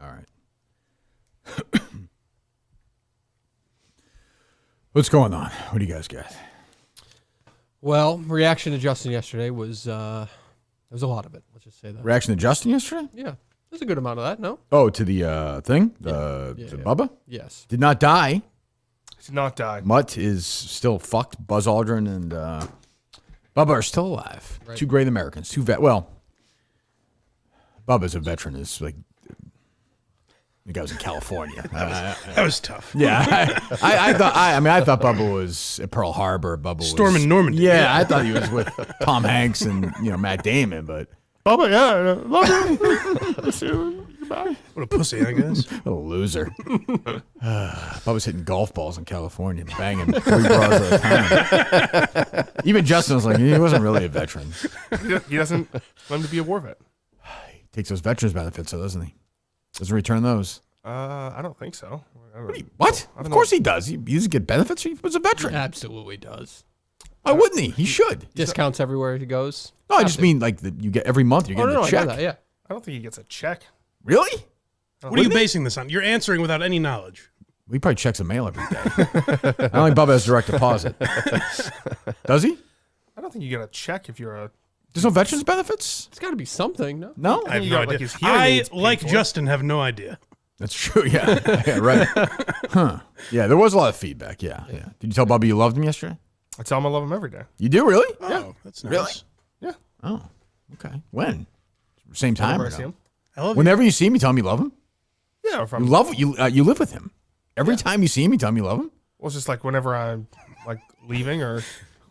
All right. What's going on? What do you guys got? Well, reaction to Justin yesterday was there was a lot of it. Let's just say that. Reaction to Justin yesterday? Yeah, there's a good amount of that. No. Oh, to the thing? To Bubba? Yes. Did not die. Did not die. Mutt is still fucked. Buzz Aldrin and Bubba are still alive. Right. Two great Americans. Well, Bubba's a veteran. Is like the guy was in California. That was tough. Yeah, I thought Bubba was at Pearl Harbor. Bubba was Storm in Normandy. Yeah, I thought he was with Tom Hanks and Matt Damon, but Bubba, yeah, love you. Goodbye. What a pussy, I guess. what a loser. Bubba's hitting golf balls in California, banging 3 bras at a time. Even Justin was like, he wasn't really a veteran. He doesn't want to be a war vet. He takes those veterans benefits, so doesn't he? Doesn't return those. I don't think so. What? Of course he does. He doesn't get benefits. He was a veteran. Absolutely does. Why wouldn't he? He should. Discounts everywhere he goes. No, I just mean like you get every month. You get a I check. know that, yeah. I don't think he gets a check. Really? What are you basing this on? You're answering without any knowledge. He probably checks the mail every day. I don't think Bubba has direct deposit. Does he? I don't think you get a check if you're a. There's no veterans benefits? It's got to be something, no? No? I have you no got, like, idea. his hearing aids paid like for. Justin, have no idea. That's true, yeah. Yeah, right. Huh. Yeah, there was a lot of feedback, yeah. Did you tell Bubba you loved him yesterday? I tell him I love him every day. You do, really? Oh, that's nice. Really? Yeah. Oh, okay. When? Same time? Whenever or I see no? him. I love Whenever you see him, you tell him you love him? Yeah. If You I'm, love you live with him. Every time you see him, you tell him you love him? well, it's just like whenever I'm like leaving or.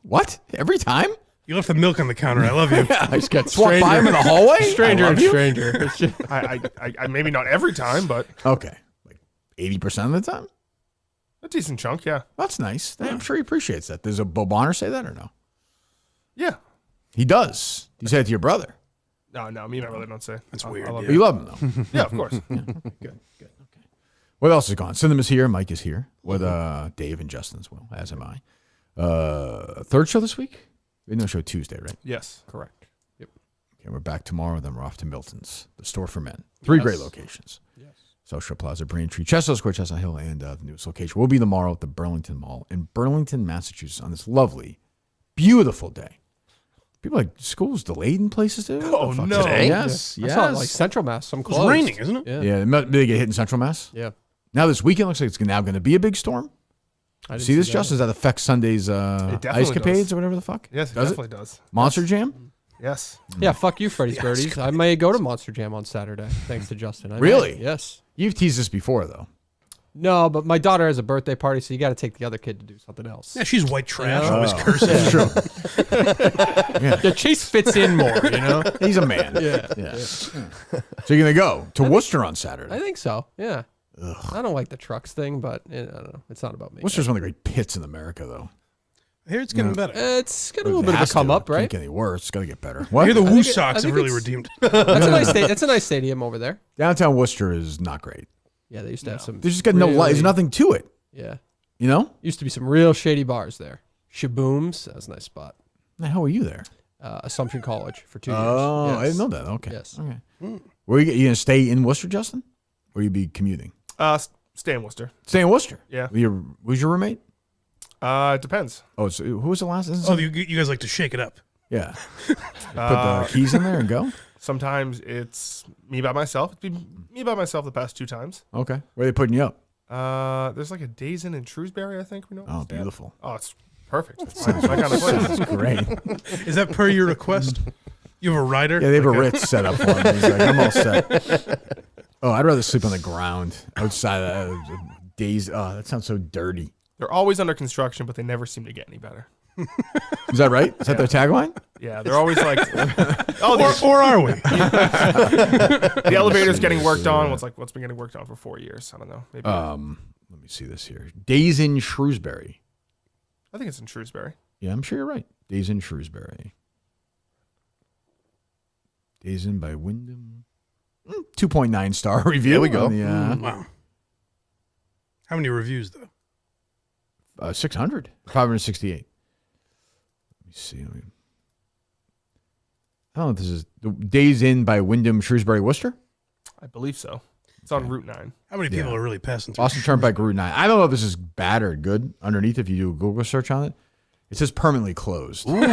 What? Every time? You left the milk on the counter. I love you. I just got walk by him in the hallway? Stranger I and love you? stranger. It's just- I maybe not every time, but Okay. Like 80% of the time? a decent chunk. Yeah. That's nice. I'm sure he appreciates that. Does a Bo Bonner say that or no? Yeah. He does. You say it to your brother. No, me and my brother don't say. That's I weird, love But you love him, though. him. Yeah, of course. Good. Okay. What else is gone? Cinema's here. Mike is here with Dave and Justin as well, as am I. Third show this week? We had no show Tuesday, right? Yes. Correct. Yep. Okay, we're back tomorrow. Then we're off to Milton's, the store for men. 3 great locations. Yes. Social Plaza, Braintree, Chestnut Square, Chestnut Hill, and the newest location will be tomorrow at the Burlington Mall in Burlington, Massachusetts on this lovely, beautiful day. People like school's delayed in places too. Oh, What the fuck? no. Today? Yes. I saw it like Central Mass. Some It's closed. raining, isn't it? Yeah. Yeah, they get hit in Central Mass. Yeah. Now this weekend looks like it's now going to be a big storm. I didn't See this, that. Justin? Does that affect Sunday's definitely ice capades does. or whatever the fuck? Yes, it Does definitely does. Monster Jam? Yes. Yeah, fuck you, Freddy's Birdies. I may go to Monster Jam on Saturday, thanks to Justin. I may. Really? Yes. You've teased this before, though. No, but my daughter has a birthday party, so you got to take the other kid to do something else. Yeah, she's white trash. Yeah. Always cursing. It's true. Yeah, Chase fits in more, you know? He's a man. Yeah. So you're going to go to Worcester on Saturday. I think so, yeah. I don't like the trucks thing, but I don't know. It's not about me. Worcester's one of the great pits in America, though. I hear it's getting better. It's got a little It bit of a has come to. up, It right? can't get any worse. It's got to get better. I What? hear the Woo I Sox think have really it's- redeemed. That's a nice stadium over there. Downtown Worcester is not great. Yeah, they used to have some. There's just got no light. There's nothing to it. Yeah, You know? used to be some real shady bars there. Shaboom's, that was a nice spot. The hell were you there? Assumption College for 2 years. Oh, Yes. I didn't know that. Okay. Yes. Okay. Were you going to stay in Worcester, Justin? Or you be commuting? Stay in Worcester. Stay in Worcester? Yeah. Who's your roommate? It depends. Oh, so who was the last? Oh, you guys like to shake it up. Yeah. Put the keys in there and go? Sometimes it's me by myself. It's been me by myself the past 2 times. Okay. Where are they putting you up? There's like a Days Inn in Shrewsbury, I think. We know. Oh, beautiful. Oh, it's perfect. It's my kind of place. That's great. Is that per your request? You have a rider? Yeah, they have Like a Ritz set up for him. He's like, I'm all set. Oh, I'd rather sleep on the ground outside of days. Oh, that sounds so dirty. They're always under construction, but they never seem to get any better. Is that right? Is that their tagline? Yeah, they're always like, Or are we? the elevator's getting worked on. What's been getting worked on for 4 years? I don't know. Maybe. Let me see this here. Days in Shrewsbury. I think it's in Shrewsbury. Yeah, I'm sure you're right. Days in Shrewsbury. Days in by Wyndham. 2.9 star review. There we go. on the, Wow. How many reviews, though? 600. 568. Let me see. I don't know if this is Days In by Wyndham, Shrewsbury, Worcester. I believe so. It's on Route 9. How many people are really passing through? Boston Turnpike Route 9. I don't know if this is bad or good underneath if you do a Google search on it. It says permanently closed. Ooh.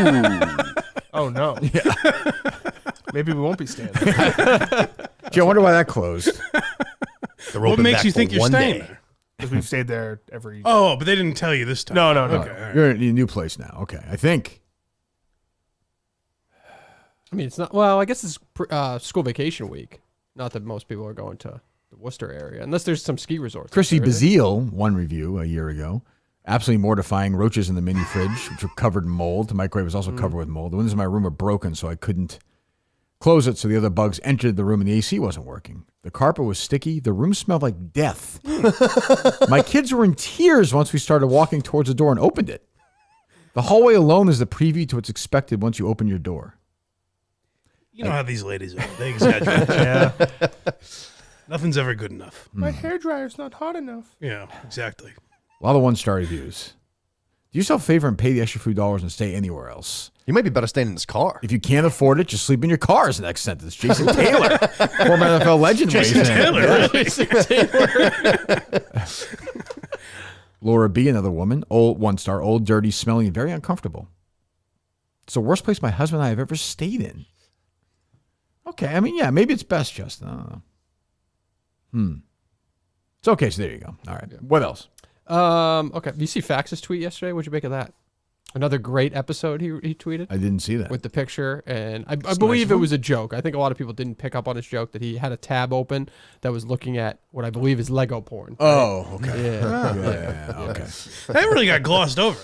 Oh, no. Yeah. Maybe we won't be staying. Gee, I wonder why that closed. What makes you think you're staying there? Because we've stayed there every... Oh, but they didn't tell you this time. No. Okay, all right. You're in a new place now. Okay, I think. I mean, it's not. Well, I guess it's school vacation week. Not that most people are going to the Worcester area, unless there's some ski resorts. Christy there, isn't Bazile, one review a year ago. Absolutely mortifying. Roaches in the mini fridge, which were covered in mold. The microwave was also covered with mold. The windows in my room were broken, so I couldn't close it, so the other bugs entered the room and the AC wasn't working. The carpet was sticky. The room smelled like death. My kids were in tears once we started walking towards the door and opened it. The hallway alone is the preview to what's expected once you open your door. You know how these ladies are. They exaggerate. Yeah. Nothing's ever good enough. My hairdryer's not hot enough. Yeah, exactly. A lot of one-star reviews. Do yourself a favor and pay the extra few dollars and stay anywhere else. You might be better staying in his car. If you can't afford it, just sleep in your car is the next sentence. Jason Taylor, former NFL legend. Jason Taylor, really? Laura B., another woman, old one-star, old, dirty, smelling, and very uncomfortable. It's the worst place my husband and I have ever stayed in. Okay, I mean, yeah, maybe it's best, Justin. I don't know. It's okay, so there you go. All right. Yeah. What else? Okay. You see Fax's tweet yesterday? What'd you make of that? Another great episode he tweeted. I didn't see that. With the picture, and I believe it was a joke. I think a lot of people didn't pick up on his joke that he had a tab open that was looking at what I believe is Lego porn. Right? Oh, okay. Yeah. Okay. That really got glossed over.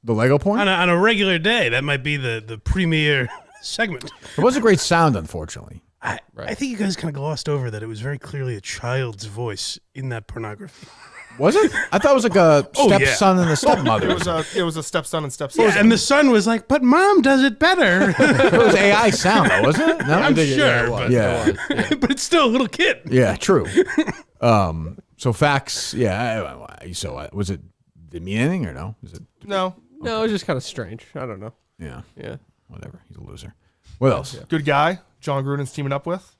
The Lego porn? On a regular day, that might be the premier segment. It was a great sound, unfortunately. I think you guys kind of glossed over that it was very clearly a child's voice in that pornography. Was it? I thought it was like a stepson and a stepmother. It was a stepson and stepson. Yeah, and the son was like, "But mom does it better." It was AI sound, though, wasn't it? No, I'm sure, but it's still a little kid. Yeah, true. So Fax, So was it? Did it mean anything or no? Is it? No. No, it was just kind of strange. I don't know. Yeah. Yeah. Whatever. He's a loser. What else? Yeah. Good guy. John Gruden's teaming up with.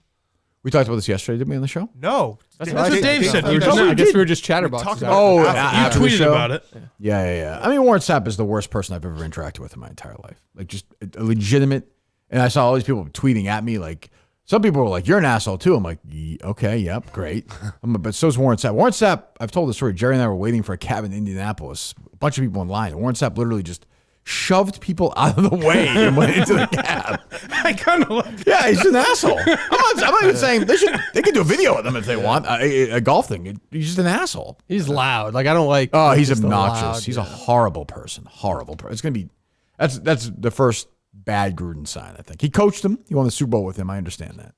We talked about this yesterday, didn't we, on the show? No. That's what Dave said. I guess we were just chatterboxes. Oh, you after the tweeted show? about it. Yeah. I mean, Warren Sapp is the worst person I've ever interacted with in my entire life. Like, just a legitimate. And I saw all these people tweeting at me. Like, some people were like, "You're an asshole too." I'm like, "Okay, yep, great." But so's Warren Sapp. Warren Sapp. I've told the story. Jerry and I were waiting for a cab in Indianapolis. A bunch of people in line. And Warren Sapp literally just shoved people out of the way and went into the cab. I kind of like that. Yeah, he's an asshole. I'm not even saying they can do a video of them if they want. A golf thing. He's just an asshole. He's loud. Like, I don't like. Oh, he's just the obnoxious. loud, He's a horrible person. Horrible person. It's gonna be. That's the first bad Gruden sign. I think he coached him. He won the Super Bowl with him. I understand that.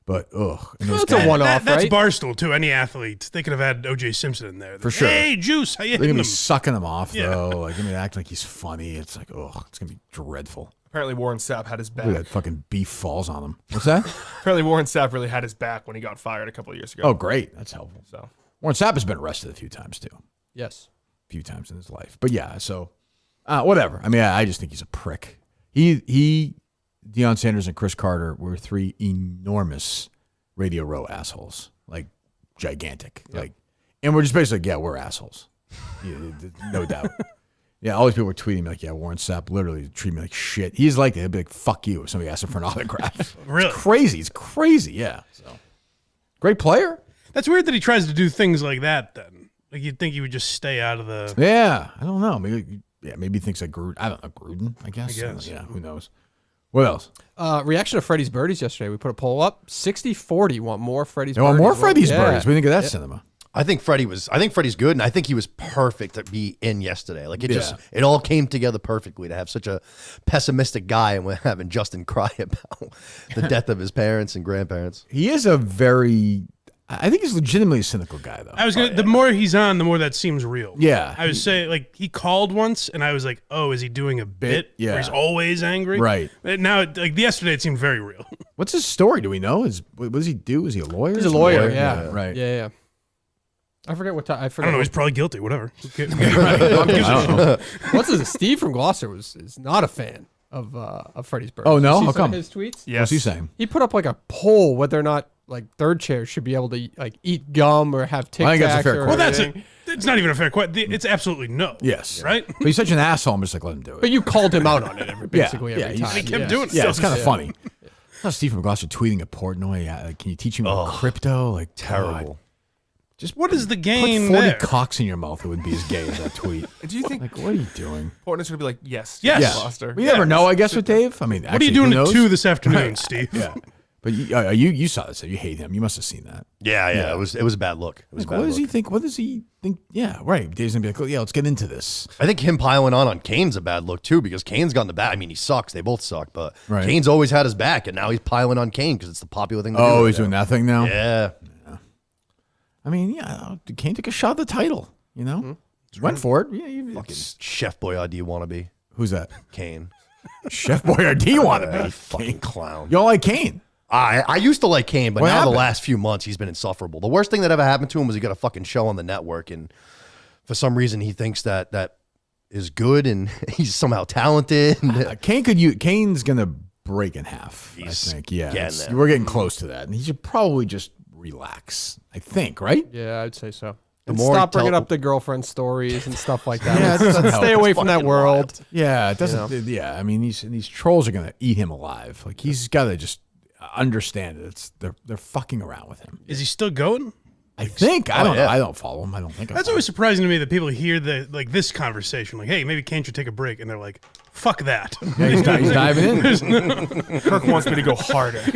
But That's a one-off, That's right? Barstool too. Any athlete, they could have had O.J. Simpson in there. For sure. Hey, Juice, how you they're hitting gonna him? be sucking him off Yeah. though. Like gonna act like he's funny. It's like it's gonna be dreadful. Apparently Warren Sapp had his Look at that back. fucking beef falls on him. What's that? Apparently Warren Sapp really had his back when he got fired a couple of years ago. Oh, great. That's helpful. So Warren Sapp has been arrested a few times too. Yes. A few times in his life. But yeah, so whatever. I mean, I just think he's a prick. He, Deion Sanders and Chris Carter were three enormous Radio Row assholes, like gigantic. Yep. Like, and we're just basically we're assholes. Yeah, no doubt. Yeah, all these people were tweeting me like, Warren Sapp literally treated me like shit. He's like that. He'd be like, fuck you if somebody asked him for an autograph. Really? It's crazy. It's crazy, yeah. So great player. That's weird that he tries to do things like that then. Like you'd think he would just stay out of the... Yeah, I don't know. Maybe he thinks like Gruden. I don't know, Gruden, I guess. Yeah, who knows? What else? Reaction to Freddie's Birdies yesterday. We put a poll up. 60-40 want more Freddie's They Birdies. want more Freddie's Yeah. Birdies. What do you think of that cinema? I think Freddie's good, and I think he was perfect to be in yesterday. Like it all came together perfectly to have such a pessimistic guy and we're having Justin cry about the death of his parents and grandparents. He is I think he's legitimately a cynical guy, though. The more he's on, the more that seems real. Yeah. I was saying, like, he called once, and I was like, oh, is he doing a bit? Yeah. Where he's always angry? Right. But now, like, yesterday, it seemed very real. What's his story? Do we know? What does he do? Is he a lawyer? He's a lawyer, yeah. Right. Yeah. I forget what time. I don't know. He's probably guilty. Whatever. I don't know. What's his? Steve from Gloucester is not a fan of Freddie's Birdies. Oh, no? You see How some of come? his tweets? yes. What's he saying? He put up like a poll whether or not like third chair should be able to like eat gum or have Tic I think that's a Tacs fair or question. Well, that's anything. it. It's not even a fair question. It's absolutely no. Yes. Right? But he's such an asshole. I'm just like, let him do it. But you called him out on it basically every he's- time. He kept doing it. Yeah, it's kind of funny. How Stephen McGlasser tweeting at Portnoy, can you teach me about crypto? Like, Terrible. God. Just What is the put gain 40 there? cocks in your mouth. It would be as gay as that tweet. Do you think Like, what are you doing? Portnoy's gonna be like, yes, Yes. James Yeah. Foster? We never know, I guess, with Dave. I mean, What are you doing at 2 this afternoon, Steve? Yeah. But you saw this. So you hate him. You must have seen that. Yeah. It was a bad look. It was Like, a bad what does look. he think? What does he think? Yeah, right. Dave's going to be like, oh, yeah, let's get into this. I think him piling on Kane's a bad look too, because Kane's gotten the back. I mean, he sucks. They both suck, but Right. Kane's always had his back, and now he's piling on Kane because it's the popular thing to do. Oh, right he's doing now. that thing now? Yeah. I mean, yeah, Kane took a shot at the title, you know? Went for it. Yeah, Fucking Chef Boyardee wannabe. who's that? Kane. Chef Boyardee wanted Yeah, me. fucking clown. You don't like Kane? I used to like Kane, but What now happened? the last few months he's been insufferable. The worst thing that ever happened to him was he got a fucking show on the network, and for some reason he thinks that is good and he's somehow talented. Kane's going to break in half, He's I think. Yeah. getting there. We're getting close to that. And he should probably just relax, I think, right? Yeah, I'd say so. The And more stop he bringing tell- up the girlfull stories and stuff like that. Yeah, it doesn't help. Stay away It's from that fucking world. wild. Yeah, it doesn't. Yeah, I mean, these trolls are going to eat him alive. Like, he's got to just understand it. They're fucking around with him. Is he still going? I think. I don't know. yeah. I don't follow him. I don't think I That's follow always surprising to me that people hear this conversation, like, hey, maybe Kane should take a break, and they're like, fuck that. him. Yeah, he's diving in. Kirk wants me to go harder. I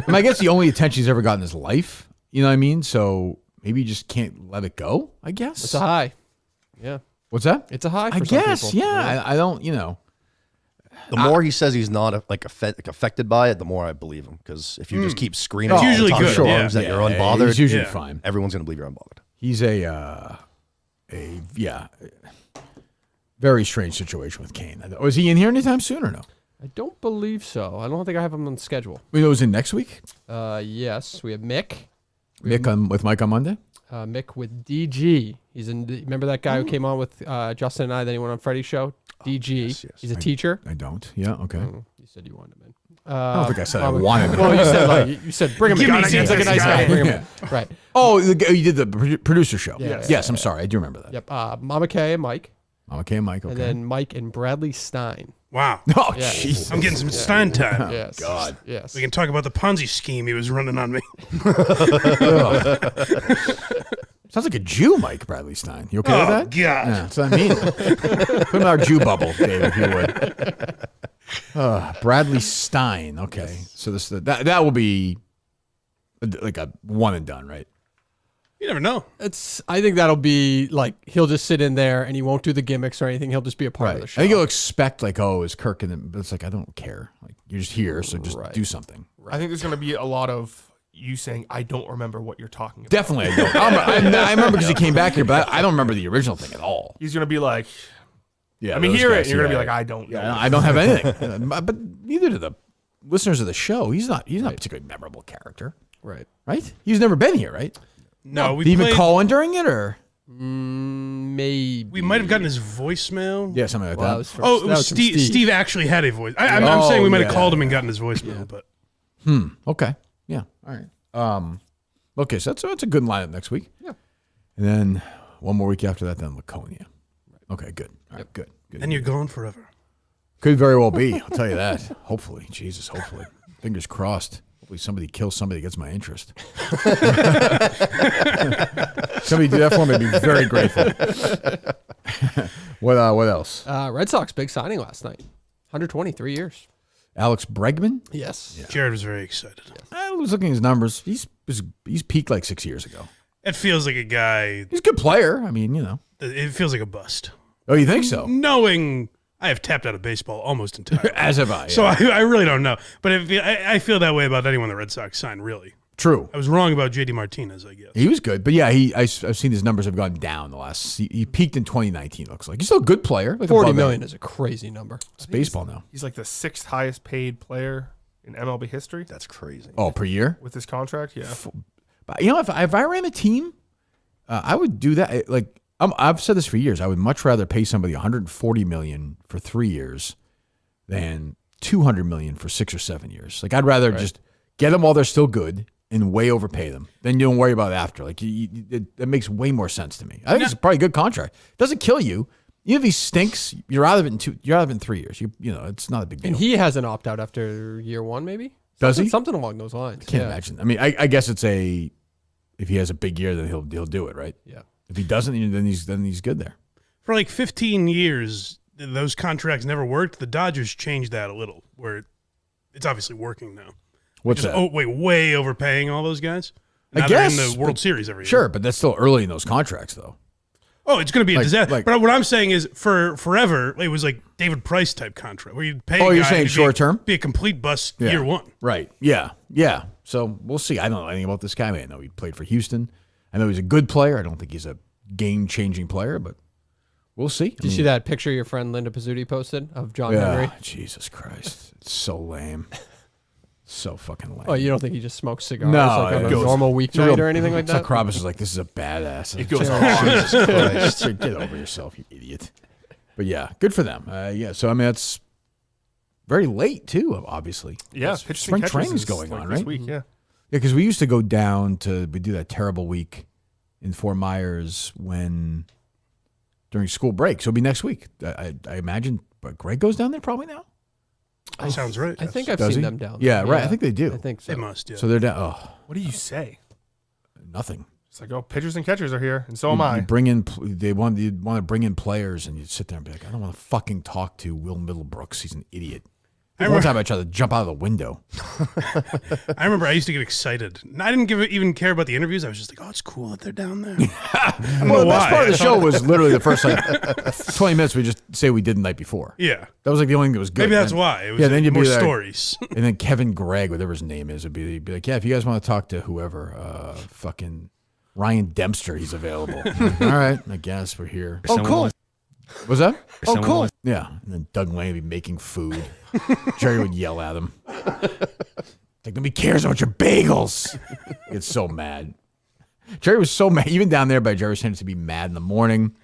mean, I guess the only attention he's ever gotten in his life. You know what I mean? So maybe you just can't let it go, I guess. It's a high. Yeah. What's that? It's a high for I some guess. people. Yeah. I don't, you know. The more he says he's not affected by it, the more I believe him. Because if you just keep screaming, It's all the usually time good, to yeah. lungs that you're Yeah, unbothered, he's usually Yeah. fine. everyone's gonna believe you're unbothered. He's very strange situation with Kane. Was he in here anytime soon or no? I don't believe so. I don't think I have him on the schedule. We know it was in next week. Yes, we have Mick. With Mike on Monday. Mick with DG. He's in. Remember that guy who came on with Justin and I? Then he went on Freddie's show. DG. yes. He's a teacher. I don't. Yeah. Okay. You said you wanted him in. I don't think I said I wanted him. Well, you said you said bring him in. Give me He seems like a this nice guy. guy. Bring him Yeah. in. Right. Oh, you did the producer show. Yeah, Yes. I'm sorry. I do remember that. Yep. Mama K and Mike, Okay, and Mike. Okay. and then Mike and Bradley Stein. Wow. oh, Yeah. Jesus. I'm getting some Stein time. Yes. God. Yes. We can talk about the Ponzi scheme he was running on me. Sounds like a Jew, Mike Bradley Stein. You okay with Oh, that? God. Yeah, that's what I mean. Put him in our Jew bubble, Dave, if you would. Bradley Stein. Okay, so that will be like a one and done, right? You never know. I think that'll be like he'll just sit in there and he won't do the gimmicks or anything. He'll just be a part of Right. the I show. think you'll expect like, oh, is Kirk in it? But it's like I don't care. Like you're just here, so just Right. do something. I think there's gonna be a lot of you saying, "I don't remember what you're talking about." Definitely, I don't. I remember because he came back here, but I don't remember the original thing at all. He's gonna be like, Yeah, "Let me those hear guys, it." And you're gonna be yeah. like, "I don't know." Yeah, I don't have anything. But neither do the listeners of the show. He's not a particularly memorable character, right. right? He's never been here, right? No, we Did he even played, call in during it, or Maybe we might have gotten his voicemail. yeah, something like Well, that. was from, Oh, it that was from Steve. Steve actually had a voice. I'm Oh, saying we might have yeah. called him and gotten his voicemail, but Okay, yeah, all right. Okay, so that's a good lineup next week. Yeah. And then one more week after that, then Laconia. Okay, good. All right, good. then you're gone forever. Could very well be. I'll tell you that. Hopefully, Jesus. Hopefully, fingers crossed. Hopefully, somebody kills somebody that gets my interest. Somebody do that for me. I'd be very grateful. What else? Red Sox big signing last night. 123 years. Alex Bregman. Yes. Jared was very excited. I was looking at his numbers. He's peaked like 6 years ago. It feels like a guy. He's a good player. I mean, you know. It feels like a bust. Oh, you think so? Knowing I have tapped out of baseball almost entirely. As have I. So yeah. I really don't know. But I feel that way about anyone the Red Sox signed, really. True. I was wrong about J.D. Martinez, I guess. He was good, but yeah, I've seen his numbers have gone down the last. He peaked in 2019. Looks like he's still a good player. Like 40 above million A. is a crazy number. It's baseball now. He's like the 6th highest paid player in MLB history That's crazy. Oh, per year. with his contract. Yeah, But you know, if I ran a team, I would do that. Like I've said this for years. I would much rather pay somebody 140 million for 3 years than 200 million for 6 or 7 years. Like I'd rather just get them while they're still good and way overpay them. Then you don't worry about it after. Like it makes way more sense to me. I think it's probably a good contract. Doesn't kill you. Even if he stinks, you're out of it in 3 years. You know, it's not a big deal. And he has an opt out after year 1, maybe. Does he? Something along those lines. Can't imagine. I mean, I guess it's if he has a big year, then he'll do it, right? Yeah. If he doesn't, then he's good there. For like 15 years, those contracts never worked. The Dodgers changed that a little, where it's obviously working now. What's that? Oh, wait, way overpaying all those guys. Now I they're guess in the World Series every year. Sure, but that's still early in those contracts, though. Oh, it's going to be a disaster. like- but what I'm saying is, for forever, it was like David Price type contract, where you'd pay. Oh, a you're guy saying and short term? Be a complete bust Yeah. year 1. Right. Yeah. Yeah. So we'll see. I don't know anything about this guy. I know he played for Houston. I know he's a good player. I don't think he's a game-changing player, but we'll see. Did you see that picture your friend Linda Pizzuti posted of John Henry? Yeah. Jesus Christ. It's so lame. So fucking lame. Oh, you don't think he just smokes cigars No, like on it a goes- normal weeknight or anything like It's that? like Kravis is like, this is a badass. It goes on. Jesus Christ. Get over yourself, you idiot. But yeah, good for them. Yeah, so I mean, it's very late too, obviously. Yeah, It's- pitchers spring and catchers training's is going like on, this right? week, yeah. Yeah, because we used to go down we do that terrible week in Fort Myers during school break. So it'll be next week. I imagine, but Greg goes down there probably now. That sounds right. I yes. think I've Does seen he? them down Yeah, there. right. I think they do. I think so. They must, yeah. So they're down. Oh, What do you say? nothing. It's like, oh, pitchers and catchers are here, and so am I. You bring in. You want to bring in players, and you sit there and be like, I don't want to fucking talk to Will Middlebrooks. He's an idiot. One time I tried to jump out of the window. I remember I used to get excited. And I didn't even care about the interviews. I was just like, oh, it's cool that they're down there. I don't Well, know the best why. part of the show was literally the first 20 minutes we just say we did the night before. Yeah. That was like the only thing that was good. Maybe that's And- why. It was yeah, then you'd more be like- stories. And then Kevin Gregg, whatever his name is, would be like, yeah, if you guys want to talk to whoever, fucking Ryan Dempster, he's available. I'm like, all right, I guess we're here. Oh, cool. Was that? Oh, cool. Yeah. And then Doug Lane would be making food. Jerry would yell at him. Like, nobody cares about your bagels. He gets so mad. Jerry was so mad. Even down there by Jerry's tended to be mad in the morning.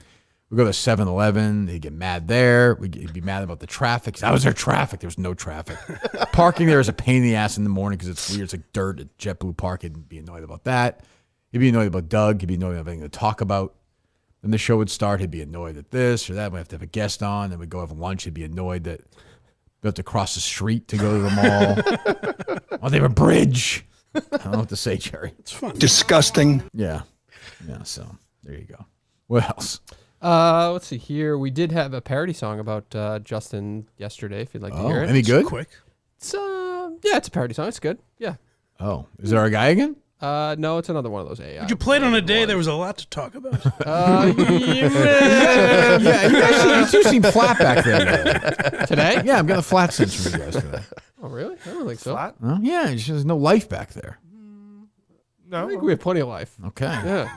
We go to 7-Eleven. He'd get mad there. He'd be mad about the traffic. How was there traffic? There was no traffic. Parking there is a pain in the ass in the morning because it's weird. It's like dirt at JetBlue Park. He'd be annoyed about that. He'd be annoyed about Doug. He'd be annoyed about anything to talk about. Then the show would start. He'd be annoyed at this or that. We have to have a guest on. Then we'd go have lunch. He'd be annoyed that we have to cross the street to go to the mall. Oh, they have a bridge. I don't know what to say, Jerry. It's fun. Disgusting. Yeah. Yeah, so there you go. What else? Let's see here. We did have a parody song about Justin yesterday, if you'd like to Oh, hear it. any good? Quick. It's, yeah, it's a parody song. It's good. Yeah. Oh, is there a guy again? No, it's another one of those AI. Would you play it on a day there was a lot to talk about? Yeah, you two seem flat back there. Today? Yeah, I'm getting a flat sense from you guys today. Oh, really? I don't think so. Flat? Oh, yeah, it's just there's no life back there. No. I think we have plenty of life. Okay. Yeah.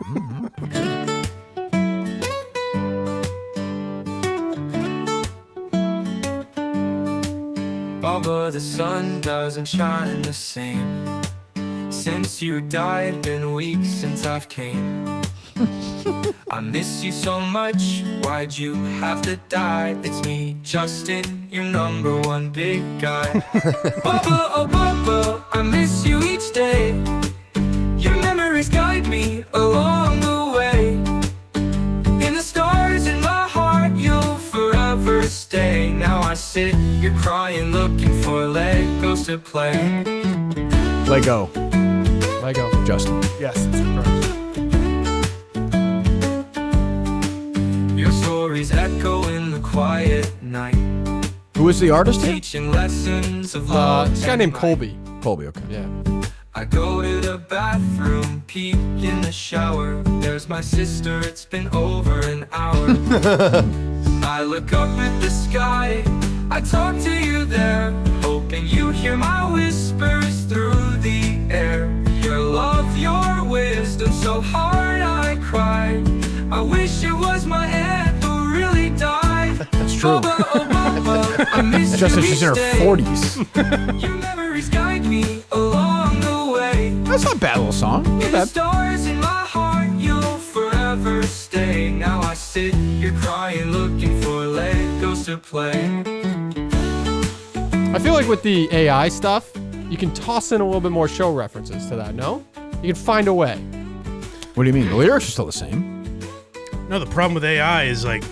Bubba, the sun doesn't shine the same. Since you died, been weeks since I've came. I miss you so much, why'd you have to die? It's me, Justin, your number one big guy. Bubba, oh Bubba, I miss you each day. Your memories guide me along the way. In the stars in my heart, you'll forever stay. Now I sit, you're crying, looking for Legos to play. Lego, Lego. Justin. Yes, that's correct. Your stories echo in the quiet night, Who is the artist here? teaching lessons of love. This guy and named light. Colby. Colby, okay. Yeah. I go to the bathroom, peek in the shower. There's my sister, it's been over an hour. I look up at the sky, I talk to you there, hoping you hear my whispers through the air. Your love, your wisdom, so hard I cry. I wish it was my aunt who really died. That's true. Bubba, oh Bubba, I miss Justin, you she's in her each day. 40s. Your memories guide me along the way. That's not a bad little song. Not In the bad. stars in my heart, you'll forever stay. Now I sit, you're crying, looking for Legos to play. I feel like with the AI stuff, You can toss in a little bit more show references to that, no? You can find a way. What do you mean? The lyrics are still the same. No, the problem with AI is like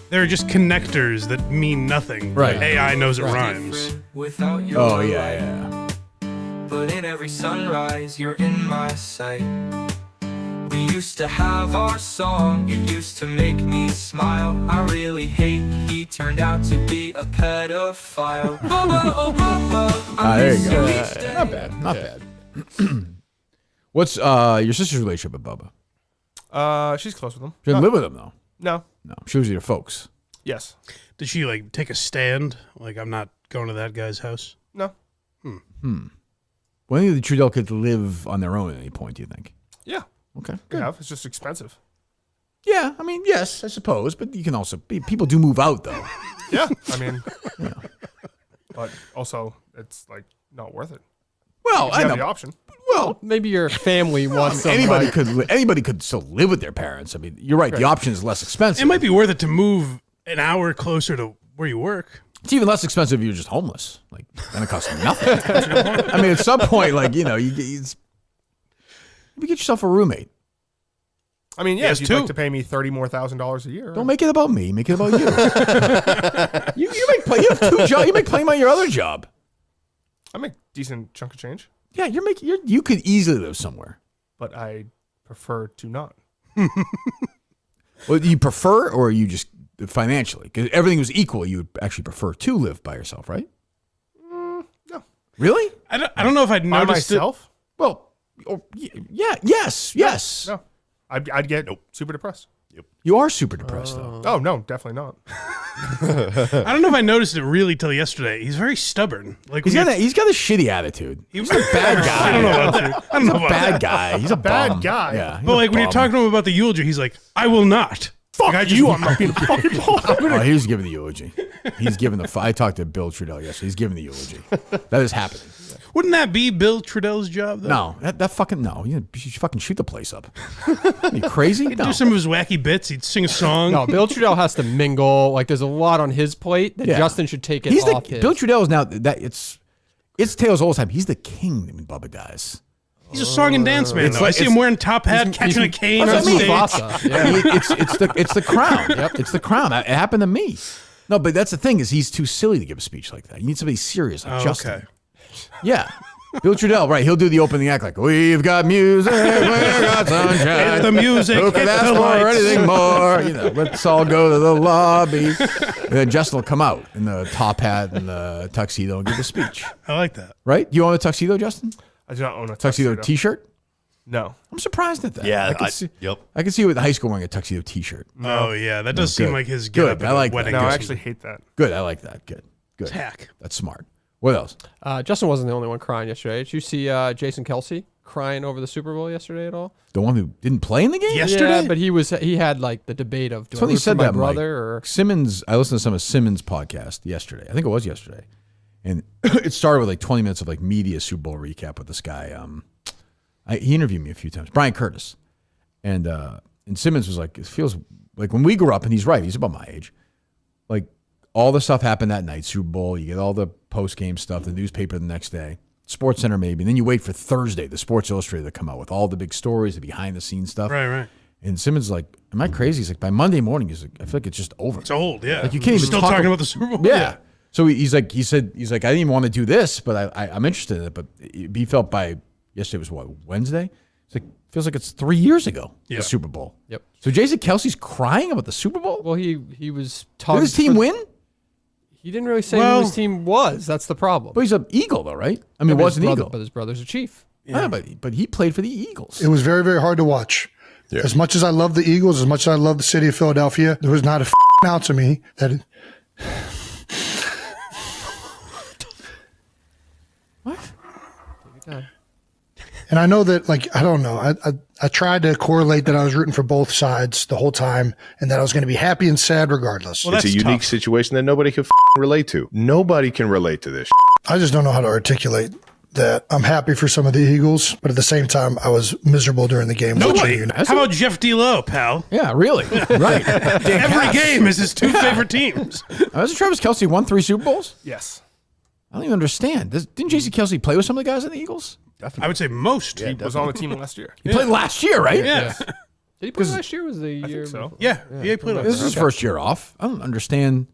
they're just connectors that mean nothing. Right. AI knows it rhymes. Without your Oh, light. yeah. But in every sunrise, you're in my sight. We used to have our song, it used to make me smile. I really hate he turned out to be a pedophile. Bubba, oh Bubba, I There miss you go. each day. Not bad. Not bad. What's your sister's relationship with Bubba? She's close with him. She doesn't live with him, though. No. No. She was with your folks. Yes. Did she like take a stand? Like, I'm not going to that guy's house? No. When did the Trudell kids live on their own at any point, do you think? Yeah. Okay. Good. It's just expensive. Yeah, I mean, yes, I suppose, but you can also people do move out though. Yeah. I mean, but also it's like not worth it. Well, You I have know. the option. Well, Maybe your family wants some, anybody like- could still live with their parents. I mean, you're right. The option is less expensive. It might be worth it to move an hour closer to where you work. It's even less expensive if you're just homeless. Like, then it costs you nothing. I mean, at some point, like you get yourself a roommate. I mean, yeah, Yes, if you'd two. like to pay me $30,000 a year. Don't make it about me. Make it about you. you have two jobs. You make plenty about your other job. I make decent chunk of change, Yeah, you could easily live somewhere. but I prefer to not. Well, do you prefer, or are you just financially? Because everything was equal, you would actually prefer to live by yourself, right? No. Really? I don't know if I'd By noticed it. myself? Well, yeah, yes. No. I'd get super depressed. You are super depressed, though. Oh, no, definitely not. I don't know if I noticed it really till yesterday. He's very stubborn. Like He's got a shitty attitude. he was He's a bad guy. I don't know about that. I don't know about Bad that. guy. He's a Bad bum. guy. Yeah. he's But a like when you're bum. talking to him about the eulogy, he's like, "I will not." Fuck Like, you, I'm not being a fucking ball. Oh, he's giving the eulogy. He's giving the. I talked to Bill Trudell yesterday. He's giving the eulogy. That is happening. Wouldn't that be Bill Trudell's job though? No, that fucking no. You should fucking shoot the place up. Are you crazy? He'd No. do some of his wacky bits. He'd sing a song. No, Bill Trudell has to mingle. Like, there's a lot on his plate that Yeah. Justin should take it He's off his. Bill Trudell is now that it's Tails all the time. He's the king when Bubba dies. He's a song and dance man. It's Though. like- I see him wearing top hat, he's- catching a he's- cane That's on what I mean. stage. Mufasa, yeah. It's the crown. It's the crown. It happened to me. No, but that's the thing is he's too silly to give a speech like that. You need somebody serious like Oh, Justin. okay. Yeah. Bill Trudell, right? He'll do the opening act like, "We've got music, we've got sunshine. Hit the music, Who could hit ask the for lights." anything more? You know, let's all go to the lobby." And then Justin will come out in the top hat and the tuxedo and give a speech. I like that. Right? You own a tuxedo, Justin? I do not own a Tuxedo T-shirt? No. I'm surprised at that. Yeah, I can yep. see you at high school wearing a tuxedo T-shirt. Oh yeah, that does good. seem like his Good. get I like that. wedding. No, I Good. actually hate that. Good. I like that. Good. Hack. That's smart. What else? Justin wasn't the only one crying yesterday. Did you see Jason Kelsey crying over the Super Bowl yesterday at all? The one who didn't play in the game? Yesterday? Yeah, but he had like the debate of do I Somebody root for said my that, brother Mike. or Simmons. I listened to some of Simmons' podcast yesterday. I think it was yesterday, and it started with like 20 minutes of like media Super Bowl recap with this guy. He interviewed me a few times, Brian Curtis, and Simmons was like, it feels like when we grew up, and he's right. He's about my age. Like all the stuff happened that night, Super Bowl. You get all the post game stuff, the newspaper the next day, Sports Center maybe, and then you wait for Thursday, the Sports Illustrated to come out with all the big stories, the behind the scenes stuff. Right. And Simmons is like, "Am I crazy?" He's like, "By Monday morning, he's like, I feel like it's just over." It's old. Yeah. Like you can't even still talk talking ab- about the Super Bowl. Yeah. So he's like, I didn't even want to do this, but I'm interested in it. But he felt by yesterday was what, Wednesday? It's like feels like it's 3 years ago. Yeah. The Super Bowl. Yep. So Jason Kelsey's crying about the Super Bowl. Well, he was Did tugged. his team for- win? He didn't really say Well- who his team was. That's the problem. But he's an Eagle, though, right? I mean, But was his an brother- Eagle. but his brother's a chief. Yeah, but he played for the Eagles. It was very, very hard to watch. As much as I love the Eagles, as much as I love the city of Philadelphia, there was not a ounce of me that. Take your time. And I know that, like, I don't know. I tried to correlate that I was rooting for both sides the whole time, and that I was going to be happy and sad regardless. Well, It's a that's unique tough. situation that nobody can relate to. Nobody can relate to this. I just don't know how to articulate that. I'm happy for some of the Eagles, but at the same time, I was miserable during the game. Nobody. watching How about Jeff D'Lo, pal? Yeah, really. Right. Every game is his two favorite teams. Hasn't Travis Kelsey won 3 Super Bowls? Yes. I don't even understand. Didn't J.C. Kelsey play with some of the guys in the Eagles? I would say most. Yeah, He was on the team last year. He played last year, right? Yeah. Did he play last year? Was the year? think so. before? Yeah. He played This is his first year off. I don't understand.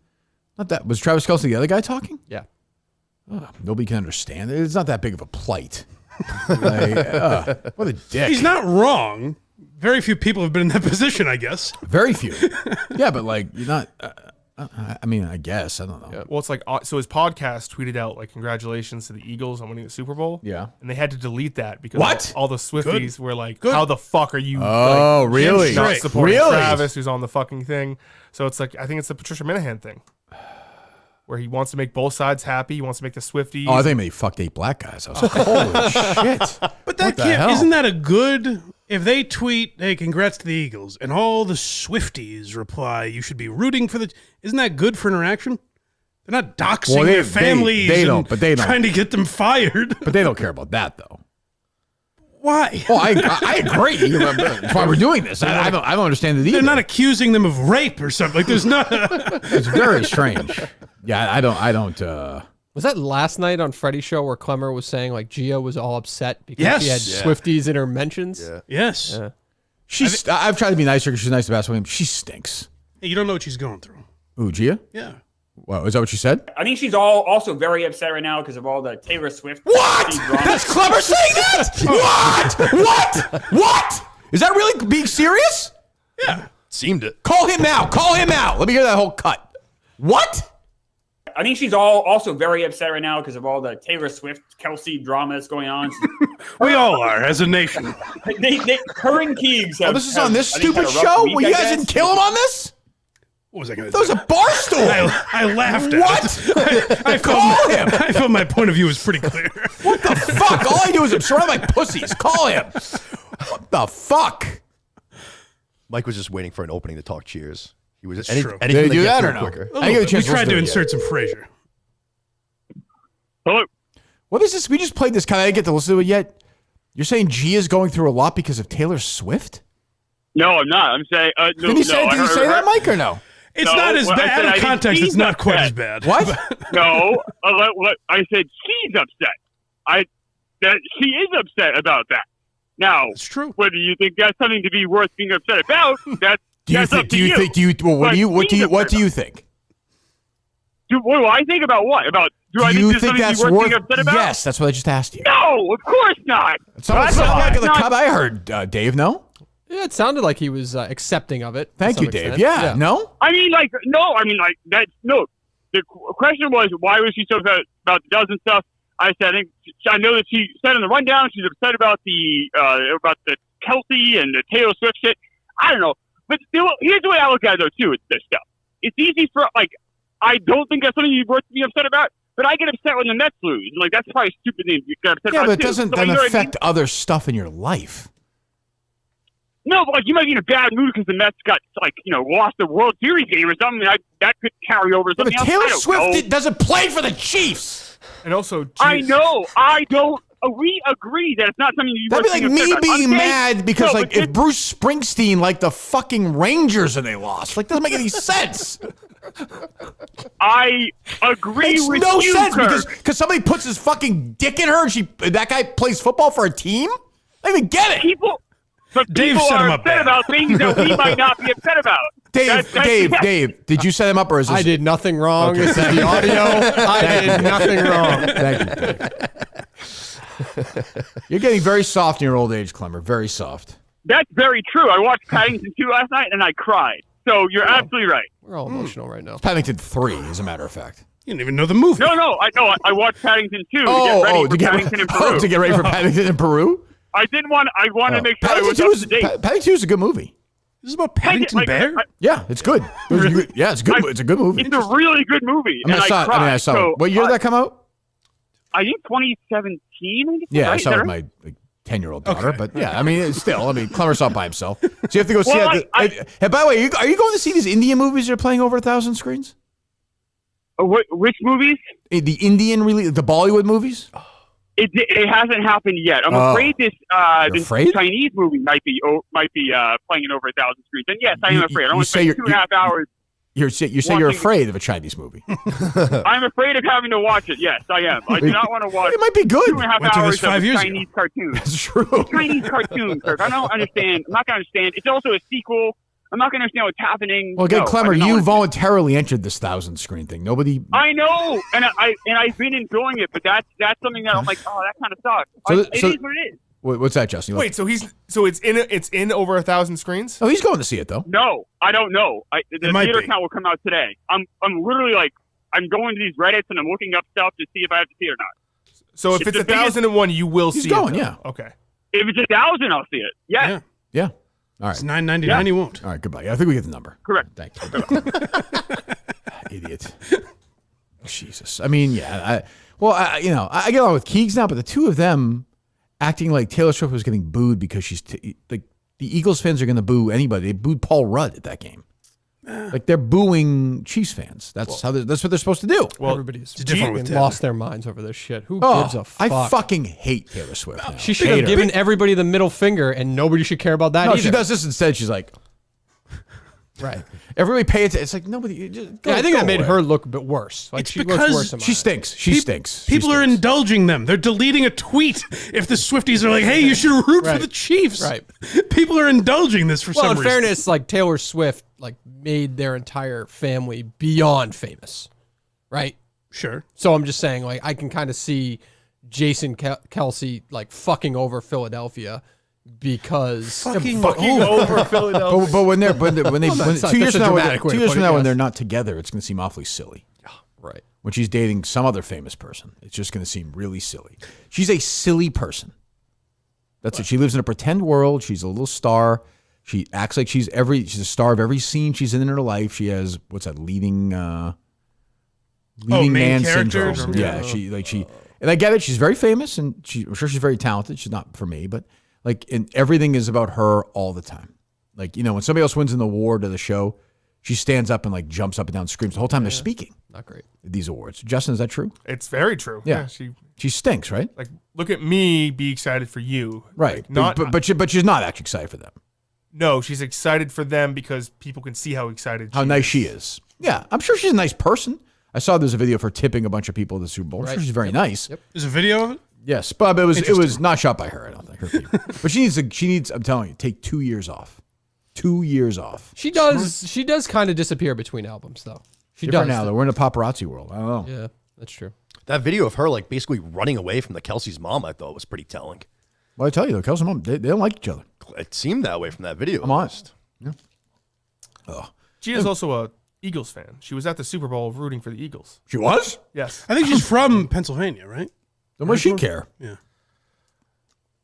Not that was Travis Kelsey the other guy talking? Yeah. Nobody can understand. It's not that big of a plight. What a dick. He's not wrong. Very few people have been in that position, I guess. Very few. Yeah, but like you're not. I mean, I guess I don't know. Yeah. Well, it's like so his podcast tweeted out like congratulations to the Eagles on winning the Super Bowl. Yeah. And they had to delete that because What? all the Swifties were like, Good. "How the fuck are you?" Oh, like, really? Not Straight. supporting Really? Travis, who's on the fucking thing. So it's like I think it's the Patricia Minahan thing, where he wants to make both sides happy. He wants to make the Swifties. Oh, I think they fucked 8 black guys. I was like, holy shit. But that the can't, hell? isn't that a good, if they tweet, hey, congrats to the Eagles, and all the Swifties reply, you should be rooting for the, isn't that good for interaction? They're not doxing Well, their families they and don't, but they don't. trying to get them fired. But they don't care about that, though. Why? Oh, I agree. That's why we're doing this. I don't understand it either. They're not accusing them of rape or something. Like there's not. It's very strange. Yeah, I don't. Was that last night on Freddie's show where Clemmer was saying like Gia was all upset because Yes. she had Yeah. Swifties in her mentions? Yeah. Yes. She's. I've tried to be nicer because she's nice to basketball game. She stinks. Hey, you don't know what she's going through. Ooh, Gia? Yeah. Wow, is that what you said? I think she's also very upset right now because of all the Taylor Swift. What? drama. That's Clever saying that? What? Is that really being serious? Yeah. Seemed it. Call him now. Let me hear that whole cut. What? I think she's also very upset right now because of all the Taylor Swift Kelsey drama that's going on. We all are as a nation. Her and Keegs. Oh, this is on this stupid show? Well, you guys didn't kill him on this? What was I going to That was a bar stool. I laughed at What? it. I Call him. I felt my point of view was pretty clear. What the fuck? All I do is I'm surrounded by pussies. Call him. What the fuck? Mike was just waiting for an opening to talk Cheers. He was It's any, true. anything Did they do get that through or no? quicker. I didn't get a chance We tried listen to it insert yet. some Frasier. Hello. What is this? We just played this. I didn't get to listen to it yet. You're saying Gia's going through a lot because of Taylor Swift? No, I'm not. I'm saying. No, Did he say, no, did he say that, Mike, or no? It's No, not as well, I bad. said Out I of think context, he's it's not quite as upset. bad. What? No, I said she's upset. That she is upset about that. Now, It's true. whether you think that's something to be worth being upset about, that's Do you that's think? up Do to you think? Do you? Well, what But do you? What do he's you? What upset do you think? What do I think about what? About do I Do think you there's think something that's to be worth worth? being upset about? Yes, that's what I just asked you. No, of course not. It sounded That's like the not- cut I heard, Dave. No. Yeah, it sounded like he was accepting of it. to Thank some you, Dave. extent. Yeah. No. I mean, like, no. I mean, like, that's no. The question was, why was she so upset about the dozen stuff? I said, I know that she said in the rundown she's upset about the Kelsey and the Taylor Swift shit. I don't know, but here's the way I look at it though too. With this stuff, it's easy for like, I don't think that's something you're worth being upset about. But I get upset when the Mets lose. Like that's probably a stupid thing to get upset Yeah, about but it too. doesn't So, then you know what I mean? affect other stuff in your life. No, but like you might be in a bad mood because the Mets got lost the World Series game or something. That could carry over to But something else. Taylor I don't Swift know. doesn't play for the Chiefs. And also, I know. I don't. We agree that it's not something you. That'd be like me being mad because, No, like, but if Bruce Springsteen liked the fucking Rangers and they lost, like, doesn't make any sense. I agree Makes with no you, sense Kirk. because somebody puts his fucking dick in her and that guy plays football for a team. I don't even get it. But Dave people set him are up upset bad. about things that we might not be upset about. Dave, did you set him up or is this? I did nothing wrong. This is the audio. I did nothing wrong. Thank you. You're getting very soft in your old age, Clemmer. Very soft. That's very true. I watched Paddington 2 last night and I cried. So you're absolutely right. We're all emotional right now. Paddington 3, as a matter of fact. You didn't even know the movie. No, I watched Paddington 2 to get ready for Paddington in Peru. to get ready for Paddington in Peru? I wanted to make sure I was Paddington 2 up is to date. Paddington 2 is a good movie. This is about Paddington like, Bear? Yeah, it's good. Yeah, it's good. It's a good movie. It's a really good movie. I saw it. So, What year did that come out? I think 2017. I think Yeah, right? I Is saw that it with right? my 10-year-old daughter. But yeah, I mean, Clemmer saw it by himself. So you have to go see Well, it. Hey, by the way, are you going to see these Indian movies that are playing over 1,000 screens? Which movies? The Indian, the Bollywood movies? It hasn't happened yet. I'm afraid this Chinese movie might be playing it over 1,000 screens. And yes, I am afraid. I want to spend 2.5 hours You're saying you're afraid of a Chinese movie. I'm afraid of having to watch it. Yes, I am. I do not want to watch. It might be good. 2.5 Went through hours this 5 of years Chinese ago. cartoons. That's true. Chinese cartoon, Kirk. I don't understand. I'm not going to understand. It's also a sequel. I'm not going to understand what's happening. Well, again, No, Clemmer, I do not you wanna- voluntarily entered this 1,000-screen thing. Nobody. I know, and I've been enjoying it, but that's something that I'm like, oh, that kind of sucks. It is what it is. What's that, Justin? Wait, so it's in over 1,000 screens? Oh, he's going to see it though. No, I don't know. The might theater be. count will come out today. I'm literally like, I'm going to these Reddits and I'm looking up stuff to see if I have to see it or not. So if It's it's the biggest- 1,001, you will He's see going, it. yeah. Okay. If it's 1,000, I'll see it. Yes, Yeah. Yeah. All right. It's $9.99. You won't. All right. Goodbye. I think we get the number. correct. Thank you. Idiot. Jesus. I mean, yeah. I get along with Keegs now, but the two of them acting like Taylor Swift was getting booed because she's like the Eagles fans are going to boo anybody. They booed Paul Rudd at that game. Like they're booing Chiefs fans. That's what they're supposed to do. Well, Everybody's different with fucking lost their minds over this shit. Who Oh, gives a fuck? I fucking hate Taylor Swift. Now. She should Hate have her. given everybody the middle finger, and nobody should care about that No, either. she does this instead. She's like, Right. everybody pay attention. It's like nobody. Just go, Yeah, I think go that made away. her look a bit worse. Like It's she because looks worse in my She eyes. stinks. She stinks. She People are stinks. indulging them. They're deleting a tweet if the Swifties are like, hey, you should root for Right. the Chiefs. Right. People are indulging this for Well, some in reason. fairness, like Taylor Swift, like made their entire family beyond famous, right? Sure. So I'm just saying, like, I can kind of see Jason Kelsey like fucking over Philadelphia because Fucking over Philadelphia. But when they that's 2 years a from now, dramatic way 2 to years put from it, now when yes. they're not together, it's going to seem awfully silly. right. When she's dating some other famous person, it's just going to seem really silly. She's a silly person. That's it. She lives in a pretend world. She's a little star. She acts like she's a star of every scene she's in her life. She has leading main man character syndrome. or- Yeah, and I get it. She's very famous, and I'm sure she's very talented. She's not for me, but and everything is about her all the time. Like, when somebody else wins an award or the show, she stands up and like jumps up and down, screams the whole time they're speaking Not great. at these awards. Justin, is that true? It's very true. Yeah. She stinks, right? Like, look at me be excited for you. Right. Like, not, but she's not actually excited for them. no, she's excited for them because people can see how excited How nice she is. Yeah, I'm sure she's a nice person. I saw there's a video of her tipping a bunch of people at the Super Bowl. I'm sure she's very nice. Yep. There's a video of it? Yes, but it was not shot by her. I don't think. Her people. But she needs. I'm telling you, take 2 years off. 2 years off. She does kind of disappear between albums, though. She Different does. now. Though. We're in a paparazzi world. I don't know. Yeah, that's true. That video of her like basically running away from the Kelsey's mom, I thought was pretty telling. Well, I tell you though, Kelsey and Mom, they don't like each other. It seemed that way from that video. I'm honest. Yeah. Gina's also a Eagles fan. She was at the Super Bowl rooting for the Eagles. She was. Yes, I think she's from Pennsylvania, right? Then what does she care? Yeah.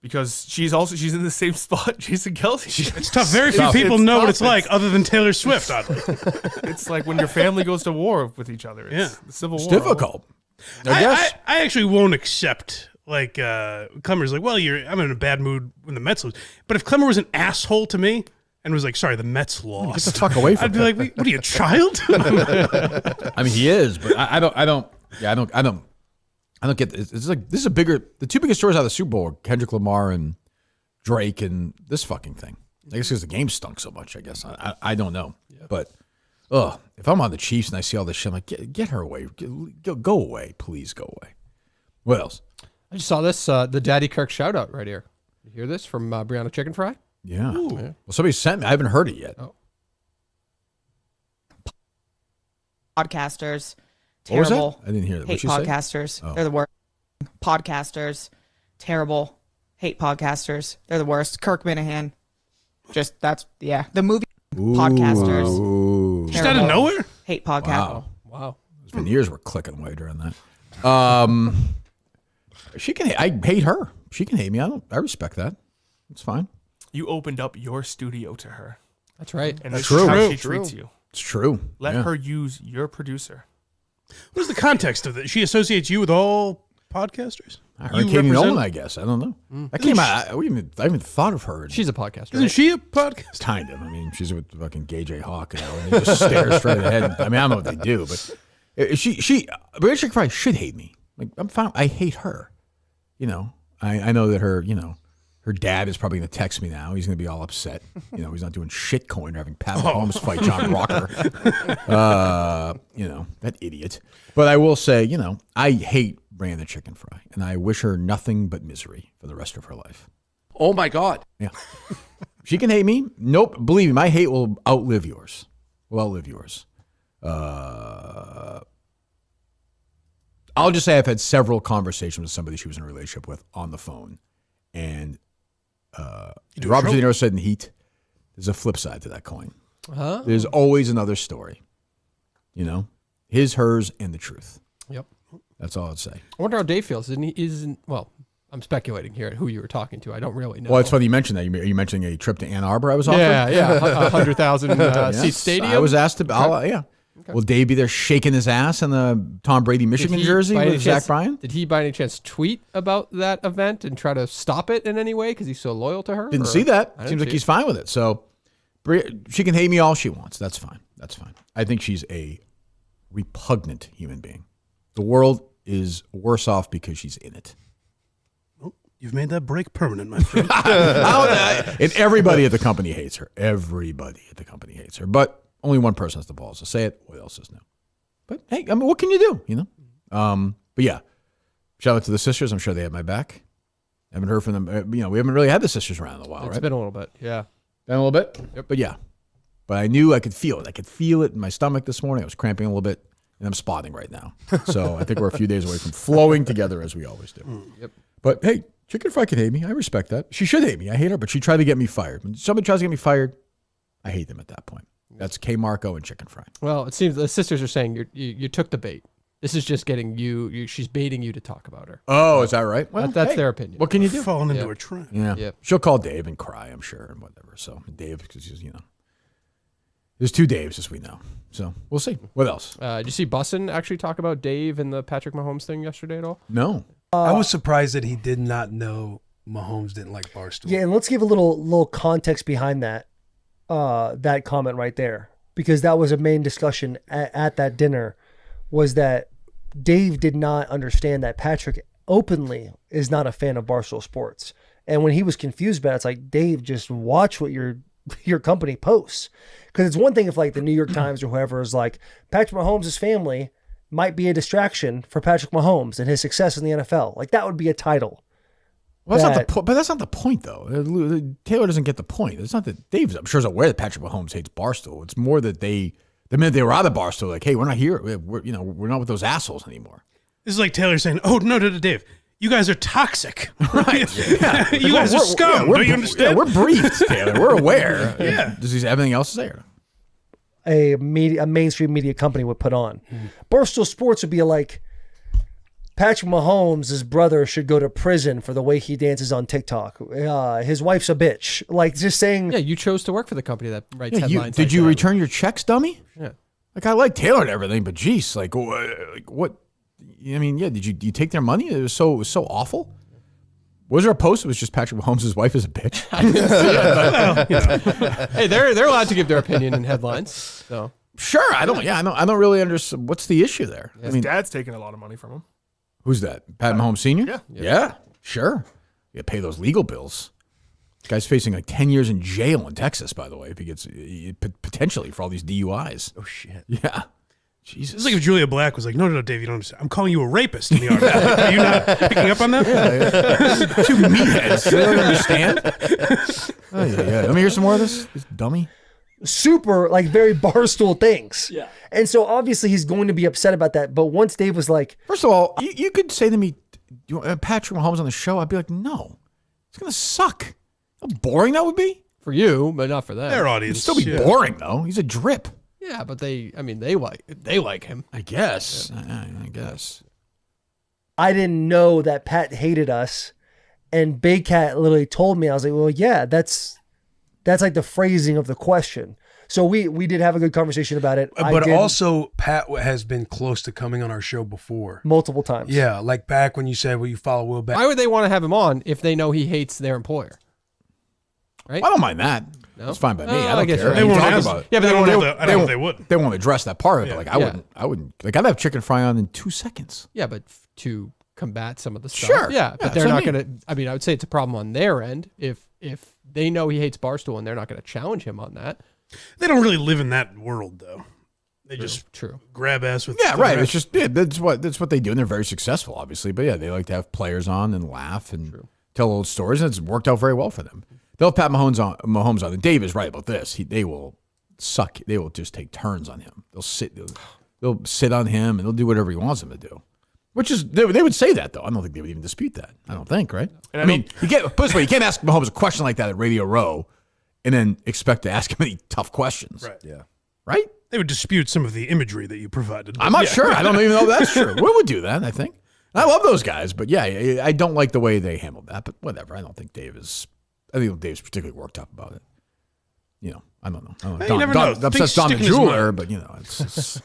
because she's in the same spot Jason Kelsey. It's tough. Very few people know what it's like other than Taylor Swift, oddly. It's like when your family goes to war with each other. It's Yeah. the Civil It's War. difficult. I guess. I actually won't accept, like, Clemmer's like, well, I'm in a bad mood when the Mets lose. But if Clemmer was an asshole to me and was like, sorry, the Mets lost. Get the fuck away from I'd be like, what are you, a child? I mean, he is, but I don't get this. It's like this is the two biggest stories out of the Super Bowl are Kendrick Lamar and Drake and this fucking thing. I guess because the game stunk so much. I guess I don't know, but if I'm on the Chiefs and I see all this shit, I'm like, get her away, go away, please go away. What else? I just saw this, the Daddy Kirk shout out right here. You hear this from Bri Chickenfry? Yeah. Well, somebody sent me. I haven't heard it yet. Oh. Podcasters, What was that? terrible. I didn't hear that. Hate What'd she say? podcasters. Oh. They're the worst. Podcasters, terrible. Hate podcasters. They're the worst. Kirk Minahan. The movie podcasters. Ooh. Just out of nowhere? Hate podcast. Wow. There's been years we're clicking away during that. She can. I hate her. She can hate me. I respect that. It's fine. You opened up your studio to her, That's right. and That's this is true. how she treats you. It's true. Let Yeah. her use your producer. What's the context of it? She associates you with all podcasters? I heard You Katie represent- Nolan, I guess. I don't know. That came out. I even thought of her. She's a podcaster. Isn't Right? she a podcast? Kind of. I mean, she's with fucking Gay J Hawk, and he just stares straight ahead. I mean, I don't know what they do, but she Bri Chickenfry should hate me. Like, I'm fine. I hate her. I know that her Her dad is probably going to text me now. He's going to be all upset. You know, he's not doing shitcoin or having Pat Mahomes fight John Rocker. You know, that idiot. But I will say, you know, I hate Brandon Chicken Fry, and I wish her nothing but misery for the rest of her life. Oh, my God. Yeah. She can hate me. Nope. Believe me, my hate will outlive yours. I'll just say I've had several conversations with somebody she was in a relationship with on the phone. And Robert De Niro said in Heat, there's a flip side to that coin. Huh? There's always another story. You know? His, hers, and the truth. Yep. That's all I'd say. I wonder how Dave feels. Well, I'm speculating here at who you were talking to. I don't really know. Well, it's funny you mentioned that. Are you mentioning a trip to Ann Arbor I was offered? Yeah. 100,000 Yes, seat stadium. I was asked to, yeah. Okay. Will Dave be there shaking his ass in the Tom Brady Michigan jersey with Zach Bryan? Did he by any chance tweet about that event and try to stop it in any way because he's so loyal to her? Didn't see that. Seems like he's fine with it. So she can hate me all she wants. That's fine. I think she's a repugnant human being. The world is worse off because she's in it. Oh, you've made that break permanent, my friend. And everybody at the company hates her. But only one person has the balls to say it. What else is new? But hey, I mean, what can you do? You know. But yeah, shout out to the sisters. I'm sure they have my back. I haven't heard from them. You know, we haven't really had the sisters around in a while, right? It's been a little bit. Yeah. Been a little bit. Yep. But yeah. But I knew I could feel it. I could feel it in my stomach this morning. I was cramping a little bit, and I'm spotting right now. So I think we're a few days away from flowing together as we always do. Yep. But hey, Chicken Fry can hate me. I respect that. She should hate me. I hate her, but she tried to get me fired. When somebody tries to get me fired, I hate them at that point. That's K. Marco and Chicken Fry. Well, it seems the sisters are saying you took the bait. This is just getting you. She's baiting you to talk about her. Oh, is that right? Well, that's their opinion. What can you do? Falling into a trap. Yeah. Yep. She'll call Dave and cry, I'm sure, and whatever. So Dave, because he's, you know, there's two Daves as we know. So we'll see. What else? Did you see Bussin actually talk about Dave and the Patrick Mahomes thing yesterday at all? No. I was surprised that he did not know Mahomes didn't like Barstool. Yeah, and let's give a little context behind that comment right there, because that was a main discussion at that dinner, was that Dave did not understand that Patrick openly is not a fan of Barstool Sports. And when he was confused about it, it's like, Dave, just watch what your company posts. Because it's one thing if like the New York Times or whoever is like, Patrick Mahomes' family might be a distraction for Patrick Mahomes and his success in the NFL. Like that would be a title. Well, that's not the point. But that's not the point, though. Taylor doesn't get the point. It's not that Dave, I'm sure, is aware that Patrick Mahomes hates Barstool. It's more that the minute they were out of Barstool, like, hey, we're not here. We're not with those assholes anymore. This is like Taylor saying, "Oh no, Dave, you guys are toxic. Right? Yeah. You guys are scum. Don't you understand? Yeah, we're briefed, Taylor. We're aware. Yeah. Does he have anything else to say? A mainstream media company would put on. Barstool Sports would be like, Patrick Mahomes' his brother should go to prison for the way he dances on TikTok. His wife's a bitch. Like just saying. Yeah, you chose to work for the company that writes headlines. Did you return your checks, dummy? Yeah. Like I like Taylor and everything, but geez, like what? I mean, yeah. Did you take their money? It was so awful. Was there a post? It was just Patrick Mahomes' wife is a bitch. I didn't see it, hey, they're allowed to give their opinion in headlines. So sure, I don't really understand what's the issue there. His dad's taking a lot of money from him. Who's that? Pat Mahomes Sr.? Yeah. Yeah, sure. You pay those legal bills. This guy's facing like 10 years in jail in Texas, by the way, if he gets potentially for all these DUIs. Oh, shit. Yeah. Jesus. It's like if Julia Black was like, no, Dave, you don't understand. I'm calling you a rapist in the article. Are you not picking up on that? Yeah. Two meatheads. They don't understand. Oh, yeah. Let me hear some more of this dummy. Super, like, very Barstool things. Yeah. And so obviously he's going to be upset about that. But once Dave was like, first of all, you could say to me, you want Patrick Mahomes on the show? I'd be like, no, it's going to suck. How boring that would be. For you, but not for them. Their audience. It'd still be boring, though. He's a drip. Yeah, but they like him. I guess. Yeah. I guess. I didn't know that Pat hated us. And Big Cat literally told me, I was like, well, yeah, that's like the phrasing of the question. So we did have a good conversation about it. But also, Pat has been close to coming on our show before. Multiple times. Yeah, like back when you said, well, you follow Will back. Why would they want to have him on if they know he hates their employer? Right? Well, I don't mind that. No? It's fine by me. I don't care. They won't talk ask, about it. Yeah, but I don't know if they would. They won't address that part of it. But like I wouldn't. Like I'd have Chicken Fry on in 2 seconds. Yeah, but to combat some of the stuff. Sure. Yeah, Yeah, but they're that's not what I going to. I mean, I would say it's a problem on their end if they know he hates Barstool and they're not going to challenge him on that. They don't really live in that world, though. They just grab ass with right. It's just that's what they do, and they're very successful, obviously. But yeah, they like to have players on and laugh and tell old stories, and it's worked out very well for them. They'll have Pat Mahomes on, and Dave is right about this. They will suck. They will just take turns on him. They'll sit on him, and they'll do whatever he wants them to do. Which is they would say that though. I don't think they would even dispute that. I don't think, right? And I mean, put it this way, you can't ask Mahomes a question like that at Radio Row, and then expect to ask him any tough questions. Right. Yeah. Right? They would dispute some of the imagery that you provided. I'm not sure. I don't even know if that's true. We would do that, I think. I love those guys, but yeah, I don't like the way they handled that. But whatever. I think Dave's particularly worked up about it. I don't know. You never know. Upsets Don the jeweler, but it's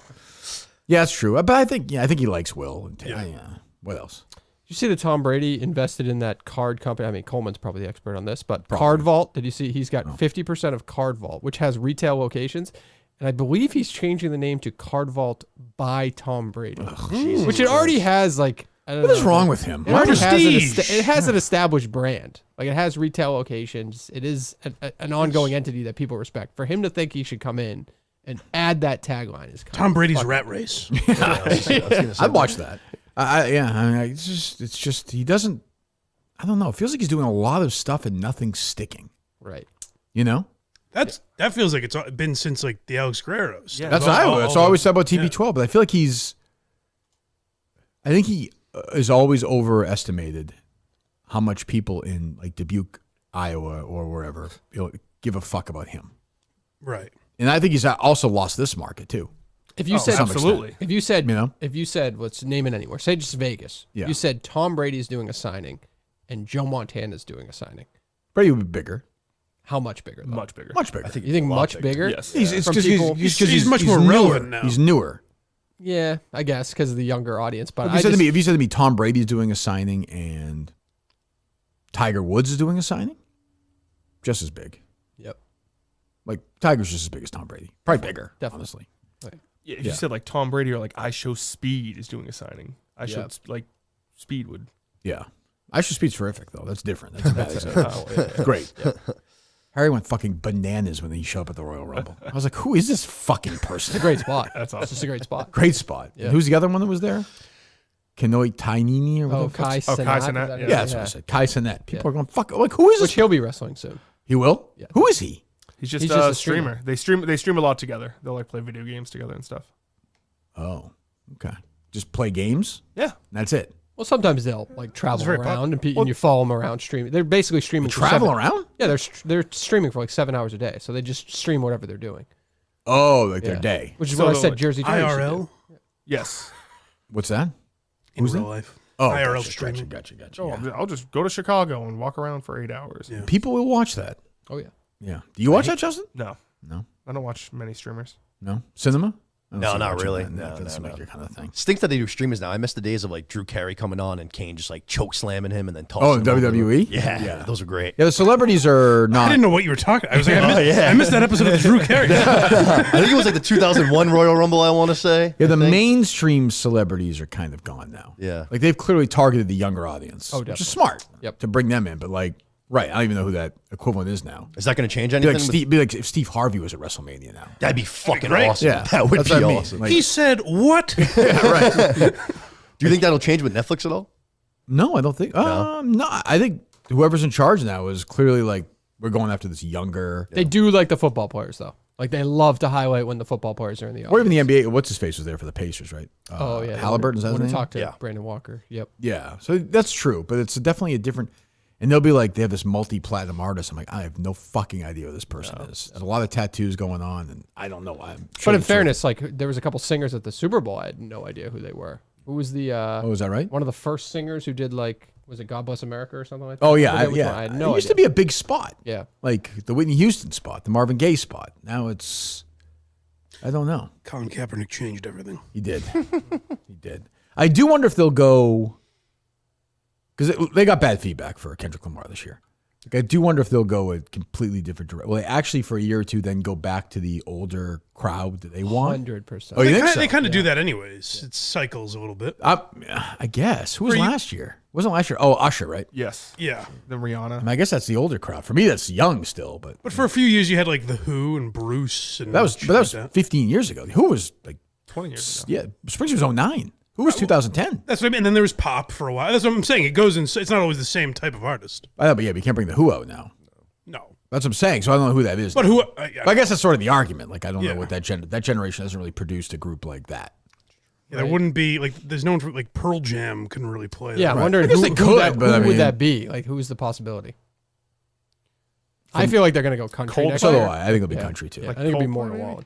yeah, it's true. But I think he likes Will. And what else? Did you see that Tom Brady invested in that card company? I mean, Coleman's probably the expert on this, but Card Vault. Did you see he's got 50% of Card Vault, which has retail locations, and I believe he's changing the name to Card Vault by Tom Brady, which it already has. Like, I don't know. What is wrong with him? It already it has an established brand. Like, it has retail locations. It is an ongoing entity that people respect. For him to think he should come in and add that tagline is Tom Brady's rat race. I'd watch that. It's just he doesn't. I don't know. It feels like he's doing a lot of stuff and nothing's sticking. Right. That feels like it's been since like the Alex Guerrero stuff. Yeah, that's what I always said about TB12. But I feel like I think he is always overestimated how much people in like Dubuque, Iowa, or wherever give a fuck about him. Right. And I think he's also lost this market too. If you said absolutely, if you said let's name it anywhere, say just Vegas. Yeah. You said Tom Brady's doing a signing, and Joe Montana's doing a signing. Brady would be bigger. How much bigger? Though? Much bigger. Much bigger. You think much bigger? Yes. It's because he's much more relevant now. He's newer. Yeah, I guess because of the younger audience. But If you said to me Tom Brady's doing a signing and Tiger Woods is doing a signing, just as big. Yep. Like Tiger's just as big as Tom Brady. Probably bigger, honestly. Right. Yeah, if you said like Tom Brady or like I Show Speed is doing a signing, like Speed would. Yeah. I Should Speed's terrific though. That's different. That's a bad example. Great. Yeah. Harry went fucking bananas when he showed up at the Royal Rumble. I was like, who is this fucking person? It's a great spot. That's awesome. It's just a great spot. Great spot. Yeah. And who's the other one that was there? Kanoi Tainini or whatever. Kai Cenat. Kai Cenat, Yeah, that's what I said. Kai Cenat. People are going, fuck, like, who is Which this? he'll be wrestling soon. He will? Yeah. Who is he? He's just a a streamer. They stream a lot together. They'll like play video games together and stuff. Oh, okay. Just play games? Yeah. That's it. Well, sometimes they'll like travel very around and you follow them around streaming. They're basically streaming. for Travel 7 around? Yeah, they're streaming for like 7 hours a day, so they just stream whatever they're doing. Oh, like their Yeah. day. Which is So what I they'll, said. like, Jersey Jones should IRL do. Yes. What's that? in Who's real that? life. Oh, IRL gotcha, streaming. Gotcha. Oh, Yeah. I'll just go to Chicago and walk around for 8 hours. Yeah. People will watch that. Oh yeah. Yeah. Do you watch that, Justin? No, No. I don't watch many streamers. No. Cinema? I don't No, see not watching really. that. No, That doesn't no, make no. your kind of thing. Stinks that they do streamers now. I miss the days of like Drew Carey coming on and Kane just like choke slamming him and then tossing Oh, him over. WWE? Yeah, those are great. Yeah, the celebrities are I not. didn't know what you were talking. I was like, yeah. I missed that episode of Drew Carey. I think it was like the 2001 Royal Rumble, I want to say. Yeah, the I think. mainstream celebrities are kind of gone now. Yeah. Like they've clearly targeted the younger audience. Oh, Which definitely. is smart. Yep. To bring them in. But like, right, I don't even know who that equivalent is now. Is that going to change Be anything? like if Steve Harvey was at WrestleMania now. That'd be fucking great. awesome. Yeah, That would that's be what I mean. awesome. Like- He said what? Do you think that'll change with Netflix at all? No, I don't think. No, I think whoever's in charge now is clearly like we're going after this younger, They do like the football players though. Like they love to highlight when the football players are in the audience. or even the NBA. What's his face was there for the Pacers, right? Oh yeah, Halliburton. Is that his when we name? talked to Yeah. Brandon Walker. Yep. Yeah, so that's true, but it's definitely a different. And they'll be like, they have this multi-platinum artist. I'm like, I have no fucking idea who this person is. There's a lot of tattoos going on, and I don't know. But in fairness, like there was a couple singers at the Super Bowl. I had no idea who they were. Who was the? Oh, is that right? One of the first singers who did like, was it "God Bless America" or something like that? Oh I yeah, forget which yeah. one. I had no it used idea. to be a big spot. Yeah. Like the Whitney Houston spot, the Marvin Gaye spot. Now it's, I don't know. Colin Kaepernick changed everything. He did. He did. I do wonder if they'll go, because they got bad feedback for Kendrick Lamar this year. Like, I do wonder if they'll go a completely different direction. Well, they actually for a year or two then go back to the older crowd that they want. 100%. Oh, you think so? They kind of do that anyways. It cycles a little bit. I guess. Who was last year? Wasn't last year? Oh, Usher, right? Yes. Yeah. Then Rihanna. I mean, I guess that's the older crowd. For me, that's young still, but for a few years, you had like The Who and Bruce. And that was like 15 years ago. Who was like 20 years ago. Yeah, Springsteen was 09. Who was 2010? That's what I mean. And then there was pop for a while. That's what I'm saying. It goes in. It's not always the same type of artist. I know, but yeah, we can't bring the Who out now. No. That's what I'm saying. So I don't know who that is. But who? I guess that's sort of the argument. Like I don't know what that generation hasn't really produced a group like that. Yeah, there wouldn't be like. There's no one for like Pearl Jam couldn't really play. Yeah, that. I'm wondering I guess who, they who could, that- but who I mean- would that be? Like, who's the possibility? I feel like they're going to go country next So do year. I. I think it'll be country too. Yeah, I think it'll be more than Wallen.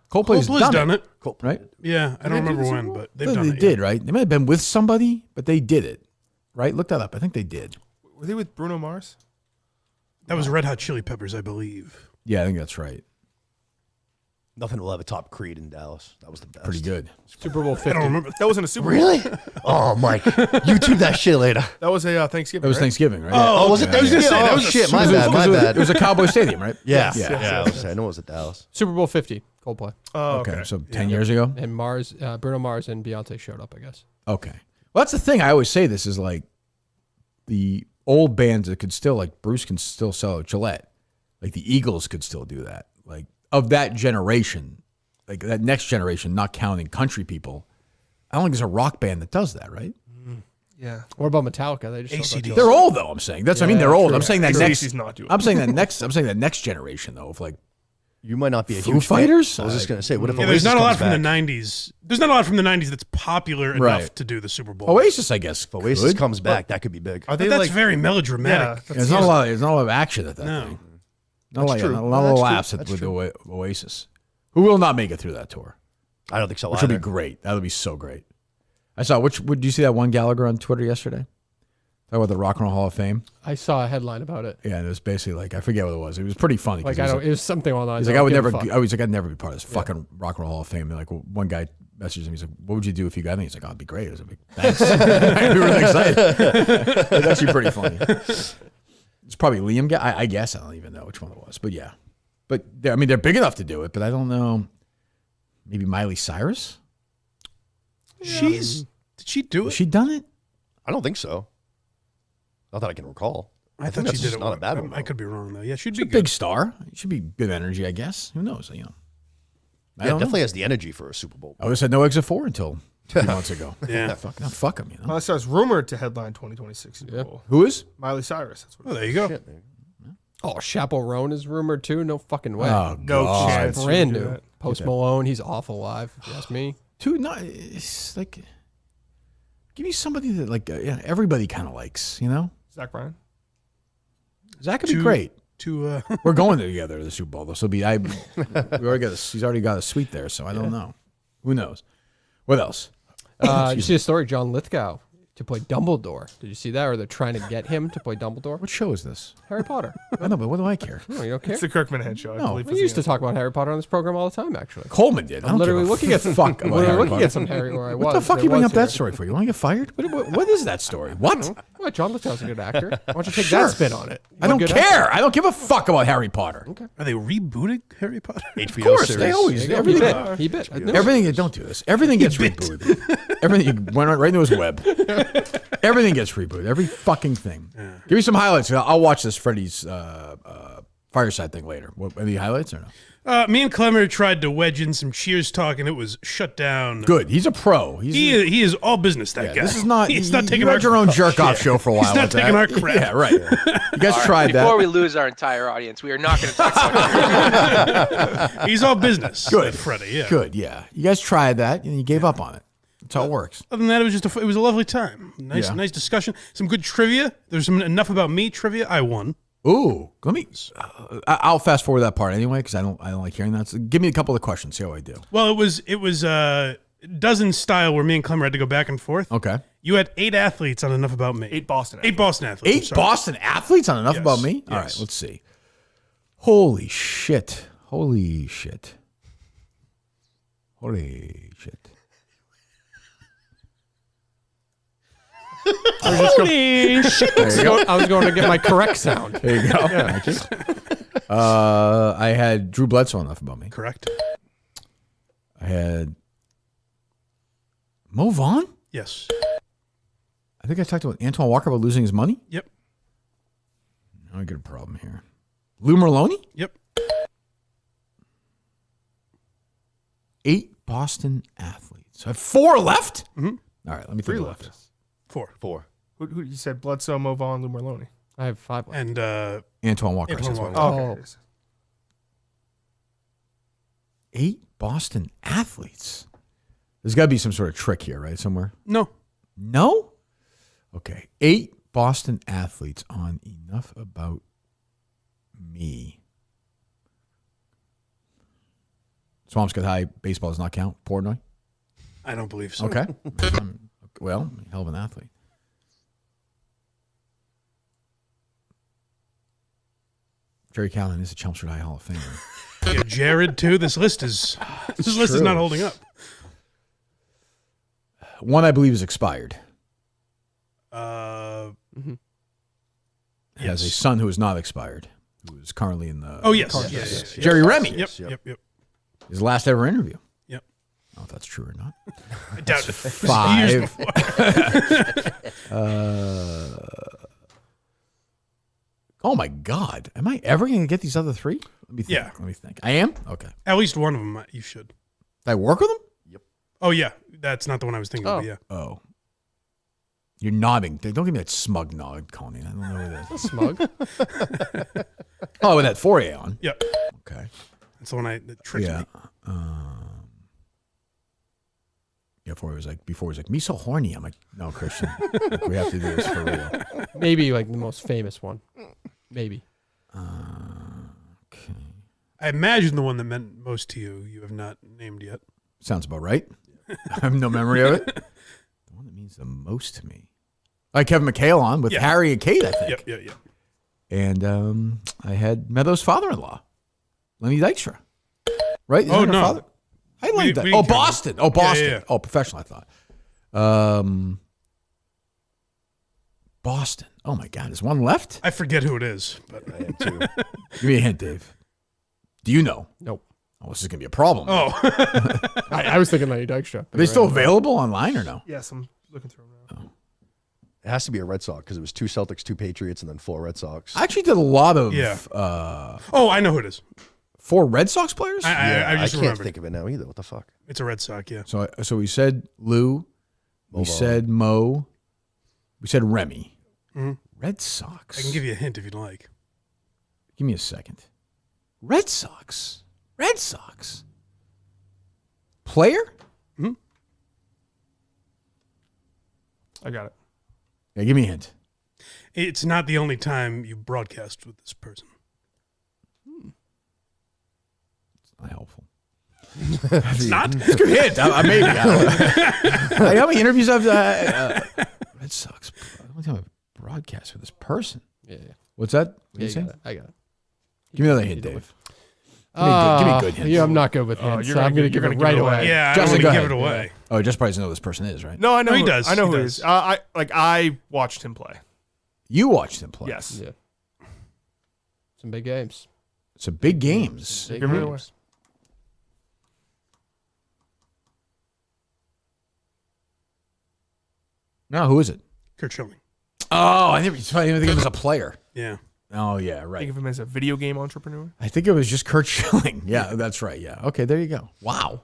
Coldplay's done it. right? Yeah, I don't remember when, but they've done They it. did, right? They might have been with somebody, but they did it, right? Look that up. I think they did. Were they with Bruno Mars? That was Red Hot Chili Peppers, I believe. Yeah, I think that's right. Nothing will ever top Creed in Dallas. That was the best. Pretty good. Super Bowl 50. I don't remember. That wasn't a Super Bowl. Really? Oh, Mike, YouTube that shit later. That was a Thanksgiving. That was right? Thanksgiving, right? Oh, was it okay. Thanksgiving? say, that Oh was a shit, Super my Bowl. bad, my bad. It was a Cowboy Stadium, right? Yeah, Yeah. I know it was at Dallas. Super Bowl 50, Coldplay. Oh, Okay, so 10 years ago? And Bruno Mars and Beyonce showed up, I guess. Okay. Well, that's the thing. I always say this is like the old bands that could still, like Bruce can still sell a Gillette. Like the Eagles could still do that. Like of that generation, like that next generation, not counting country people, I don't think there's a rock band that does that, right? Yeah. What about Metallica? They just AC/DC. They're old though. I'm saying that's. I mean, they're old. true. I'm saying that True. next. AC/DC's not doing I'm saying that next. I'm saying that next generation though of like You might not be a Foo huge fan. Fighters? I was just gonna say, what if Yeah, Oasis there's not a lot comes from back? the '90s. There's not a lot from the '90s that's popular enough Right. to do the Super Bowl. Oasis, I guess. If Oasis could. comes back, that could be big. Are But they that's like very melodramatic. Yeah, There's not a lot. There's not a lot of action at that No. thing. Not like true. not a No, lot of that's true. laughs That's with true. Oasis, who will not make it through that tour, I don't think so. which would be either. great. That would be so great. I saw. Did you see that one Gallagher on Twitter yesterday? Talk about the Rock and Roll Hall of Fame. I saw a headline about it. Yeah, and it was basically like I forget what it was. It was pretty funny. 'cause Like, it it was something along the lines He's like, of, I would give a never. fuck. I was like, I'd never be part of this fucking Rock and Roll Hall of Fame. And like one guy messaged him. He's like, "What would you do if you got me?" He's like, "Oh, it'd be great." I was like, "Thanks." I'd be really excited. It's actually pretty funny. It's probably Liam. I guess I don't even know which one it was, but yeah. But I mean, they're big enough to do it. But I don't know. Maybe Miley Cyrus. Did she do Has it? she done it? I don't think so. Not that I can recall. I thought think she that's did just it. not a bad one, I could be wrong though. Yeah, she'd be She's a good. big star. She should be good energy, I guess. Who knows? You know. I Yeah, don't know. definitely has the energy for a Super Bowl. I would have said no exit 4 until 2 months ago. Yeah. Fuck them. You know. Miley Cyrus rumored to headline 2026 Super Bowl. Who is? Miley Cyrus. That's what Oh, there you go. Shit. Oh, Chappell Roan is rumored too. No fucking way. Oh, No God. chance. she Brand would do new. that. Post Malone, he's awful live. If you ask me. It's like, give me somebody that like everybody kind of likes. You know, Zach Bryan. Zach could be Two- great. To We're going together to the Super Bowl. This will be. He's already got a suite there, so I don't know. Who knows? What else? Did you see a story? John Lithgow to play Dumbledore. Did you see that? Or they're trying to get him to play Dumbledore? What show is this? Harry Potter. I know, but what do I care? No, you don't care. It's the Kirk Minahan show. I No, believe. We used to talk about Harry Potter on this program all the time, actually. Coleman did. I I'm don't literally give a looking at some fuck about We're Harry looking Potter. at some Harry where I was. What the fuck there you bring was up that here. story for? You want to get fired? What is that story? What? What? John Lithgow's a good actor. Why don't you take Sure. that spin on it? I don't care. I don't give a fuck about Harry Potter. Okay. are they rebooting Harry Potter? HBO Of course, series. they always He everything. bit. Everything. Don't do this. Everything gets rebooted. Everything went right into his web. Everything gets rebooted. Every fucking thing. Give me some highlights. I'll watch this Freddy's fireside thing later. Any highlights or no? Me and Clemmer tried to wedge in some Cheers talk, and it was shut down. Good. He's a pro. He is all business. That guy. This is not. He's not taking you our had your own jerk off show for a while. He's not with taking that. our crap. Yeah, right. You guys All right, tried before that. we lose our entire audience, we are not going to talk about He's all business. Good. Freddie. Yeah. Good. Yeah. You guys tried that and you gave up on it. That's how it works. Other than that, it was just it was a lovely time. Nice, Yeah. nice discussion. Some good trivia. There's some enough about me trivia. I won. Ooh, let me. I'll fast forward that part anyway because I don't like hearing that. So give me a couple of questions. See how I do. Well, it was dozen style where me and Clemmer had to go back and forth. Okay. You had 8 athletes on Enough About Me. 8 Boston. Eight Boston athletes. I'm 8 sorry. Boston athletes on Enough Yes, About Me? All right, yes. let's see. Holy shit. Holy shit. Holy shit. Holy shit! I was going to get my correct sound. There you go. Thank you. I had Drew Bledsoe enough about me. Correct. I had Mo Vaughn. Yes. I think I talked about Antoine Walker about losing his money. Yep. Now I get a problem here. Lou Merlone. Yep. 8 Boston athletes. I have 4 left. Mhm. All right, let me 3 think left. about this. 4. Who you said? Bledsoe, Mo Vaughn, Lou Merlone. I have 5 left. And Antoine Walker. Antoine Walker. Oh, Oh. okay. 8 Boston athletes. There's got to be some sort of trick here, right? Somewhere. No. No? Okay. 8 Boston athletes on Enough About Me. Swampscott High baseball does not count. Portnoy? I don't believe so. Okay. Well, hell of an athlete. Jerry Callen is a Chelmsford High Hall of Famer. Yeah, Jared too. This list is true. not holding up. One I believe is expired. Uh, Has a yes. son who is not expired, who is currently in the. Oh yes. Cardinals. Yes. Jerry Remy. Yep. His last ever interview. Yep. I don't know if that's true or not. I doubt it. 5. Oh my God! Am I ever going to get these other 3? Let me think. Yeah. Let me think. I am. Okay. Did At least one of them you should. I work with them? Oh yeah, that's not the one I was thinking of. But yeah. Oh. You're nodding. Don't give me that smug nod, Connie. I don't know what it is. Smug? Oh, with that 4A on. Yep. Okay. That's the one that tricked Yeah. me. Yeah, before it was like, me so horny. I'm like, no, Christian. Like, we have to do this for real. Maybe like the most famous one. Maybe. Okay. I imagine the one that meant most to you. You have not named yet. Sounds about right. I have no memory of it. The one that means the most to me. I had Kevin McHale on with Yeah. Harry and Kate, I think. Yep. And I had Meadows' father-in-law, Lenny Dykstra. Right? Isn't Oh, that her no. father? I like that. we Oh, can- Boston. Oh, Boston. Yeah. Oh, professional, I thought. Boston. Oh, my God. Is one left? I forget who it is, but I am too. Give me a hint, Dave. Do you know? Nope. Oh, this is going to be a problem. Oh. I was thinking Lenny Dykstra. Are they still available online or no? Yes, I'm looking through them now. It has to be a Red Sox because it was 2 Celtics, 2 Patriots, and then 4 Red Sox. I actually did a lot of Yeah. Oh, I know who it is. 4 Red Sox players. I just can't remembered. think of it now either. What the fuck? It's a Red Sox, yeah. So we said Lou, we Mo said Mo, we said Remy. Mhm. Red Sox. I can give you a hint if you'd like. Give me a second. Red Sox. Red Sox. Player? I got it. Yeah, give me a hint. It's not the only time you broadcast with this person. It's not helpful. It's not? It's a good hint. Maybe. How many interviews I've Red Sox. The only time I've broadcast with this person. Yeah. What's that? What Yeah, you you say? got it. I got it. Give me another hint, Dave. Give me a good hint. Yeah, I'm not good with hints. you're So I'm gonna going to give- give you're it gonna right give it away. away. Yeah, Justin, I go don't give ahead. it away. Oh, just probably doesn't know who this person is, right? No, I know he who- does. I know He who it does. is. I watched him play. You watched him play. Yes. Yeah. Some big games. Some big games. Big Give it away. games. No, who is it? Kurt Schilling. Oh, I didn't even think of him as a player. Yeah. Oh, yeah, right. Think of him as a video game entrepreneur. I think it was just Kurt Schilling. Yeah, that's right. Yeah. Okay, there you go. Wow.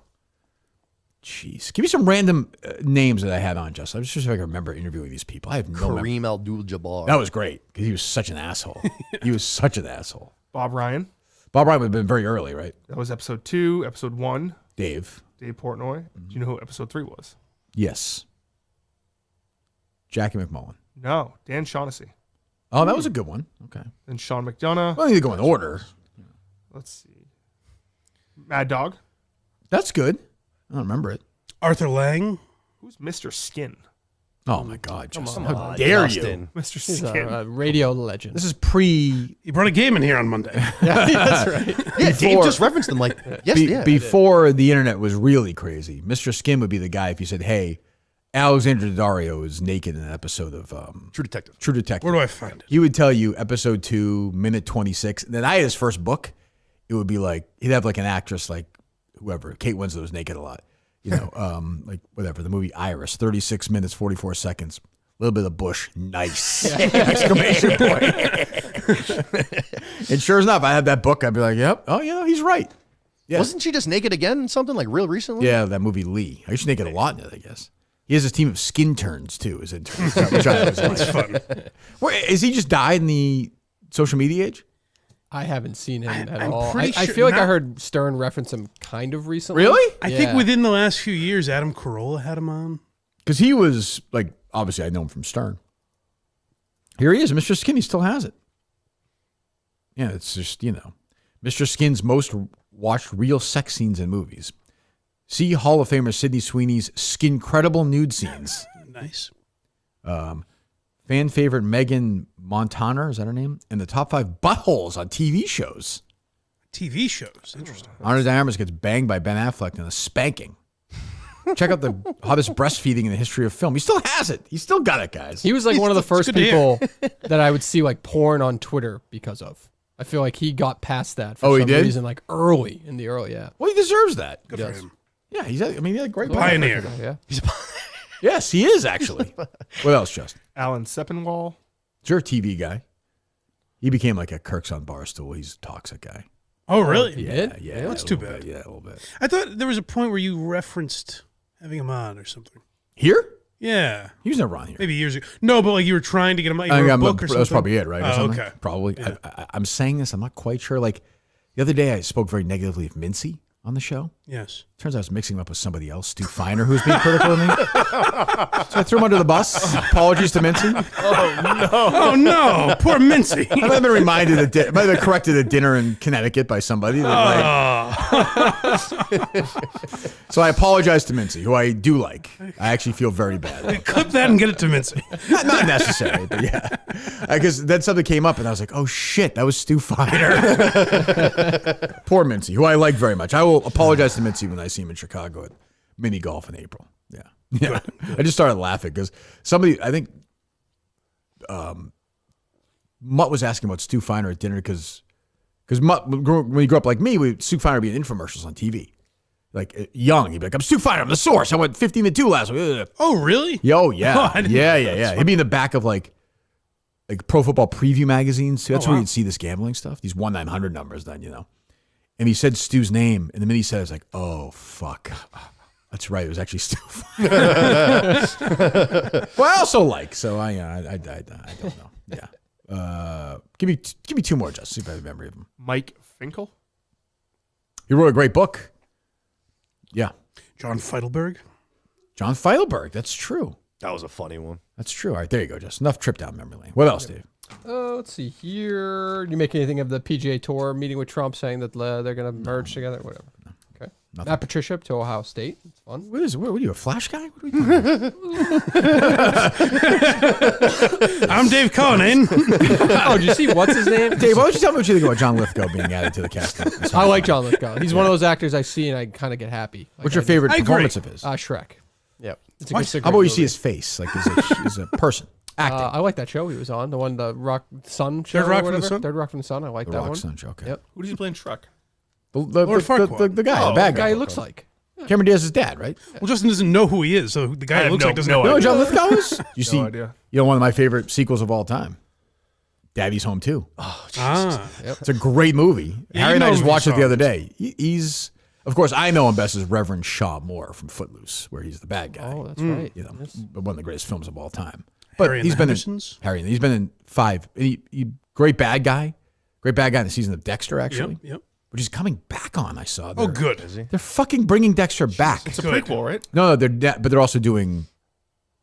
Jeez. Give me some random names that I had on, Justin. I'm just if I can remember interviewing these people. I have no memory. Kareem Abdul-Jabbar. That was great because he was such an asshole. He was such an asshole. Bob Ryan. Bob Ryan would have been very early, right? That was episode 2. Episode 1. Dave. Dave Portnoy. Do you know who episode 3 was? Yes. Jackie McMullen. No, Dan Shaughnessy. Oh, that was a good one. Okay. Then Sean McDonough. Well, I need to go in order. Let's see. Mad Dog. That's good. I don't remember it. Arthur Lang. Who's Mr. Skin? Oh, my God, Justin. Come How on, dare Justin. you? Mr. He's Skin. a radio legend. This is pre... He brought a game in here on Monday. Yeah, that's right. Yeah, Dave just referenced him like, yes, yeah. Before the internet was really crazy, Mr. Skin would be the guy if you said, hey, Alexander Daddario is naked in an episode of True Detective. True Detective. Where do I find it? He would tell you episode 2, minute 26. And then I had his first book. It would be like, he'd have like an actress like whoever. Kate Winslet was naked a lot. You know, like whatever. The movie Iris, 36 minutes, 44 seconds. A little bit of bush. Nice. Exclamation point. And sure enough, I had that book. I'd be like, yep. Oh, yeah, he's right. Yeah. Wasn't she just naked again in something like real recently? Yeah, that movie Lee. I used to naked a lot in it, I guess. He has his team of skin turns, too, as interns. Which I always like. That's fun. Wait, is he just died in the social media age? I haven't seen him at I'm all. pretty I sure feel like I not- heard Stern reference him kind of recently. Really? I think within the last few years, Adam Carolla had him on. Because he was, like, obviously I know him from Stern. Here he is, Mr. Skin. He still has it. Yeah, it's just, you know, Mr. Skin's most watched real sex scenes in movies. See Hall of Famer Sydney Sweeney's Skincredible nude scenes. Nice. Fan favorite Megan Montana, is that her name? And the top 5 buttholes on TV shows. TV shows. Interesting. Ana de Armas gets banged by Ben Affleck in a spanking. Check out the hottest breastfeeding in the history of film. He still has it. He's still got it, guys. He was like one of the It's first good to hear. people that I would see like porn on Twitter because of. I feel like he got past that for Oh, he some did? reason, like early in the early, yeah. Well, he deserves that. Good for him. Yeah, he's a great Pioneer. Yeah. Yes, he is, actually. What else, Justin? Alan Sepinwall. Sure, TV guy. He became like a Kirk's on Barstool. He's a toxic guy. Oh, really? He did? Yeah, That's a too little bad. bit, yeah, a little bit. I thought there was a point where you referenced having him on or something. Here? Yeah. He was never on here. Maybe years ago. No, but like you were trying to get him on. You I wrote think a book or something. that's probably it, right? Or Oh, something? okay. Probably. Yeah. I'm saying this. I'm not quite sure. Like the other day, I spoke very negatively of Mincy on the show. Yes. Turns out I was mixing him up with somebody else, Stu Feiner, who's being critical of me. So I threw him under the bus. Apologies to Mincy. Oh no, poor Mincy. I might have been reminded, I might have been corrected at dinner in Connecticut by somebody. So I apologize to Mincy, who I do like. I actually feel very bad. Clip that and get it to Mincy. Not necessary, but yeah. Because then something came up and I was like, oh shit, that was Stu Feiner. Poor Mincy, who I like very much. I will apologize to Mincy when I see him in Chicago at mini golf in April. Yeah. Yeah. I just started laughing because somebody, I think, Mutt was asking about Stu Feiner at dinner because Mutt, when he grew up like me, Stu Feiner would be in infomercials on TV. Like young, he'd be like, I'm Stu Feiner, I'm the source. I went 15-2 last week. Oh, really? Yo, yeah. Oh, I didn't know that. Yeah. He'd be in the back of like Pro Football Preview magazines. That's Oh, where wow. you'd see this gambling stuff, these 1-900 numbers then, you know. And he said Stu's name, and the minute he said it, I was like, oh, fuck. That's right. It was actually Stu Feiner. Well, I also like, so I don't know. Yeah. Give me 2 more, just see if I have a memory of him. Mike Finkel. He wrote a great book. Yeah. John Feidelberg. John Feidelberg. That's true. That was a funny one. That's true. All right, there you go, Just enough trip down memory lane. What else, Dave? Let's see here. Do you make anything of the PGA Tour meeting with Trump saying that they're going to merge together? Whatever. Okay. Nothing. Matt Patricia to Ohio State. It's fun. What are you, a Flash guy? What are we doing? I'm Dave Conan. Oh, did you see what's his name? Dave, why don't you tell me what you think about John Lithgow being added to the cast? I like John Lithgow. He's one of those actors I see and I kind of get happy. What's your favorite I agree. performance of his? Shrek. Yep. It's a What? good How about you movie. see his face, like as a person acting? I like that show he was on, the Rock Sun show. Third Rock or from the whatever. Sun? Third Rock from the Sun. I like The that Rock one. Sun show, okay. Yep. Who does he play in Shrek? The Lord Farquaad. the guy, Oh, the bad The guy guy. he looks like. Cameron Diaz's dad, right? Well, Justin doesn't know who he is, so the I guy have looks no- like doesn't no know. You know idea. what John Lithgow is? You see, idea. you know, one of my favorite sequels of all time, Daddy's Home 2. Ah, It's a great movie. Yeah, Harry you and I know just him, watched you it the saw other him. day. He's, of course, I know him best as Reverend Shaw Moore from Footloose, where he's the bad guy. Oh, that's right. You know, one of the greatest films of all time. But Harry and he's the been Hendersons? he's been in 5. Great bad guy in the season of Dexter, actually. Yep. Which is coming back on. I saw. Oh, good. They're fucking bringing Dexter back. It's a Good. prequel, right? No, but they're also doing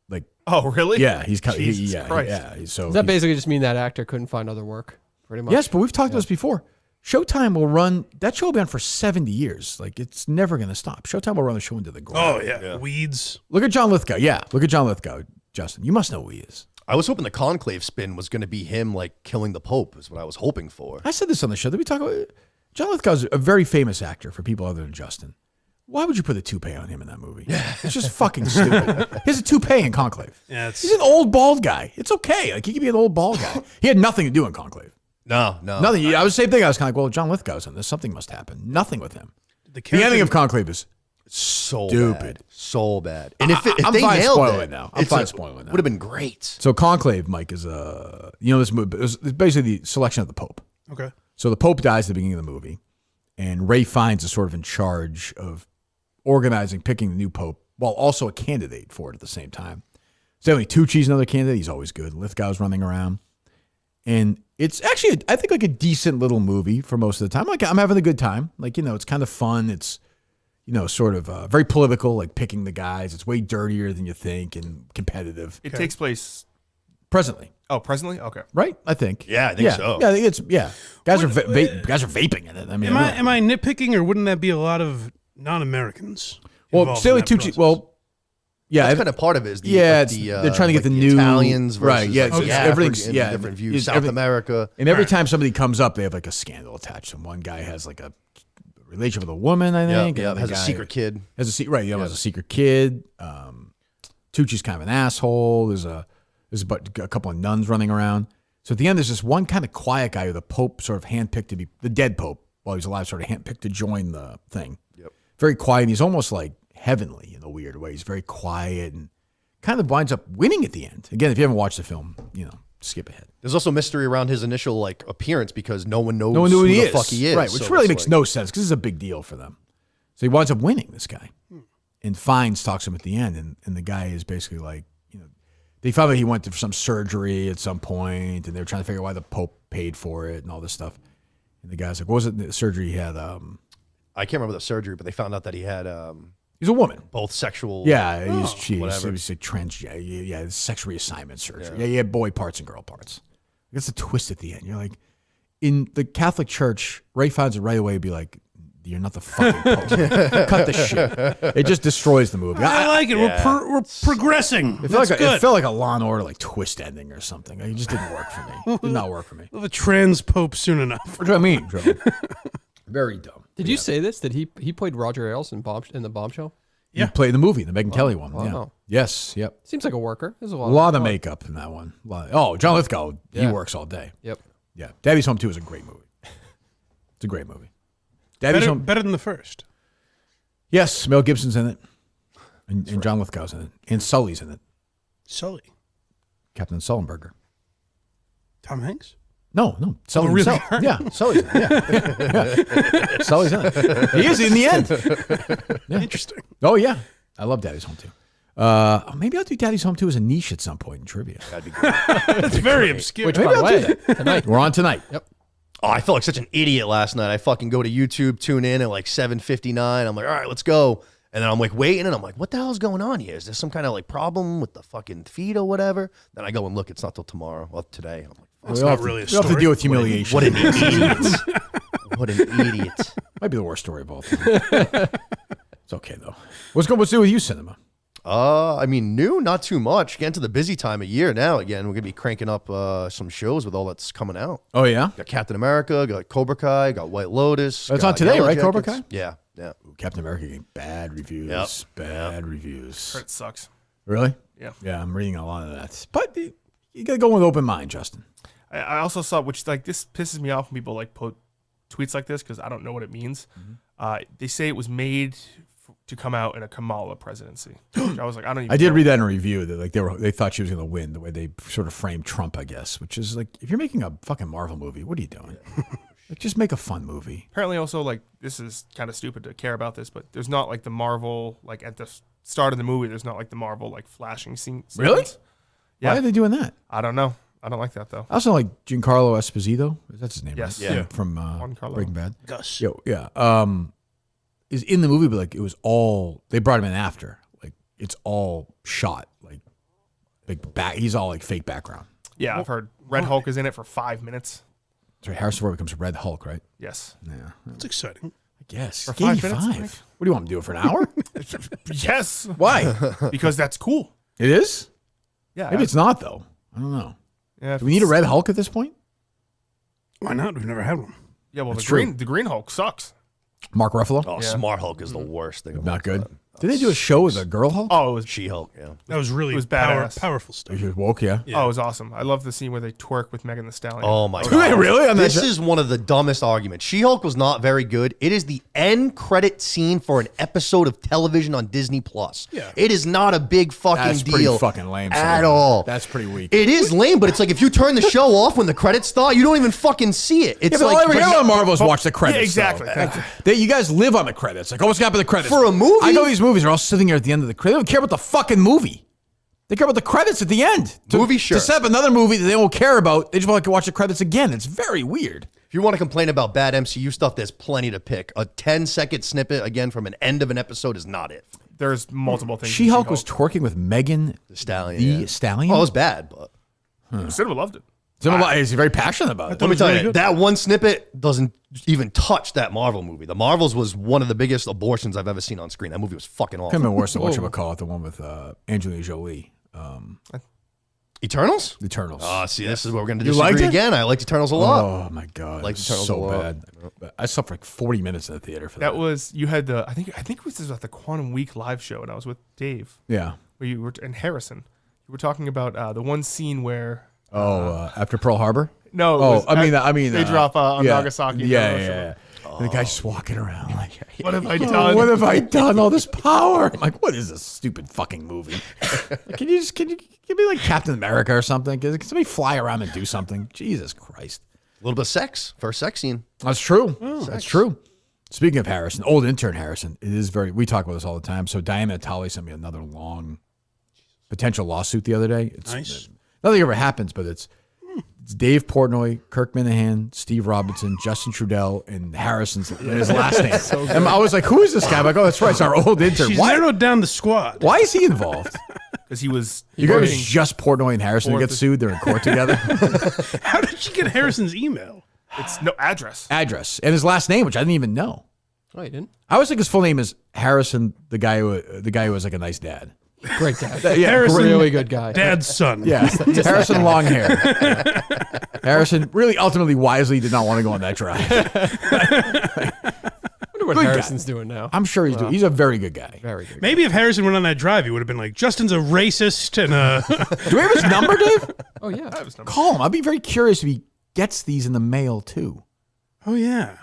like. Oh, really? Yeah, he's coming. Jesus Christ. So Does that basically just mean that actor couldn't find other work? Pretty much. yes, but we've talked about this before. Showtime will run that show will be on for 70 years. Like it's never going to stop. Showtime will run the show into the ground. Oh yeah. Weeds. Look at John Lithgow. Yeah, look at John Lithgow. Justin, you must know who he is. I was hoping the conclave spin was going to be him like killing the Pope is what I was hoping for. I said this on the show. Did we talk about it? John Lithgow's a very famous actor for people other than Justin. Why would you put a toupee on him in that movie? It's just fucking stupid. He has a toupee in Conclave. Yeah, He's an old bald guy. It's okay. Like, he could be an old bald guy. He had nothing to do in Conclave. No. Nothing. I was the same thing. I was kind of like, well, John Lithgow's in this. Something must happen. Nothing with him. The ending of Conclave is so stupid. So bad. And if I'm they fine nailed spoiling it, now. I'm fine spoiling it now. Would have been great. So Conclave, Mike, is this movie is basically the selection of the Pope. Okay. So the Pope dies at the beginning of the movie, and Ray Fiennes is sort of in charge of organizing, picking the new Pope, while also a candidate for it at the same time. Stanley Tucci's another candidate. He's always good. Lithgow's running around. And it's actually, I think, like a decent little movie for most of the time. Like, I'm having a good time. Like, it's kind of fun. It's, sort of very political, like picking the guys. It's way dirtier than you think and competitive. It takes place presently. Oh, presently? Okay. Right? I think. Yeah, I think so. Yeah, I think it's, Guys are vaping in it. I mean, am I nitpicking, or wouldn't that be a lot of non-Americans? Well, Stanley Tucci, that's kind of part of it. Is they're trying to get the new Italians versus right. Yeah, everything's different views. South America, and every time somebody comes up, they have like a scandal attached to them. One guy has like a relation with a woman, I think. Yeah, has a secret kid. Has a secret kid. Tucci's kind of an asshole. There's a couple of nuns running around. So at the end, there's this one kind of quiet guy who the Pope sort of handpicked to be the dead Pope while he's alive, sort of handpicked to join the thing. Yep. Very quiet. And he's almost like heavenly in a weird way. He's very quiet and kind of winds up winning at the end. Again, if you haven't watched the film, skip ahead. There's also mystery around his initial appearance because no one knows who the fuck he is. Right, which really makes no sense because it's a big deal for them. So he winds up winning, this guy. And Fiennes talks to him at the end, and the guy is basically like, they found out he went to some surgery at some point, and they were trying to figure out why the Pope paid for it and all this stuff. And the guy's like, what was it, the surgery he had? I can't remember the surgery, but they found out that he had... he's a woman. Both sexual... Yeah, he whatever. was a sex reassignment surgery. Yeah, he had boy parts and girl parts. That's a twist at the end. You're like, in the Catholic Church, Ray Fiennes right away would be like, you're not the fucking Pope. Cut the shit. It just destroys the movie. I like it. Yeah. We're progressing. It felt like a Law and Order like twist ending or something. It just didn't work for me. It did not work for me. We'll have a trans Pope soon enough. What do I mean, Joe? Very dumb. Did you say this? Did he played Roger Ailes in the Bombshell? Yeah, he played the movie, the Megyn Kelly one. Wow. Yeah. Yes. Yep. Seems like a worker. There's a lot of makeup in that one. John Lithgow. He works all day. Yep. Yeah. Daddy's Home 2 is a great movie. It's a great movie. Better than the first. Yes, Mel Gibson's in it, and John Lithgow's in it, and Sully's in it. Sully, Captain Sullenberger. Tom Hanks. No, Sully really? himself. Yeah, Sully's in it. Yeah. Sully's in it. He is in the end. Yeah. Interesting. Oh yeah, I love Daddy's Home 2. Maybe I'll do Daddy's Home 2 as a niche at some point in trivia. That'd be great. It's very obscure. Maybe I'll do that tonight. We're on tonight. Yep. Oh, I felt like such an idiot last night. I fucking go to YouTube, tune in at like 7:59. I'm like, all right, let's go. And then I'm like waiting, and I'm like, what the hell is going on here? Is there some kind of like problem with the fucking feed or whatever? Then I go and look. It's not till tomorrow. Well, today. And I'm like, that's not really a story. We have to deal with humiliation. What an idiot. What an idiot. Might be the worst story of all time. It's okay, though. What's new with you, Cinema? I mean, new, not too much. Getting to the busy time of year now. Again, we're gonna be cranking up some shows with all that's coming out. Oh yeah, got Captain America, got Cobra Kai, got White Lotus. It's on today, Yellow right? Jackets. Cobra Kai. Yeah. Ooh, Captain America getting bad reviews. Bad reviews. It sucks. Really? Yeah. Yeah, I'm reading a lot of that. But you gotta go with an open mind, Justin. I also saw, which like this pisses me off when people like put tweets like this because I don't know what it means. They say it was made to come out in a Kamala presidency. I was like, I don't even I did know. read that in a review that like they thought she was going to win the way they sort of framed Trump, I guess, which is like, if you're making a fucking Marvel movie, what are you doing? Like, just make a fun movie. Apparently also like, this is kind of stupid to care about this, but there's not like the Marvel, like at the start of the movie, there's not like the Marvel like flashing scene. Really? Yeah. Why are they doing that? I don't know. I don't like that though. I also like Giancarlo Esposito. That's his name. Yes. Right? Yeah. From Breaking Bad. Gus. Yeah. Is in the movie, but like it was all, they brought him in after. Like it's all shot. Like back, he's all like fake background. Yeah, I've heard Red Hulk is in it for 5 minutes. That's right. Harrison Ford becomes Red Hulk, right? Yes. Yeah. That's exciting. I guess. For 5 minutes, 85. Mike? What do you want me to do it for an hour? Yes. Why? Because that's cool. It is? Yeah. Maybe it's not though. I don't know. Yeah, Do we need a Red Hulk at this point? Why not? We've never had one. Yeah, well, That's the Green Hulk sucks. Mark Ruffalo. Oh, Smart Hulk is the worst thing. Not good. Did they do a show with a girl Hulk? Oh, it was She-Hulk. Yeah. That was really It was badass. powerful stuff. She was woke, yeah. Oh, it was awesome. I love the scene where they twerk with Megan Thee Stallion. Oh my Do they god! really? On that This show? is one of the dumbest arguments. She-Hulk was not very good. It is the end credit scene for an episode of television on Disney Plus. Yeah. It is not a big fucking That's deal. pretty fucking lame. at son. all. That's pretty weak. It is lame, but it's like if you turn the show off when the credits start, you don't even fucking see it. It's Yeah, but all I like ever hear on Marvel is watch the credits. Yeah, exactly. though. You guys live on the credits. Like, what's happened to the credits? For a movie? I know these movies are all sitting here at the end of the credits. They don't care about the fucking movie. They care about the credits at the end. Movie, sure. To set up another movie that they don't care about, they just want to watch the credits again. It's very weird. If you want to complain about bad MCU stuff, there's plenty to pick. A 10-second snippet, again, from an end of an episode is not it. There's multiple things. in She-Hulk was twerking with Megan The Stallion. the yeah. Stallion. Oh, it was bad, but Cinema loved it. He's very passionate about it. let me tell you, that one snippet doesn't even touch that Marvel movie. The Marvels was one of the biggest abortions I've ever seen on screen. That movie was fucking awful. Could have been worse than whatchamacallit, the one with Angelina Jolie. Eternals? Eternals. Oh, see, this is where we're going to You liked disagree it? again. I liked Eternals a lot. Oh my god, Liked it's Eternals so a lot. bad. I slept for like 40 minutes in the theater for that. That was you had the I think it was at the Quantum Week live show, and I was with Dave. Yeah. Where you were and Harrison. You were talking about the one scene where After Pearl Harbor. No. it Oh, was I mean, they drop on yeah, Nagasaki. and Yeah, Hiroshima. yeah. And the guy's just walking around like, What have I done? What have I done? All this power. I'm like, what is this stupid fucking movie? Can you give me like Captain America or something? Can somebody fly around and do something? Jesus Christ. A little bit of sex. First sex scene. That's true. That's true. Speaking of Harrison, old intern Harrison, it is we talk about this all the time. So Diana Natali sent me another long potential lawsuit the other day. It's Nice. Nothing ever happens, but it's Dave Portnoy, Kirk Minahan, Steve Robinson, Justin Trudell, and Harrison's his last name. And I was like, who is this guy? I'm like, oh, that's right. It's our old intern. She's Why, narrowed down the squad. why is he involved? Because he was. You guys working just Portnoy and Harrison who get sued. They're in court together. How did she get Harrison's email? It's no address. Address and his last name, which I didn't even know. Oh, you didn't? I always think his full name is Harrison, the guy who was like a nice dad. Great dad. Yeah, Harrison, really good guy. Dad's son. Yeah, Harrison long hair. Harrison really ultimately wisely did not want to go on that drive. I wonder what Good Harrison's doing now. I'm sure he's doing. He's a very good guy. Very good. Maybe if Harrison went on that drive, he would have been like, Justin's a racist and Do we have his number, Dave? Oh, yeah. I have his number. Call him. I'd be very curious if he gets these in the mail too. Oh yeah.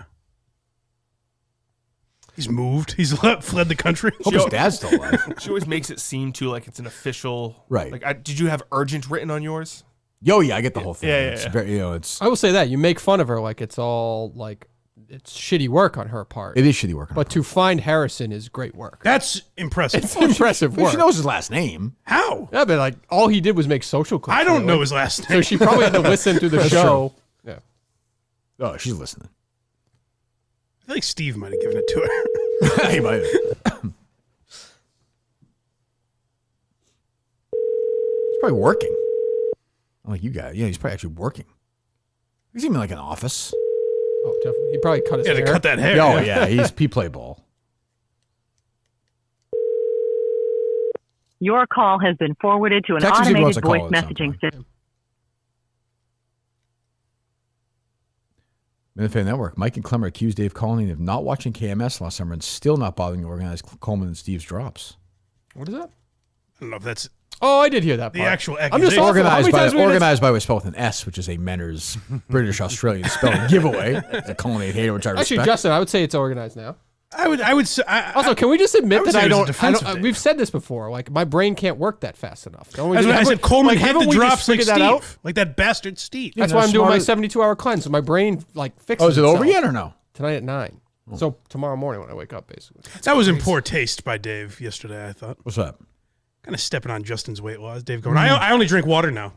He's moved. He's fled the country. Hope his dad's still alive. She always makes it seem too like it's an official. Right. Like, did you have urgent written on yours? Yo, yeah, I get the whole thing. Yeah, It's yeah. very, it's I will say that you make fun of her like it's all like it's shitty work on her part. it is shitty work. But to find Harrison is great work. That's impressive. It's impressive But work. she knows his last name. How? Yeah, but like all he did was make social clips. I don't really. know his last name. So she probably had to listen through the That's show. Yeah. Oh, she's listening. I feel like Steve might have given it to her. He might have. He's probably working. Like you guys. Yeah, he's probably actually working. He's even like an office. Oh, definitely. He probably cut his Yeah, hair. to cut that hair. Oh, yeah. He play ball. Your call has been forwarded to an Text us if he wants automated to call voice at some messaging point. system. Minute Network. Mike and Clemmer accused Dave Colony of not watching KMS last summer and still not bothering to organize Coleman and Steve's drops. What is that? I don't know if that's Oh, I did hear that the part. actual I'm just accusation. awful. How Organized many by times we had this- organized by what's spelled with an S, which is a Menner's British Australian spelling giveaway. It's a Colony hater, which I respect. Actually, Justin, I would say it's organized now. I would say. Also, can we just admit would that say I it was a don't, defensive day. we've said this before. Like, my brain can't work that fast enough. Don't we? That's what I said. Coleman like, hit haven't the we just drops like figured Steve, that out? like that bastard Steve. That's why I'm doing my 72-hour cleanse. So my brain like fixes. Oh, is it over itself. yet or no? Tonight at 9. So tomorrow morning when I wake up, basically. That was in poor taste by Dave yesterday. I thought. What's that? Kind of stepping on Justin's weight loss. Dave going, I only drink water now.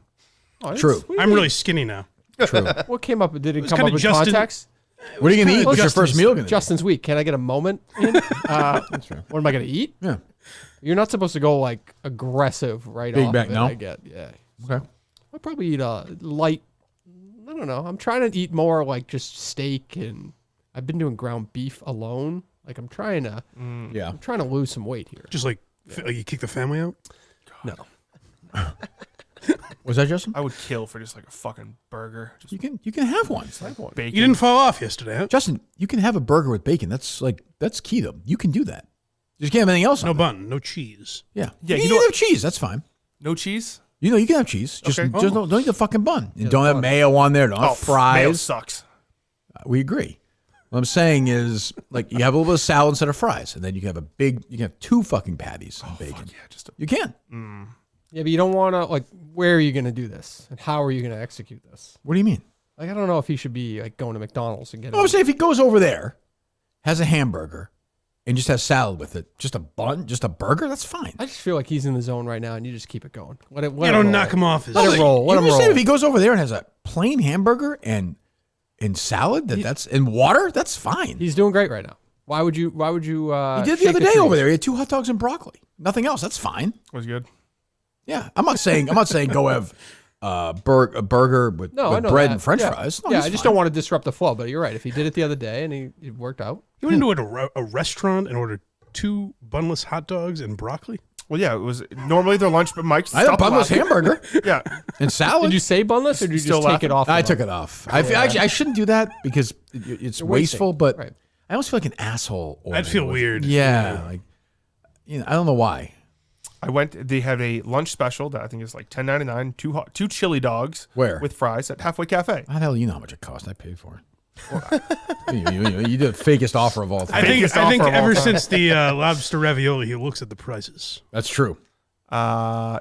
Oh, that's- True. what do you I'm mean? really skinny now. True. What came up? Did it was come kinda up with Justin- context? What are you going to eat? What's your Justin's- first meal going to be? Justin's week. Can I get a moment? In? What am I going to eat? Yeah. You're not supposed to go like aggressive right Big off. bag, of it, no? I get. Yeah. Okay. I'll probably eat a light. I don't know. I'm trying to eat more like just steak, and I've been doing ground beef alone. Like I'm trying to. Yeah. I'm trying to lose some weight here. Just like you kick the family out. No. Was that Justin? I would kill for just like a fucking burger. Just You can have one. bacon. You didn't fall off yesterday, huh? Justin, you can have a burger with bacon. That's key though. You can do that. You just can't have anything else. No on bun, no cheese. Yeah. Yeah, You you can know have cheese. That's fine. No cheese? You can have cheese. Just Okay. don't eat the fucking bun. And don't have mayo on there. Don't have Mayo fries. sucks. We agree. What I'm saying is, like, you have a little bit of salad instead of fries, and then you can have 2 fucking patties and bacon. You can. Yeah, but you don't want to, like, where are you going to do this? And how are you going to execute this? What do you mean? Like, I don't know if he should be, like, going to McDonald's and getting... I'm saying if he goes over there, has a hamburger, and just has salad with it, just a bun, just a burger, that's fine. I just feel like he's in the zone right now, and you just keep it going. Let it You don't knock him off his... Let it roll. Let him I'm just roll. saying if he goes over there and has a plain hamburger and salad, that's and water, that's fine. He's doing great right now. Why would you? He did the shake other day trees? over there. He had 2 hot dogs and broccoli. Nothing else. That's fine. Was good. Yeah, I'm not saying go have a burger with I know bread that. and French Yeah. fries. No, yeah, he's I just fine. don't want to disrupt the flow. But you're right. If he did it the other day and it worked out, You went into a restaurant and ordered 2 bunless hot dogs and broccoli? Well, yeah, it was normally their lunch, but Mike, I had a stop bunless laughing. hamburger. Yeah, and salad. did you say bunless or did you Still just take laughing? it off? I the took bun? it off. I shouldn't do that because it's You're wasteful, wasting. but Right. I almost feel like an asshole. I'd feel weird. Yeah, like I don't know why. I went. They had a lunch special that I think is like $10.99. 2 chili dogs. Where? With fries at Halfway Cafe. How the hell you know how much it cost? I paid for it. you did the fakest offer of all time. I think Fakest offer of all ever time. since the lobster ravioli, he looks at the prices. That's true. Well,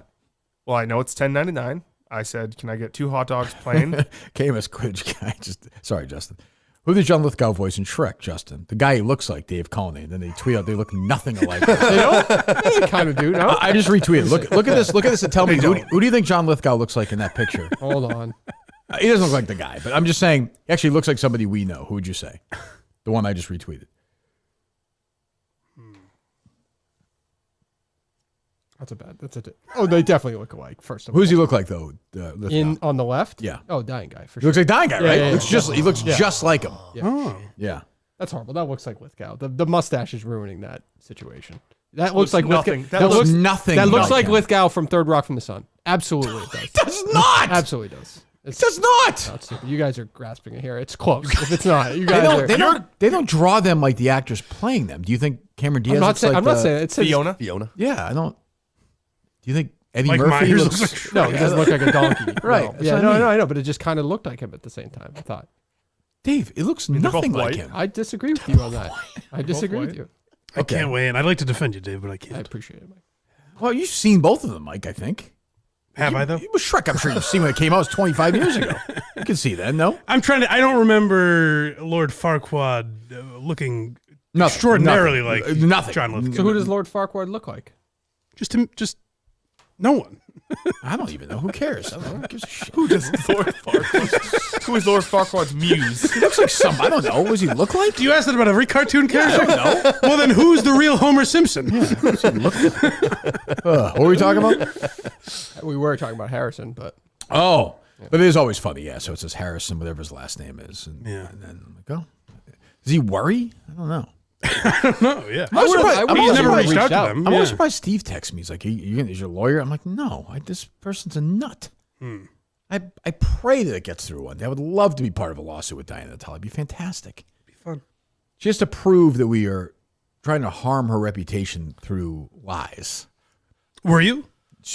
I know it's $10.99. I said, "Can I get 2 hot dogs plain?" KMS Quidge guy. Sorry, Justin. Who did John Lithgow voice in Shrek? Justin, the guy who looks like Dave Cullinane. Then they tweet out they look nothing alike. They don't. They kind of do. No. I just retweeted. Look at this. Look at this and tell me who do you think John Lithgow looks like in that picture? Hold on. He doesn't look like the guy, but I'm just saying he actually looks like somebody we know. Who would you say? The one I just retweeted. Oh, they definitely look alike. First of all, Who does he look like though? Lithgow? on the left? Yeah. Oh, dying guy for He sure. looks like Dying Guy, Yeah, right? yeah, He looks yeah. just like him. Yeah. Oh. Yeah. That's horrible. That looks like Lithgow. The mustache is ruining that situation. That looks like nothing. Lithgow. That looks nothing That looks like like him. Lithgow from Third Rock from the Sun. Absolutely, it does. It does not. Absolutely does. It does not. Not stupid. You guys are grasping it here. It's close. If it's not, you guys are. They don't draw them like the actors playing them. Do you think Cameron Diaz? I'm not looks saying. like I'm not saying. It says Fiona. Yeah, I don't. Do you think Eddie Mike Murphy Myers looks? looks like No, he doesn't look like a donkey. Right, No. that's Yeah. what I No. mean. No. I know, but it just kind of looked like him at the same time. I thought. Dave, it looks they're both nothing like white. him. I disagree with you on that. I disagree with white. you. I can't weigh in. I'd like to defend you, Dave, but I I can't. appreciate it, Mike. Well, you've seen both of them, Mike. I think. Have I, though? It was Shrek. I'm sure you've seen when it came out. It was 25 years ago. You can see that, no? I'm trying to. I don't remember Lord Farquaad looking extraordinarily like nothing. John Lithgow. So who does Lord Farquaad look like? Just him. Just no one. I don't even know. Who cares? I don't know. Who gives a shit? Who does Lord Farquaad? Who is Lord Farquaad's muse? He looks like some. I don't know. What does he look like? Do you ask that about every cartoon character? I don't know. Well, then who's the real Homer Simpson? What were we talking about? We were talking about Harrison, but Oh, but it is always funny. Yeah. So it says Harrison, whatever his last name is. And, Yeah. and then I'm like, oh, does he worry? I don't know. No, yeah. I'm surprised- I'm He's also never surprised- reached out to them. I'm Yeah. always surprised Steve texts me. He's like, is your lawyer? I'm like, no, this person's a nut. I pray that it gets through one day. I would love to be part of a lawsuit with Diana Natale. It'd be fantastic. Be fun. She has to prove that we are trying to harm her reputation through lies. Were you?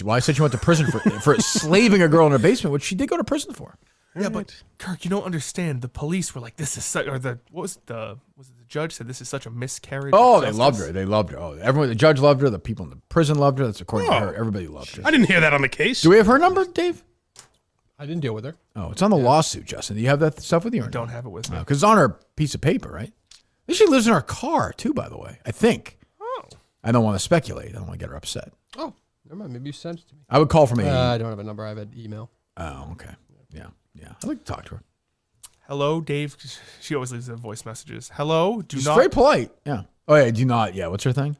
Well, I said she went to prison for slaving a girl in her basement, which she did go to prison for. Yeah, but Kirk, you don't understand. The police were like, "This is such," or the judge said, "This is such a miscarriage." Oh, of they justice." loved her. They loved her. Oh, everyone, the judge loved her. The people in the prison loved her. That's according to her. Everybody loved her. I didn't hear that on the case. Do we have her number, Dave? I didn't deal with her. Oh, it's on the lawsuit, Justin. Do you have that stuff with you? I don't have it with me. Because it's on her piece of paper, right? I think she lives in her car, too, by the way. I think. Oh. I don't want to speculate. I don't want to get her upset. Oh, never mind. Maybe you sent it to me. I would call from a... I don't have a number. I have an email. Oh, okay. Yeah. I'd like to talk to her. Hello, Dave. She always leaves the voice messages. Hello, She's very polite. Yeah. Oh, yeah. Do not. Yeah. What's her thing?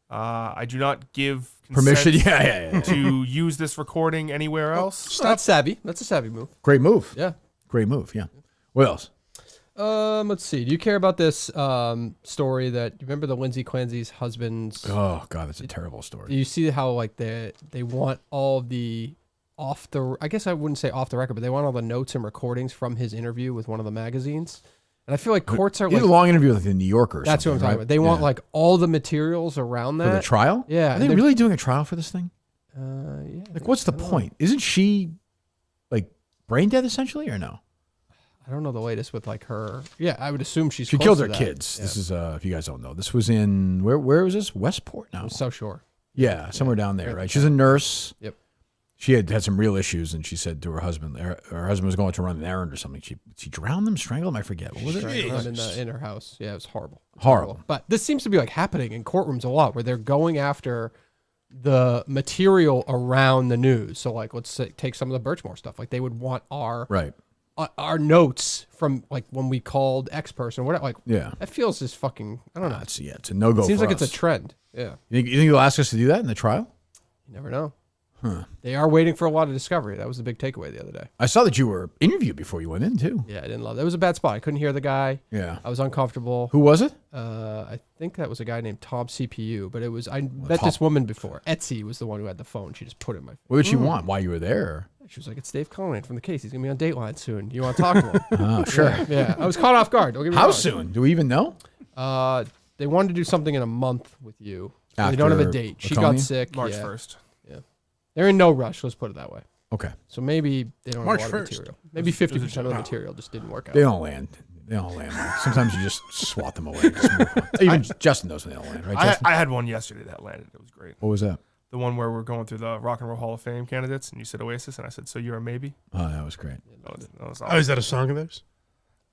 I do not give Permission. consent Yeah. to use this recording anywhere else. That's savvy. That's a savvy move. Great move. Yeah. Great move. Yeah. What else? Let's see. Do you care about this story that you remember the Lindsay Clancy's husband's? Oh God, that's a terrible story. Do you see how like they want all I guess I wouldn't say off the record, but they want all the notes and recordings from his interview with one of the magazines. And I feel like courts are He like had a long interview with the New Yorker. Or that's what I'm something, talking right? about. They want like all the materials around that For the trial. Yeah, Are they really doing a trial for this thing? Yeah. Like, what's the point? Isn't she like brain dead essentially, or no? I don't know the latest with like her. Yeah, I would assume she killed her that. kids. Yeah. This is if you guys don't know, this was in where was this? Westport? No, South Shore. Yeah, somewhere down there, right? She's a nurse. Yep. She had some real issues, and she said to her husband, her husband was going to run an errand or something. She drowned them, strangled them. I forget. What was it? In her house. Yeah, it was horrible. Horrible. But this seems to be like happening in courtrooms a lot, where they're going after the material around the news. So like, let's say, take some of the Birchmore stuff. Like they would want our notes from like when we called X person. Whatever. Like that feels just fucking. I don't know. It's a no go. Seems for like us. it's a trend. Yeah. You think you'll ask us to do that in the trial? You never know. Huh. They are waiting for a lot of discovery. That was the big takeaway the other day. I saw that you were interviewed before you went in too. Yeah, I didn't love it. It was a bad spot. I couldn't hear the guy. Yeah. I was uncomfortable. Who was it? I think that was a guy named Tom CPU, but it was, I met this woman before. Etsy was the one who had the phone. She just put it in my phone. What did she want? Why you were there? She was like, it's Dave Conant from the case. He's going to be on Dateline soon. Do you want to talk to him? Oh, sure. Yeah. I was caught off guard. Don't get me How wrong. soon? Do we even know? They wanted to do something in a month with you. They After don't have a date. She got Laconia? sick. March yeah. 1st. Yeah. They're in no rush. Let's put it that way. Okay. So maybe they don't March have a lot 1st. of material. Maybe 50% of the material just didn't work out. They don't land. They don't land. Sometimes you just swat them away. Just move on. Even Justin knows when they don't land, right? Justin? I had one yesterday that landed. It was great. What was that? The one where we're going through the Rock and Roll Hall of Fame candidates, and you said Oasis, and I said, so you're a maybe? Oh, that was great. That was Oh, is that a song of theirs?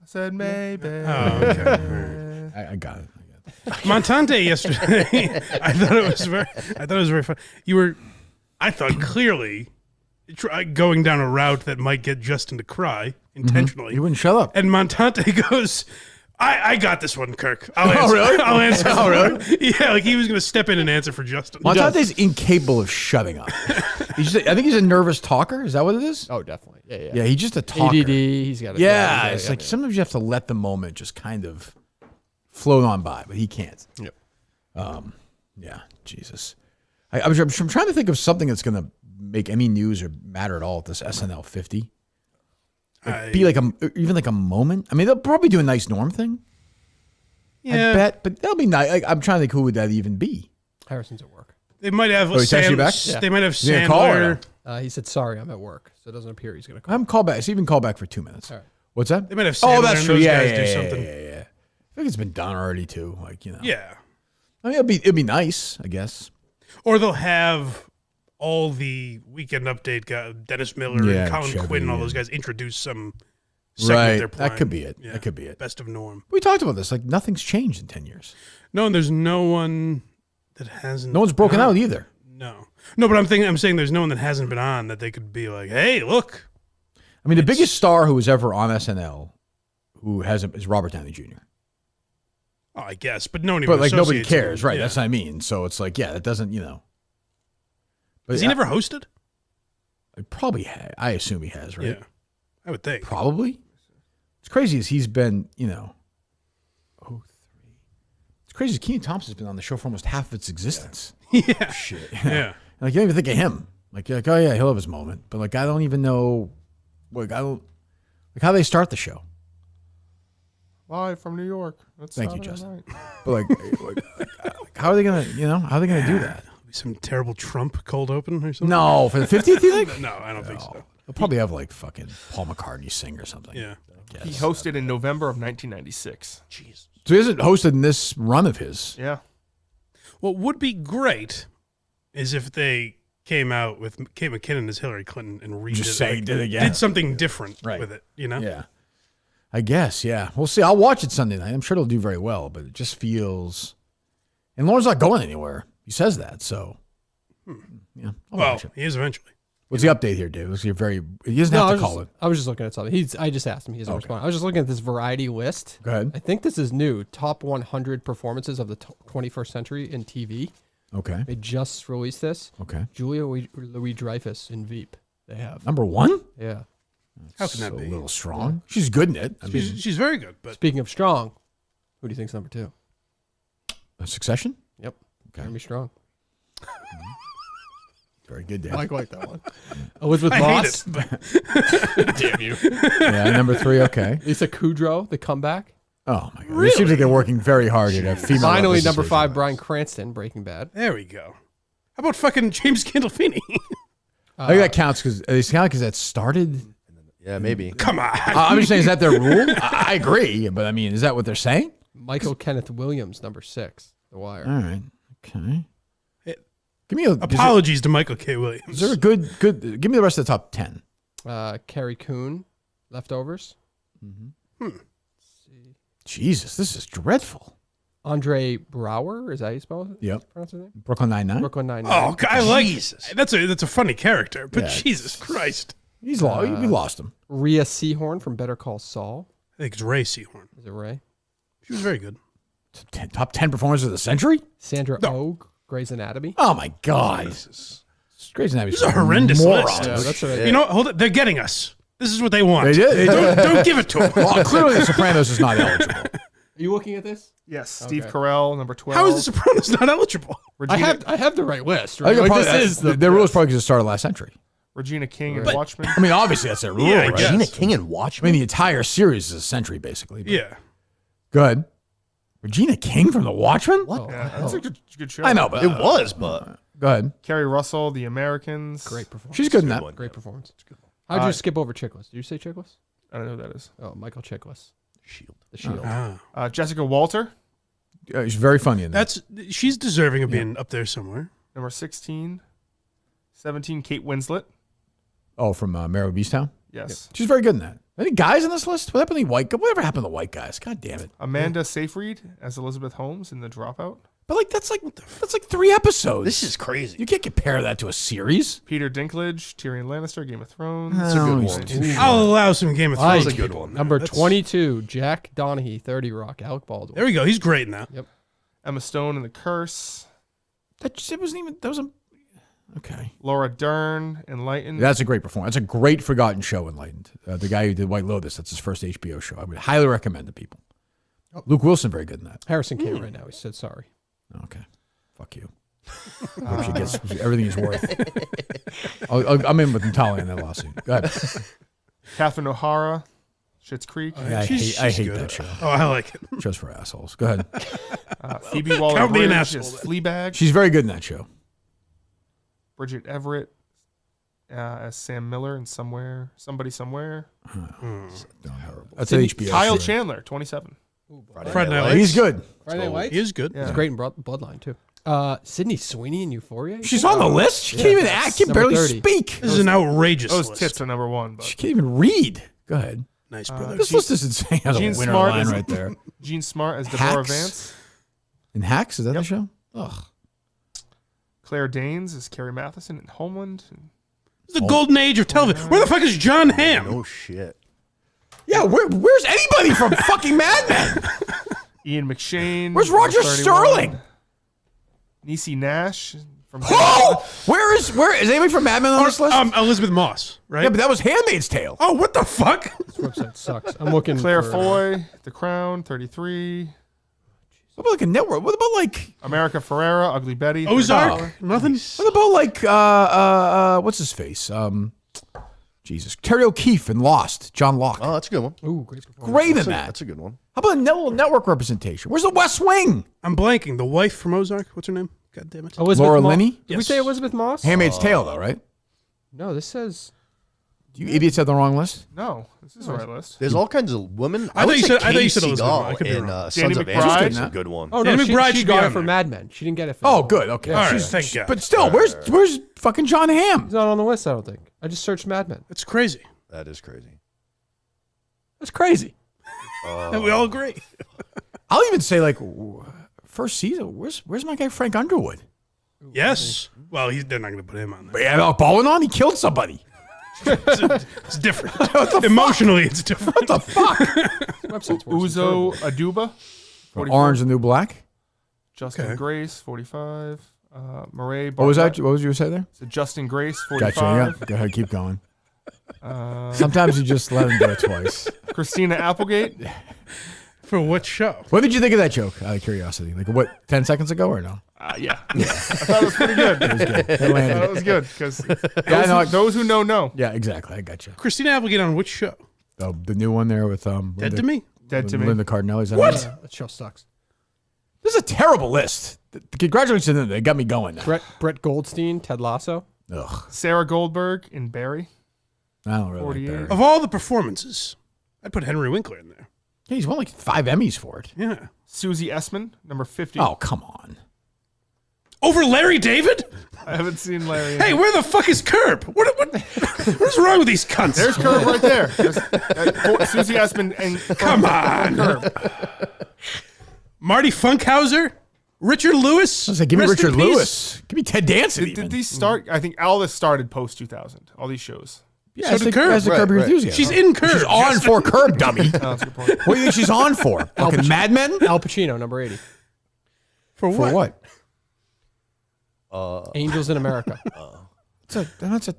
I said maybe. Oh, okay. I got it. Montante yesterday. I thought it was very fun. You were, I thought clearly, going down a route that might get Justin to cry intentionally. You wouldn't shut up. And Montante goes, I got this one, Kirk. I'll answer. Really? I'll answer. Oh, really? Yeah, like he was going to step in and answer for Justin. Montante's incapable of shutting up. I think he's a nervous talker. Is that what it is? Oh, definitely. Yeah. Yeah, he's just a talker. ADD. He's got. It's like sometimes you have to let the moment just kind of float on by, but he can't. Yep. Yeah. Jesus. I'm trying to think of something that's going to make any news or matter at all at this SNL 50. Be like even like a moment. I mean, they'll probably do a nice Norm thing. Yeah. I bet, but that'll be nice. I'm trying to think who would that even be. Harrison's at work. They might have. Oh, he texted you back? Yeah. They might have Is he gonna call or Sandler. no? He said, sorry, I'm at work. So it doesn't appear he's going to call. I'm call back. So even call back for 2 minutes. All right. What's that? They might have Sandler that's and true. those Yeah, guys yeah, do yeah, something. Yeah. I think it's been done already too. Like, you know. Yeah. I mean, it'd be nice, I guess. Or they'll have all the Weekend Update guys, Dennis Miller Yeah, and Colin Chevy, Quinn and all yeah. those guys introduce some segment Right. they're playing. That could be it. Yeah. That could be it. Best of Norm. We talked about this. Like, nothing's changed in 10 years. No, and there's no one that hasn't. No one's broken been on. out either. No, but I'm saying there's no one that hasn't been on that they could be like, hey, look. I mean, the biggest star who was ever on SNL who hasn't is Robert Downey Jr. Oh, I guess, but no one even But like nobody associates him. cares, right? Yeah. That's what I mean. So it's like, yeah, that doesn't, you know. But Has he never hosted? Probably had. I assume he has, right? Yeah, I would think. Probably. It's crazy as he's been, you know. It's crazy as Kenan Thompson's been on the show for almost half of its existence. Yeah. Shit. Yeah. Like, you don't even think of him. Like, you're like, oh yeah, he'll have his moment. But like, I don't even know. Like, I don't. Like, how they start the show. Live from New York. Thank you, Justin. But like, how are they gonna? You know, how are they gonna do that? Some terrible Trump cold open or something? No, for the 50th, you think? No, I don't think so. They'll probably have like fucking Paul McCartney sing or something. Yeah. He hosted in November of 1996. Jeez. So he hasn't hosted in this run of his. Yeah. What would be great is if they came out with Kate McKinnon as Hillary Clinton and redid Just say it did it again. Did something different Right. with it, you know? Yeah. I guess, yeah. We'll see. I'll watch it Sunday night. I'm sure it'll do very well, but it just feels. And Lauren's not going anywhere. He says that, so. Yeah. I'll Well, watch it. he is eventually. What's the update here, Dave? He doesn't have to call it. I was just looking at something. I just asked him. He doesn't respond. I was just looking at this variety list. Go ahead. I think this is new. Top 100 performances of the 21st century in TV. Okay. They just released this. Okay. Julia Louis-Dreyfus in Veep. They have. Number one? Yeah. How can that be? A little strong. She's good in it. I mean, She's very good. But Speaking of strong, who do you think's number two? Succession? Yep. Okay. Jeremy Strong. Very good, Dan. I like that one. Elizabeth I Moss. hate it. Damn you. Yeah, number 3, okay. Lisa Kudrow, the comeback. Oh, my God. It seems like they're working very hard at a female. Finally, number representation. 5, Bryan Cranston, Breaking Bad. There we go. How about fucking James Gandolfini? I think that counts because that started. Yeah, maybe. Come on. I'm just saying, is that their rule? I agree, but I mean, is that what they're saying? Michael Kenneth Williams, number 6, The Wire. All right. Okay. Give me Apologies to Michael K. Williams. Is there a good? Give me the rest of the top 10. Carrie Coon, Leftovers. Jesus, this is dreadful. Andre Brower, is that how you spell it? Yep. Pronounce his name? Brooklyn Nine-Nine. Brooklyn Nine-Nine. Oh, I like Jesus. That's a funny character, but Yeah, Jesus Christ. He's lost. We lost him. Rhea Seehorn from Better Call Saul. I think it's Ray Seahorn. Is it Ray? She was very good. Top 10 performers of the century? Sandra Oh, Grey's Anatomy. Oh, my God. Grey's Anatomy. This is a horrendous list. Yeah, that's right. You know, hold it. They're getting us. This is what they want. They did. Don't give it to them. Well, clearly The Sopranos is not eligible. Are you looking at this? Yes, Steve Okay. Carell, number 12. How is The Sopranos not eligible? Regina, I have the right list. I Right? think Like, probably, this is the their rule is probably because it started last century. Regina King and But- Watchmen. I mean, obviously that's their rule, Yeah, I right? guess. Regina King and I Watchmen. mean, the entire series is a century, basically. but- Yeah. Go ahead. Regina King from The Watchmen? What? Yeah, that's a good show. I know, but It was, but go ahead. Carrie Russell, The Americans. Great performance. She's good in that. Great performance. How'd you skip over Chiklis? Did you say Chiklis? I don't know who that is. Oh, Michael Chiklis. Shield. The Shield. Ah. Jessica Walter, She's very funny in that. She's deserving of being up there somewhere. number 16. 17, Kate Winslet. Oh, from Mare of Easttown? Yes. She's very good in that. Any guys on this list? What happened to the white guys? Whatever happened to the white guys? God damn it. Amanda Seyfried as Elizabeth Holmes in The Dropout. But like that's like 3 episodes. This is crazy. You can't compare that to a series. Peter Dinklage, Tyrion Lannister, Game of Thrones. That's a good one. Too short. I'll allow some Game of Thrones. Like That's a good one. Number That's- 22, Jack Donaghy, 30 Rock, Alec Baldwin. There we go. He's great now. Yep. Emma Stone in The Curse. It wasn't even. That was a. Okay. Laura Dern, Enlightened. That's a great performance. That's a great forgotten show, Enlightened. The guy who did White Lotus. That's his first HBO show. I would highly recommend to people. Luke Wilson, very good in that. Harrison can't right now. He said sorry. Okay. Fuck you. I hope she gets everything he's worth. I'm in with Natalia in that lawsuit. Go ahead. Catherine O'Hara, Schitt's Creek. Yeah, I hate good. that show. Oh, I like it. Show's for assholes. Go ahead. Phoebe Count me an Waller-Bridge asshole. as Fleabag. She's very good in that show. Bridget Everett as Sam Miller in Somebody Somewhere. That's an HBO Kyle show. Chandler, 27. Friday Night Lights. He's good. Friday Night Lights? He is good. Yeah. He's great in Bloodline, too. Sydney Sweeney in Euphoria? She's on the list. She can't even act. She can Number barely 30. speak. This is an outrageous Those list. tits are number 1. But She can't even read. Go ahead. Nice, brother. This list is insane. That's a Gene winner Smart line is- right there. Gene Smart as Deborah Hacks? Vance. In Hacks, is that the show? Ugh. Claire Danes as Carrie Matheson in Homeland. This is the golden age of television. Where the fuck is John Hamm? Oh shit. Yeah, where's anybody from fucking Mad Men? Ian McShane. Where's Roger 31. Sterling? Niecy Nash from. Oh! Where is anybody from Mad Men on this list? Elizabeth Moss, right? Yeah, but that was Handmaid's Tale. Oh, what the fuck? This website sucks. I'm looking Claire for... Foy, The Crown, 33. What about like a network? What about like America Ferrera, Ugly Betty. Ozark? 34. Nothing? what about like what's his face? Jesus. Terry O'Keefe in Lost. John Locke. Oh, that's a good one. Ooh, great performance. Great in That's that. a good one. How about a network representation? Where's the West Wing? I'm blanking. The wife from Ozark. What's her name? God damn it. Elizabeth Laura Moss. Linney? Did we Yes. say Elizabeth Moss? Handmaid's Tale, though, right? No, this says... You idiots have the wrong list. No, this is the right list. There's all kinds of women. I thought you said Katie Elizabeth Moss. I Seagal could be in wrong. Sons of Danny Anarchy McBride? is a good one. Oh, no, Danny McBride she should be got it on for there. Mad Men. She didn't get it for... Oh, good. Okay. All right, Jesus. thank God. But still, where's fucking John Hamm? He's not on the list, I don't think. I just searched Mad Men. That's crazy. That is crazy. That's crazy. And we all agree. I'll even say like first season. Where's my guy Frank Underwood? Yes. Well, they're not going to put him on there. But yeah, Alec Baldwin on. He killed somebody. It's different. Emotionally, it's different. What the fuck? Website's worse than Uzo terrible. Aduba. 44. Orange and New Black. Justin Okay. Grace, 45. Murray. What was that? What was you say there? So Justin Grace, 45. Gotcha. Yeah. Go ahead. Keep going. Sometimes you just let him do it twice. Christina Applegate. For what show? What did you think of that joke? Out of curiosity, like what, 10 seconds ago or no? Yeah. I thought it was pretty good. It was good. It I landed. thought it was good because Yeah, those who know. Yeah, exactly. I got you. Christina Applegate on which show? Oh, the new one there with Dead to Me. Dead to Me. Linda Cardinelli's on What? it. That show sucks. This is a terrible list. Congratulations to them. They got me going now. Brett Goldstein, Ted Lasso. Ugh. Sarah Goldberg in Barry. I don't really like 48. Barry. Of all the performances, I'd put Henry Winkler in there. Yeah, he's won like 5 Emmys for it. Yeah. Susie Essman, number 50. Oh, come on. Over Larry David? I haven't seen Larry. Hey, where the fuck is Curb? What is wrong with these cunts? There's Curb right there. Susie Essman and Come on. Curb. Marty Funkhauser? Richard Lewis? I was like, give me Rest in Richard peace. Lewis. Give me Ted Danson. Did these start? I think all this started post 2000. All these shows. Yeah, So that's did the Curb. That's the Right, Curb Your right. Enthusiasm. She's in Curb. She's on for Curb, dummy. Oh, that's a good point. What do you think she's on for? Fucking Mad Men? Al Pacino, number 80. For what? For what? Angels in America. That's a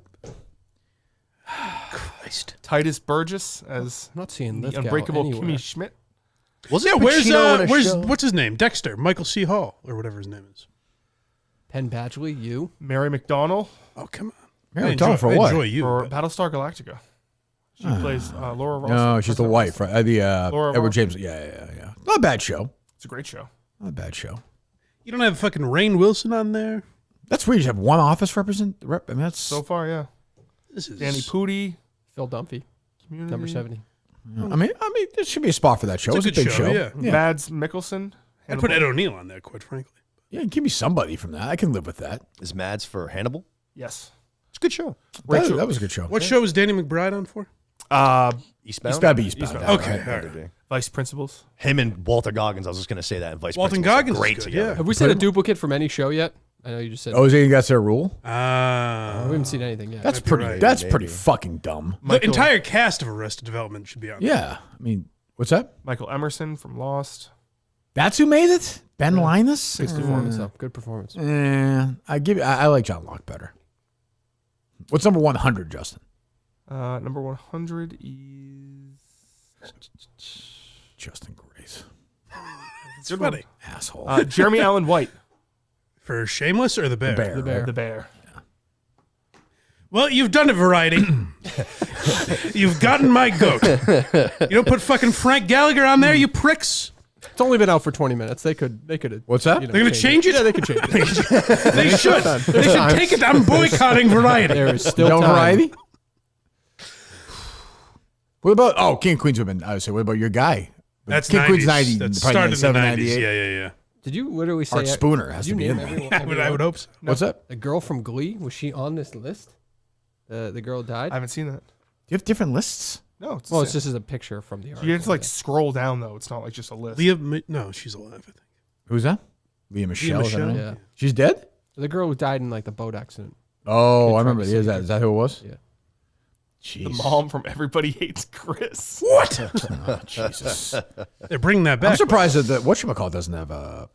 Christ. Titus Burgess as I'm not seeing the Lithgow Unbreakable anywhere. Kimmy Schmidt. Was Yeah, it where's Pacino in a where's show? what's his name? Dexter, Michael C. Hall, or whatever his name is. Penn Badgley, you. Mary McDonnell Oh, come on. Mary McDonnell for what? I enjoy you. for but- Battlestar Galactica. She plays Laura Ross. No, she's the wife, right? Laura Edward Ross. James. Yeah. Not a bad show. It's a great show. Not a bad show. You don't have fucking Rainn Wilson on there? That's weird. You have one office rep. I mean, that's So far, yeah. This is Danny Pudi. Phil Dunphy, Community. number 70. I mean, there should be a spot for that show. It's a It's a good big show, show. yeah. Mads Mikkelsen. I'd put Ed O'Neill on there, quite frankly. Yeah, give me somebody from that. I can live with that. Is Mads for Hannibal? Yes. It's a good show. That was a good show. What show was Danny McBride on for? Eastbound? It's gotta be Eastbound. Okay, Right. all right. Vice principals. Him and Walter Goggins. I was just going to say that. And Vice Walton Principals are Goggins is great good, together. yeah. Have we seen a duplicate from any show yet? I know you just said. Oh, is it that's their rule? We haven't seen anything yet. That's might be pretty. right. That's Maybe. pretty fucking dumb. The entire cast of Arrested Development should be on there. Yeah. I mean, what's that? Michael Emerson from Lost. That's who made it. Ben Linus. Good performance, though. Good performance. I like John Locke better. What's number 100, Justin? Number 100 is Justin Grace. It's funny. Asshole. Jeremy Allen White. For Shameless or The Bear? The Bear. The Bear. Well, you've done it, Variety. You've gotten my goat. You don't put fucking Frank Gallagher on there, you pricks. It's only been out for 20 minutes. They could. What's that? They're going to change it? Yeah, they could change it. They should. They should take it. I'm boycotting Variety. There is still No time. variety? What about King of Queens women? I would say, what about your guy? That's King of Queens 90s. 90, That probably started in the 97, 90s. 98. Yeah. Did you literally say Art Spooner has did to you be name in there. everyone? I would hope so. What's that? The girl from Glee, was she on this list? The girl died? I haven't seen that. Do you have different lists? No. It's Well, it's just as a picture from the article. You have to like scroll down though. It's not like just a list. No, she's alive, I think. Who's that? Leah Michelle. is that her Michelle? name? Yeah. She's dead? The girl who died in like the boat accident. Oh, Kid I remember. tried to Is save that who it was? Yeah. Jeez. The mom from Everybody Hates Chris. What? Oh, Jesus. They're bringing that back. I'm surprised that whatchamacallit doesn't have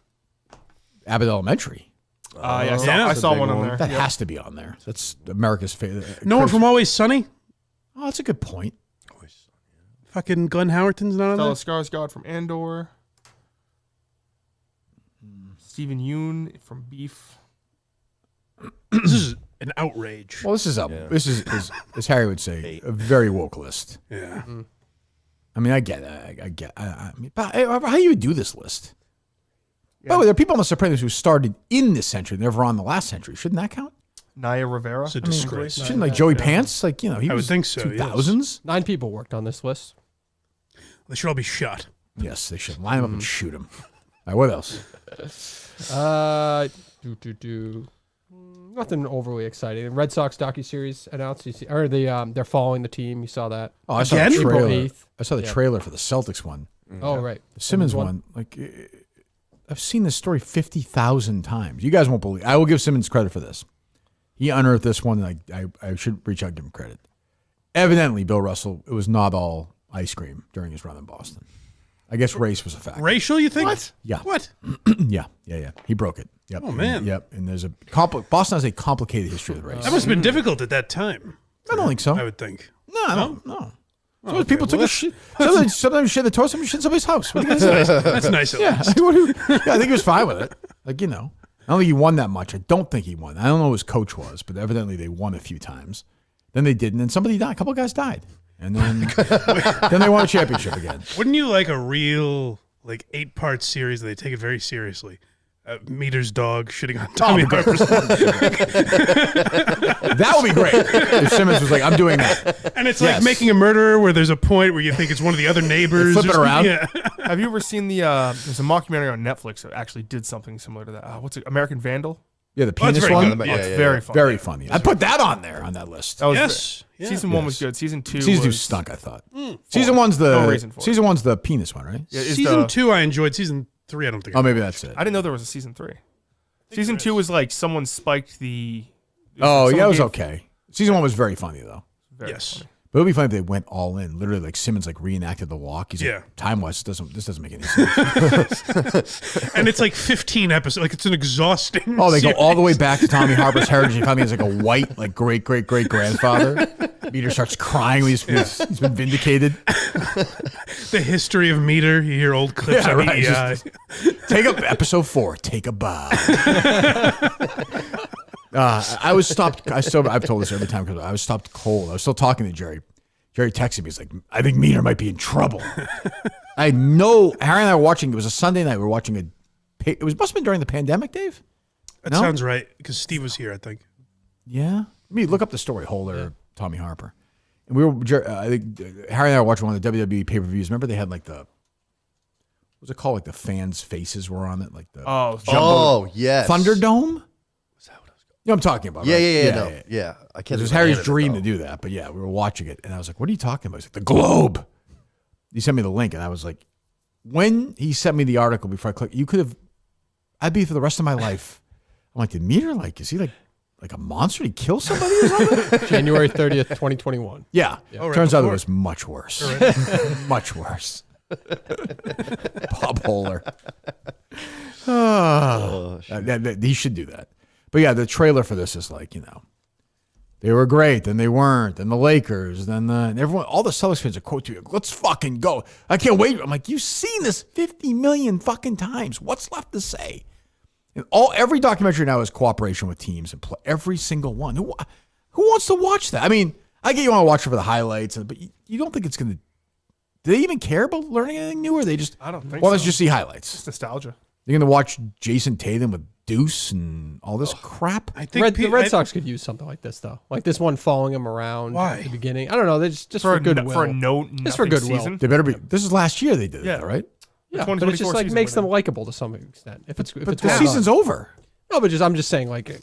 Abbott Elementary. Yeah, Yeah. I saw big one on one. there. That Yep. has to be on there. That's America's favorite. No one from Always Sunny? Oh, that's a good point. Fucking Glenn Howerton's not on Stella there? Skarsgård from Andor. Stephen Yeun from Beef. This is an outrage. Well, this is as Harry would say, a very woke list. Yeah. I mean, I get it. I mean, but how you would do this list? By the way, there are people on The Sopranos who started in this century, never on the last century. Shouldn't that count? Naya Rivera. It's a disgrace. Shouldn't like Joey Pants, like he I would was think so, yes. 2000s. 9 people worked on this list. They should all be shot. Yes, they should line them up and shoot them. All right, what else? Nothing overly exciting. Red Sox docuseries announced. You see, or they're following the team. You saw that. Oh, I saw the April trailer. 8th. I saw the Yeah. trailer for the Celtics one. Oh, right. The Simmons one. Like, I've seen this story 50,000 times. You guys won't believe. I will give Simmons credit for this. He unearthed this one, and I should reach out and give him credit. Evidently, Bill Russell, it was not all ice cream during his run in Boston. I guess race was a factor. Racial, you think? What? Yeah. What? Yeah. He broke it. Yep. Oh, man. Yep. And there's Boston has a complicated history of the race. That must have been difficult at that time. I don't think so. I would think. No. Sometimes people took a shit. Sometimes shit in the toilet. Sometimes shit in somebody's house. What do you guys say? That's nice. At Yeah, least. I think he was fine with it. Like, I don't think he won that much. I don't think he won. I don't know who his coach was, but evidently they won a few times. Then they didn't, and somebody died. A couple of guys died, and then then they won a championship again. Wouldn't you like a real 8-part series that they take it very seriously? Meter's dog shitting on Tommy Harper's. That would be great if Simmons was like, "I'm doing that." And it's like Making a Murderer, where there's a point where you think it's one of the other neighbors. Flip it around. Yeah. Have you ever seen there's a mockumentary on Netflix that actually did something similar to that? What's it? American Vandal? Yeah, the penis very one. good. It's very funny. Very funny. I put that on there on that list. That was Yes. Yeah. Season 1 was good. Season 2 Season 2 was stunk. I thought. fun. Season 1's No reason for it. Season 1's the penis one, right? Yeah, it's Season the- 2 I enjoyed. Season 3 I don't think. Oh, maybe that's it. I didn't know there was a season 3. Season 2 was like someone spiked the. Oh, yeah, it was gave- okay. Season 1 was very funny though. Very Yes. funny. But it would be funny if they went all in. Literally, like Simmons reenacted the walk. He's Yeah. like, time-wise, this doesn't make any sense. And it's like 15 episodes. Like it's an exhausting. Oh, they go series. all the way back to Tommy Harper's heritage. And finally, has like a white, like great-great-great-grandfather. Meter starts crying when he's been vindicated. The history of Meter. You hear old clips Yeah, on right. EI. Take up episode 4. Take a bow. I was stopped. I've told this every time because I was stopped cold. I was still talking to Jerry. Jerry texted me. He's like, I think Meter might be in trouble. I know. Harry and I were watching. It was a Sunday night. We were watching it must have been during the pandemic, Dave. That No? sounds right because Steve was here. I think. Yeah. Let me look up the story. Holder, Tommy Harper. And we were. I think Harry and I were watching one of the WWE pay-per-views. Remember they had like the. What's it called? Like the fans' faces were on it. Like the. Oh, yes. Thunderdome. You know what I'm talking about, Yeah, right? yeah. I can't. It was remember Harry's the name of it, dream though. to do that, but yeah, we were watching it, and I was like, "What are you talking about?" He's like, "The Globe." He sent me the link, and I was like, when he sent me the article before I clicked, I'd be for the rest of my life. I'm like, did Meter is he like a monster? Did he kill somebody or something? January 30th, 2021. Yeah. Oh, right Turns out it before. was much worse. Much worse. Bob Holer. He should do that. But yeah, the trailer for this is like, they were great, then they weren't, then the Lakers, then and everyone, all the Celtics fans are quote to you, let's fucking go. I can't wait. I'm like, you've seen this 50 million fucking times. What's left to say? And every documentary now is cooperation with teams and play. Every single one. Who wants to watch that? I mean, I get you want to watch it for the highlights, but you don't think it's going to. Do they even care about learning anything new, or they just? I don't think let's so. just see highlights. It's nostalgia. You're going to watch Jason Tatum with Deuce and all this crap. I think The Red Sox could use something like this though, like this one following him around Why? at the beginning. I don't know. They just For for goodwill. for a just for goodwill. season. They better be. This is last year they did it, Yeah. though, right? Yeah, but it just like makes them likable to some extent. If it's But the well season's done. over. No, but I'm just saying like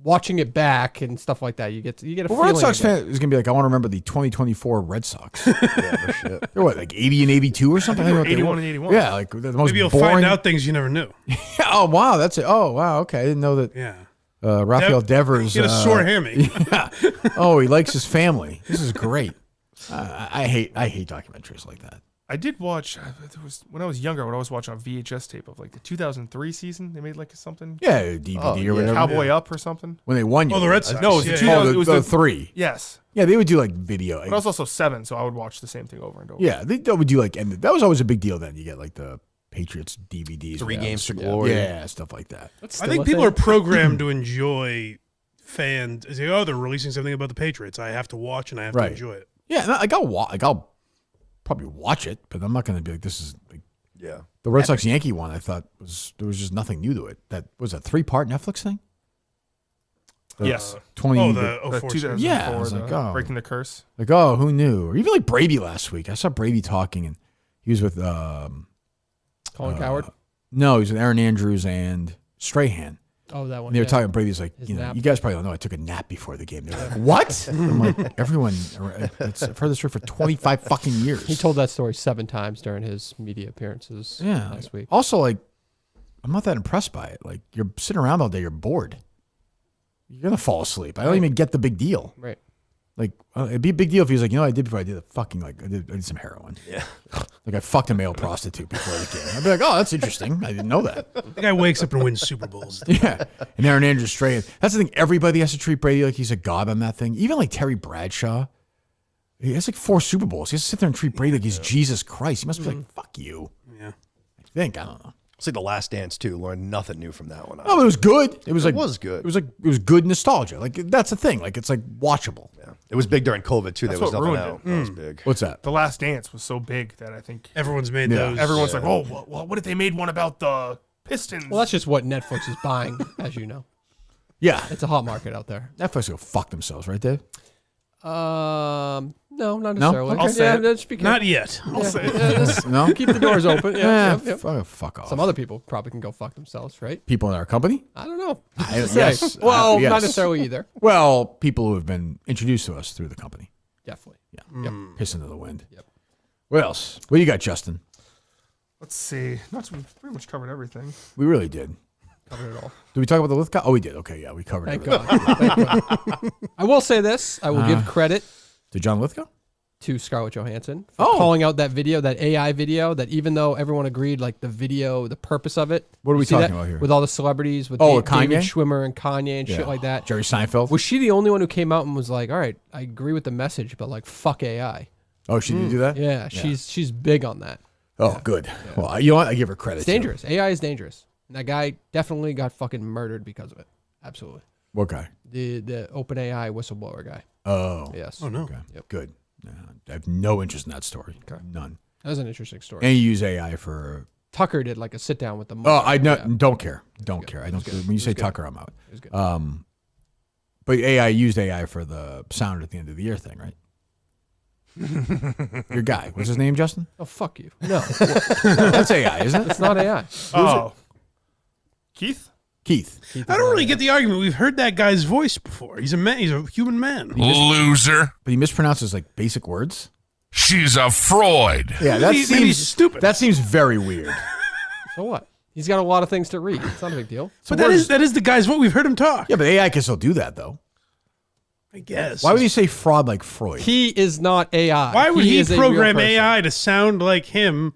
watching it back and stuff like that. You get a Well, feeling. Red Sox again. fan is going to be like, I want to remember the 2024 Red Sox. Yeah, no shit. They're what, like 80 and 82 or something? I think know what they were they 81 were. and 81. Yeah, like the most Maybe you'll boring. find out things you never knew. Oh, wow, that's it. Oh, wow, okay. I didn't know that. Yeah. Rafael Devers. He had a sore hammy. Yeah. Oh, he likes his family. This is great. I hate documentaries like that. I did watch. When I was younger, I would always watch on VHS tape of like the 2003 season. They made like something. Yeah, DVD or whatever. Cowboy Up or something. When they won you. Oh, the Red Sox. No, it was Yeah. the 2000 it was the three. Yes. Yeah, they would do like video. But I was also 7, so I would watch the same thing over and over. Yeah, they would do like, and that was always a big deal then. You get like the Patriots DVDs. 3 whatever. games to glory. Yeah, stuff like that. I think people are programmed to enjoy fans. Say, oh, they're releasing something about the Patriots. I have to watch and I have to Right. enjoy it. Yeah, and I'll probably watch it, but I'm not going to be like, this is like, Yeah. the Red Sox Yankee one. I thought there was just nothing new to it. That was a 3-part Netflix thing. Yes. 20. Oh, The 04 2004, Yeah, I was like, oh. Breaking the Curse. Like, oh, who knew? Or even like Brady last week. I saw Brady talking, and he was with Colin Cowherd. No, he was with Aaron Andrews and Strahan. Oh, that one. And they were yeah. talking. Brady's like, His you know, nap. you guys probably don't know. I took a nap before the game. They're like, what? I'm like, everyone. I've heard this story for 25 fucking years. He told that story 7 times during his media appearances last week. Also, like, I'm not that impressed by it. Like, you're sitting around all day, you're bored. You're gonna fall asleep. I don't even get the big deal. Right. Like, it'd be a big deal if he was like, you know, what I did before I did the fucking I did some heroin. Yeah. Like I fucked a male prostitute before the game. I'd be like, oh, that's interesting. I didn't know that. The guy wakes up and wins Super Bowls. Yeah. And Aaron Andrews Strahan. That's the thing. Everybody has to treat Brady like he's a god on that thing. Even like Terry Bradshaw. He has like 4 Super Bowls. He has to sit there and treat Brady like he's Jesus Christ. He must be like, fuck you. Yeah. I think. I don't know. It's like The Last Dance too. Learned nothing new from that one. Oh, it was good. It was It was good. It was good nostalgia. Like that's the thing. Like it's like watchable. Yeah. It was big during COVID too. That's There was what nothing ruined out. it. That was big. What's that? The Last Dance was so big that I think Everyone's made Yeah. those. everyone's like, oh, what if they made one about the Pistons? Well, that's just what Netflix is buying, as you know. Yeah. It's a hot market out there. Netflix go fuck themselves, right, Dave? No, not necessarily. Okay. I'll say it. Just be careful. Not yet. I'll say it. Just No? keep the doors open. Yeah, yep. Fuck off. Some other people probably can go fuck themselves, right? People in our company? I don't know. Yes. Well, Yes. not necessarily either. Well, people who have been introduced to us through the company. Definitely. Yeah. Yep. Piss into the wind. Yep. What else? What do you got, Justin? Let's see. We've pretty much covered everything. We really did. Covered it all. Did we talk about the Lithgow? Oh, we did. Okay, yeah, we covered Thank everything. God. Thank God. I will say this. I will give credit To John Lithgow? to Scarlett Johansson for calling out that video, that AI video, that even though everyone agreed, like the video, the purpose of it. What are we You see talking that? about here? With all the celebrities, with with David Kanye? Schwimmer and Kanye and Yeah. shit like that. Jerry Seinfeld? Was she the only one who came out and was like, all right, I agree with the message, but like, fuck AI? Oh, she did do that? Yeah, she's big on that. Oh, good. Well, you know what? I give her credit. It's dangerous. AI is dangerous. And that guy definitely got fucking murdered because of it. Absolutely. What guy? The OpenAI whistleblower guy. Oh. Yes. Oh no. Okay. Good. I have no interest in that story. Okay. None. That was an interesting story. And you use AI for... Tucker did like a sit down with the. Oh, I Yeah. don't care. Don't care. I don't. When you say good. Tucker, I'm out. It was good. But AI used AI for the sound at the end of the year thing, right? Your guy. What's his name, Justin? Oh, fuck you. No. That's AI, isn't it? It's not AI. Oh. Keith? Keith. I don't really get the argument. We've heard that guy's voice before. He's a man. He's a human man. Loser. But he mispronounces like basic words. She's a Freud. Yeah, that Maybe seems he's stupid. That seems very weird. So what? He's got a lot of things to read. It's not a big deal. But that is the guy's voice. We've heard him talk. Yeah, but AI can still do that though. I guess. Why would he say fraud like Freud? He is not AI. Why would he is a real program person. AI to sound like him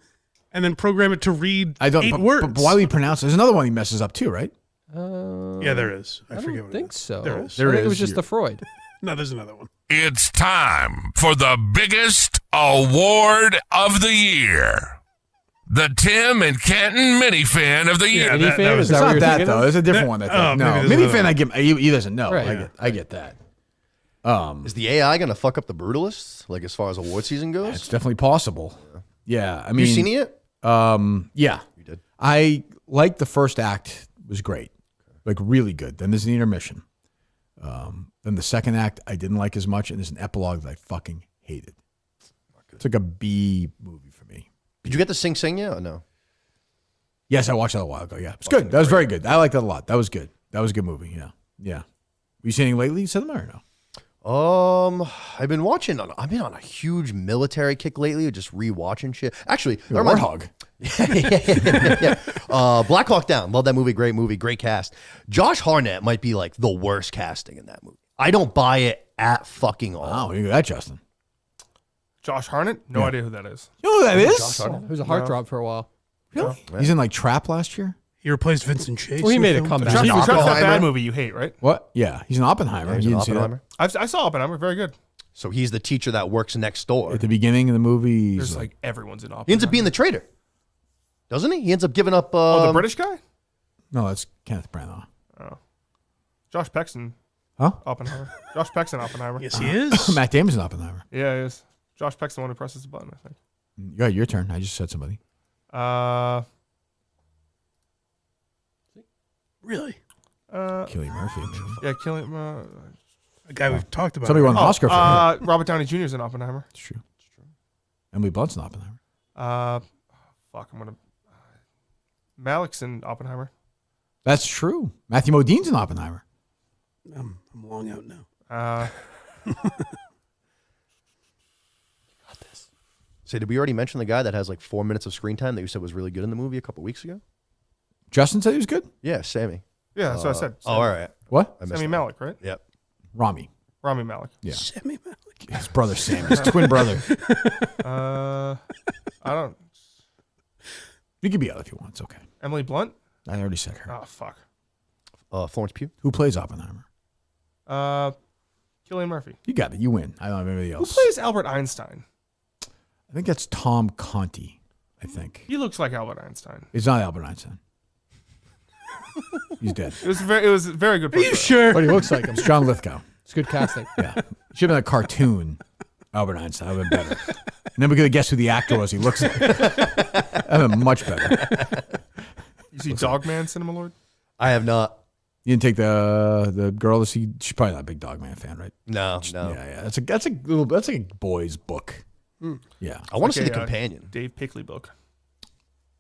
and then program it to read 8 words? But why would he pronounce it? There's another one he messes up too, right? Yeah, there is. I forget don't what think so. There is. I think it was just the Freud. No, there's another one. It's time for the biggest award of the year. The Tim and Kenton Minifan of the Year. Minifan? that was- Is It's that what not you're that thinking though. of? There's a different one. I think. Oh, No, maybe there's maybe another fan. one. I give. He doesn't know. Right. I get that. Is the AI going to fuck up the Brutalists? Like as far as award season It's goes? definitely possible. Yeah, I mean, You seen it? Yeah, You did. I like the first act was great, like really good. Then there's an intermission. Then the second act I didn't like as much, and there's an epilogue that I fucking hated. It's like a B movie for me. Did you get to Sing Sing yet or no? Yes, I watched that a while ago. Yeah, it's good. That was very good. I liked that a lot. That was good. That was a good movie. Yeah. You seen anything lately, cinema or no? I've been watching. I've been on a huge military kick lately, just rewatching shit. Actually, You're a warthog. yeah. Black Hawk Down. Love that movie. Great movie. Great cast. Josh Hartnett might be like the worst casting in that movie. I don't buy it at fucking all. Wow, you got that, Justin. Josh Hartnett? No idea who that is. You know who that is? Josh Hartnett? He was a heartthrob for a while. Really? He's in like Trap last year. He replaced Vincent Chase. Well, he in made the a film. comeback. Trap's that Oppenheimer? bad movie you hate, right? What? Yeah, he's in Oppenheimer. He's You in didn't see that? Oppenheimer. I saw Oppenheimer. Very good. So he's the teacher that works next door. At the beginning of the movie, There's he's like everyone's in Oppenheimer. He ends up being the traitor, doesn't he? He ends up giving up. Oh, the British guy? no, that's Kenneth Branagh. Oh. Josh Peck's in Huh? Oppenheimer. Josh Peck's in Oppenheimer. Yes, he is. Matt Damon's in Oppenheimer. Yeah, he is. Josh Peck's the one who presses the button, I think. You got your turn. I just said somebody. Really? Cillian Murphy. maybe. Yeah, Killian. A guy we've talked about. Somebody won an Oscar for him. Robert Downey Jr.'s in Oppenheimer. It's true. Emily Blunt's in Oppenheimer. Fuck, I'm gonna. Malik's in Oppenheimer. That's true. Matthew Modine's in Oppenheimer. I'm long out now. Say, did we already mention the guy that has like 4 minutes of screen time that you said was really good in the movie a couple weeks ago? Justin said he was good. Yeah, Sammy. Yeah, that's what I said. Oh, all right. What? I missed Sammy that. Malik, right? Yep. Rami. Rami Malik. Yeah. Sammy Malik. His brother Sam. His twin brother. I don't. You can be out if you want. It's okay. Emily Blunt. I already said her. Oh fuck. Florence Pugh. Who plays Oppenheimer? Cillian Cillian Murphy. You got it. You win. I don't have anybody Who else. plays Albert Einstein? I think that's Tom Conti. I think He looks like Albert Einstein. it's not Albert Einstein. He's dead. It was a very good. Are you sure? But he looks like him. It's John Lithgow. It's good casting. Yeah. Should have been a cartoon. Albert Einstein. That would have been better. And then we could have guessed who the actor was he looks like. That would have been much better. You see Dogman, Cinema Lord? I have not. You didn't take the girl to see. She's probably not a big Dogman fan, right? No. Yeah. That's like a boy's book. Yeah. I want It's to see like the a, companion. Dave Pickley book.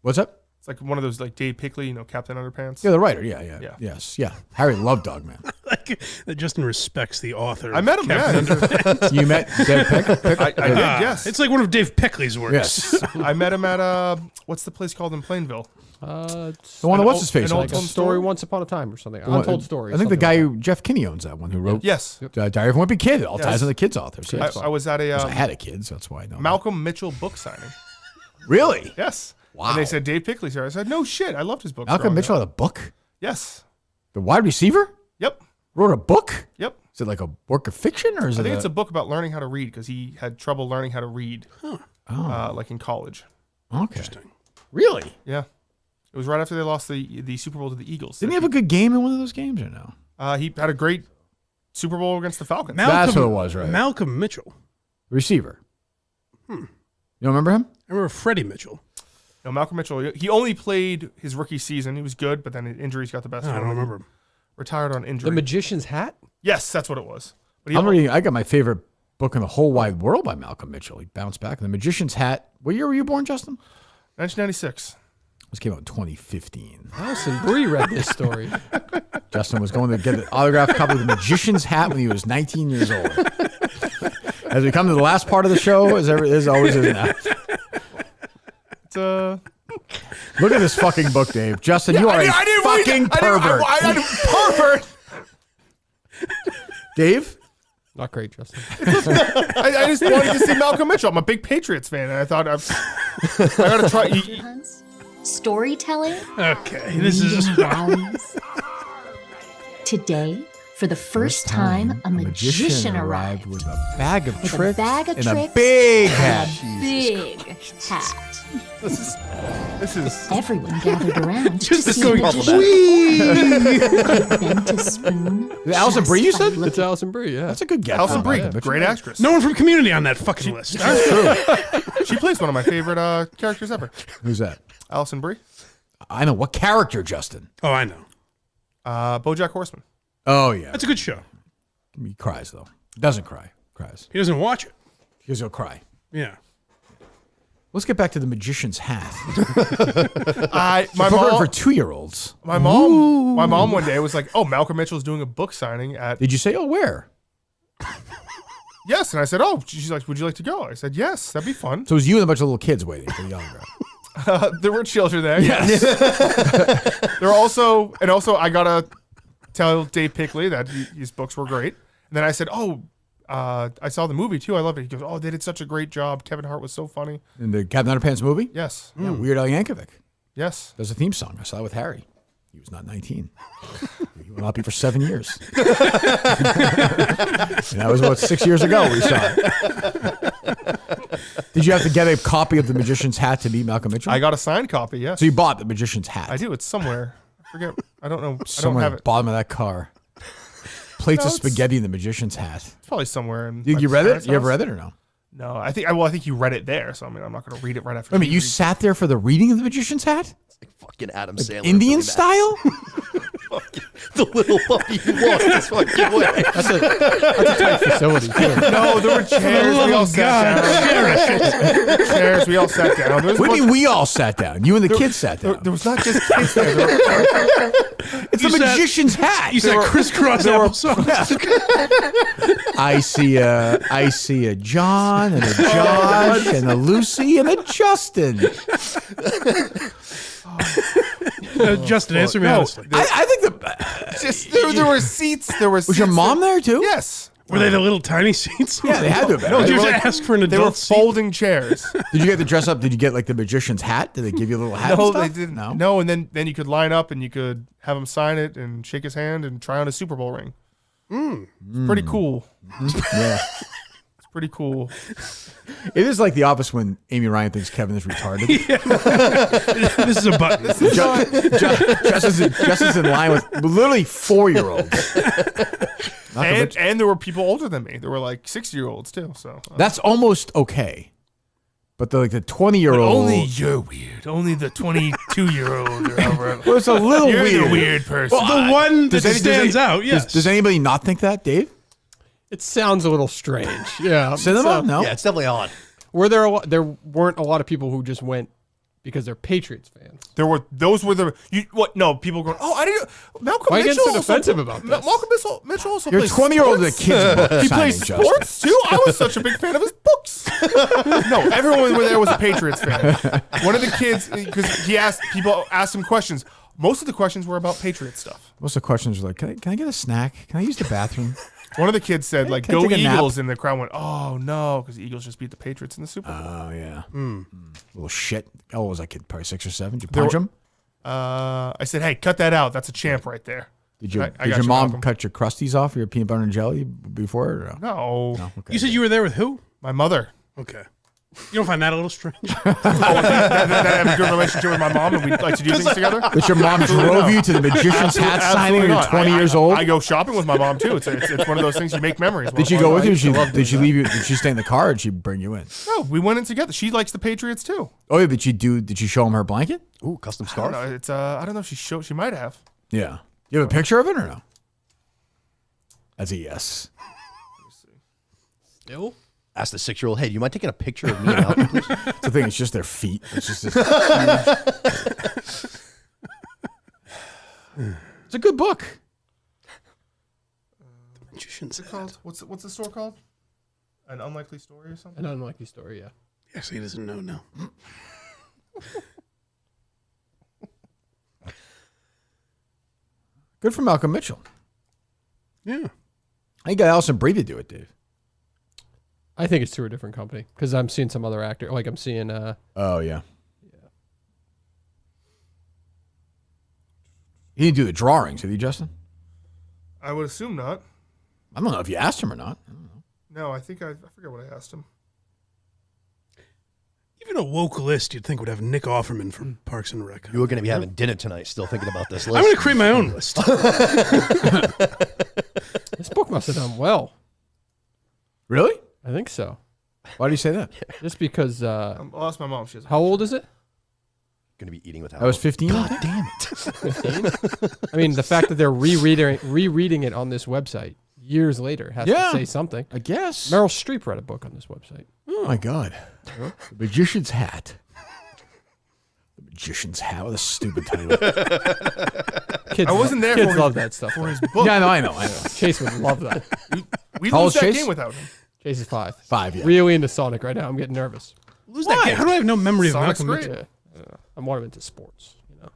What's up? It's like one of those like Dave Pickley, Captain Underpants. Yeah, the writer. Yeah. Yes. Yeah. Harry loved Dogman. Like that Justin respects the author. I met him. Yeah. You met Dave Pick? I did. Yes. It's like one of Dave Pickley's works. Yes. I met him at what's the place called in Plainville? The one that what's his face? An Like old a story once upon a time or something. one- Untold story. I think the something guy like who Jeff Kinney owns that one who wrote Yes. Diary of a Wimpy Kid. It all Yes. ties into kids authors. Yeah. I was at a 'Cause I had a kid, so that's why I know. Malcolm Mitchell book signing. Really? Yes. Wow. And they said Dave Pickley's here. I said, no shit. I loved his book. Malcolm Mitchell had a book? Yes. The wide receiver? Yep. Wrote a book? Yep. Is it like a work of fiction or is I it think it's a book about learning how to read because he had trouble learning how to read, like in college. Okay. Interesting. Really? Yeah. It was right after they lost the Super Bowl to the Eagles. Didn't he have a good game in one of those games or no? He had a great Super Bowl against the Falcons. That's what it was, right? Malcolm Mitchell. Receiver. You don't remember him? I remember Freddie Mitchell. No, Malcolm Mitchell. He only played his rookie season. He was good, but then injuries got the best of I him. don't remember him. Retired on injury. The Magician's Hat? Yes, that's what it was. But I got my favorite book in the whole wide world by Malcolm Mitchell. He bounced back. The Magician's Hat. What year were you born, Justin? 1996. This came out in 2015. Allison Bri read this story. Justin was going to get an autographed copy of The Magician's Hat when he was 19 years old. As we come to the last part of the show, as always is now. It's Look at this fucking book, Dave. Justin, you are a fucking pervert. Pervert. Dave? Not great, Justin. I just wanted to see Malcolm Mitchell. I'm a big Patriots fan, and I thought I got to try. Storytelling. Okay, this is values. Today, for the first time, a magician arrived with a bag of with tricks a bag of and tricks a big and hat. a big hat. This is Everyone gathered around to Just see going the magician. Bent a spoon. Is it Allison Bri, you said? It's Allison Bri, yeah. That's a good guess. Allison Bri, Yeah. great actress. no one from Community on that fucking list. That's true. She plays one of my favorite characters ever. Who's that? Allison Bri. I know. What character, Justin? Oh, I know. BoJack Horseman. Oh, yeah. That's a good show. He cries, though. Doesn't cry. Cries. He doesn't watch it. Because he'll cry. Yeah. Let's get back to The Magician's Hat. My Book mom for 2-year-olds. My mom one day was like, "Oh, Malcolm Mitchell's doing a book signing at." Did you say, oh, where? Yes, and I said, "Oh." She's like, "Would you like to go?" I said, "Yes, that'd be fun." So it was you and a bunch of little kids waiting for the autograph. There were children there. Yes. There were also I gotta tell Dave Pickley that his books were great. And then I said, "Oh, I saw the movie too. I loved it." He goes, "Oh, they did such a great job. Kevin Hart was so funny." In the Captain Underpants movie? Yes. Yeah, Weird Al Yankovic. Yes. There's a theme song. I saw it with Harry. He was not 19. He will not be for 7 years. And that was about 6 years ago we saw it. Did you have to get a copy of The Magician's Hat to meet Malcolm Mitchell? I got a signed copy. Yes. So you bought The Magician's Hat? I do. It's somewhere. I forget. I don't know. Somewhere I at don't have the it. bottom of that car. Plates No, of spaghetti in The Magician's Hat. It's probably somewhere in. You read it? You ever read it or no? No, I think you read it there. So I mean, I'm not going to read it right after. I mean, you sat there for the reading of The Magician's Hat? Fucking Adam Like Sandler. Indian doing that. style? The little puppy who walked this fucking way. That's a tight facility, too. No, there were chairs. We all sat down. Chairs. We all sat down. What do you mean we all sat down? You and the kids sat down. There was not just kids there. It's The Magician's Hat. You said crisscross applesauce. I see a John and a Josh and a Lucy and a Justin. Justin, answer me No, honestly. I think Just there were seats. There was. Was your mom there too? Yes. Were they the little tiny seats? Yeah, they had to have been. No, right? they Did you were just like- ask for an They were adult seat? folding chairs. Did you get to dress up? Did you get like the magician's hat? Did they give you a little hat? No, and stuff? they didn't. No. No, and then you could line up and you could have him sign it and shake his hand and try on a Super Bowl ring. It's pretty cool. Yeah. It's pretty cool. It is like the opposite when Amy Ryan thinks Kevin is retarded. This is a button. Justin's in line with literally 4-year-olds. And there were people older than me. There were like 60-year-olds too. So That's almost okay. But the 20-year-old. only you're weird. Only the 22-year-old or however. Well, it's a little You're weird. the weird person. Well, the one that stands out, yes. Does anybody not think that, Dave? It sounds a little strange. Yeah. Cinema? No. Yeah, it's definitely on. There weren't a lot of people who just went because they're Patriots fans. Those were the no people going. Oh, I didn't. Malcolm Why are you Mitchell getting so also- defensive about this? Malcolm Mitchell also You're plays 20-year-old sports. at a kid's book He signing, plays Justin. sports too. I was such a big fan of his books. No, everyone there was a Patriots fan. One of the kids, because people asked him questions. Most of the questions were about Patriot stuff. Most of the questions were like, can I get a snack? Can I use the bathroom? One of the kids said, like, Can I go take a nap? Eagles, and the crowd went, oh, no, because the Eagles just beat the Patriots in the Super Bowl. Oh, yeah. Little shit. How old was that kid? Probably 6 or 7. Did you punch him? I said, hey, cut that out. That's a champ right there. Did I your got mom Malcolm. cut your crusties off or your peanut butter and jelly before? Or No. Okay. You said you were there with who? My mother. Okay. You don't find that a little strange? that I have a good relationship with my mom and we like to do things together. That your mom drove you to the magician's hat signing when you're 20 years old? I go shopping with my mom too. It's one of those things you make memories. Did she go with you? Did she leave you? Did she stay in the car or did she bring you in? No, we went in together. She likes the Patriots too. Oh, yeah. Did she show him her blanket? Ooh, custom I scarf. don't know. It's I don't know if she might have. Yeah. You have a picture of it or no? That's a yes. Still? Ask the 6-year-old, hey, do you mind taking a picture of me and Malcolm, please? It's the thing. It's just their feet. It's just this It's a good book. What's it called? What's the store called? An Unlikely Story or something? An Unlikely Story, yeah. Actually, he doesn't know now. Good for Malcolm Mitchell. Yeah. I got Allison Brie to do it, Dave. I think it's through a different company because I'm seeing some other actor. Like I'm seeing. Oh yeah. He didn't do the drawings, did he, Justin? I would assume not. I don't know if you asked him or not. I don't know. No, I think I forget what I asked him. Even a woke list you'd think would have Nick Offerman from Parks and Rec. You were going to be having dinner tonight still thinking about this list. I'm going to create my own list. This book must have done well. Really? I think so. Why do you say that? Just because. I'll ask my mom. She has. How old is it? Going to be eating with. I was 15. God damn it! 15. I mean, the fact that they're rereading it on this website years later has to say something. I guess. Meryl Streep read a book on this website. Oh my God. The Magician's Hat. The Magician's Hat. What a stupid title. Kids, I wasn't there. Kids for love his, that stuff. for though. his book. Yeah, I know. Chase would love that. We How lose old's that Chase? game without him. Chase is 5. 5, yeah. Really into Sonic right now. I'm getting nervous. Lose that game. How do I have no memory of Sonic's Malcolm great. Mitchell? Yeah. I'm more into sports. You know.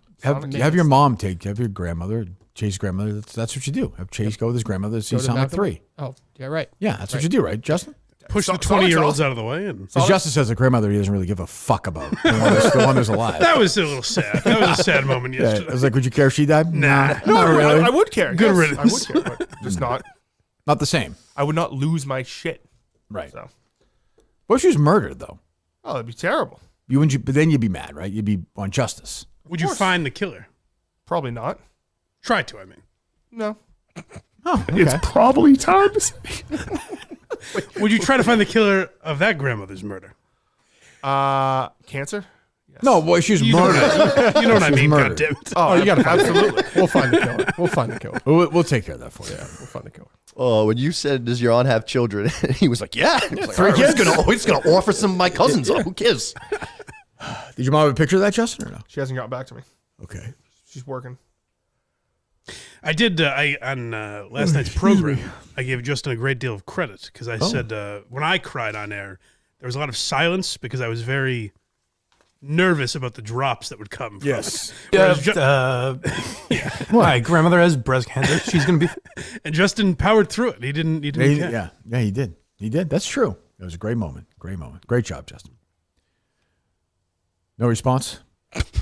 Have your mom have your grandmother, Chase's grandmother. That's what you do. Have Chase go with his grandmother to see Go to Sonic Malcolm? 3. Oh, yeah, right. Yeah, that's what you do, right, Justin? Push the Sonic's 20-year-olds awesome. out of the way. And Because Justin says the grandmother he doesn't really give a fuck about. The one who's alive. that was a little sad. That was a sad moment Yeah, yesterday. I was like, would you care if she died? Nah. No, Not really. I would care. Good yes, riddance. I would care, but just not. Not the same. I would not lose my shit. Right. So, What if she was murdered, though? oh, that'd be terrible. But then you'd be mad, right? You'd be on justice. Would you find the killer? Probably not. Try to, I mean. No. Oh, okay. It's probably time to say. Would you try to find the killer of that grandmother's murder? Cancer? Yes. No, boy, she was You know murdered. You know what I She was mean, murdered. goddammit. Oh, you got to find absolutely. We'll find the killer. We'll find the killer. We'll take care of that for you. Yeah, we'll find the killer. Oh, when you said, "Does your aunt have children?" He was like, "Yeah." He was like, 3 "All right, kids? He's gonna offer some of my cousins. Oh, who gives?" Did your mom have a picture of that, Justin, or no? She hasn't gotten back to me. Okay. She's working. I did. On last night's program, I gave Justin a great deal of credit because I said when I cried on air, there was a lot of silence because I was very nervous about the drops that would come. From Yes. it. My grandmother has breast cancer. She's gonna be. And Justin powered through it. He didn't. Yeah, he did. He did. That's true. It was a great moment. Great moment. Great job, Justin. No response?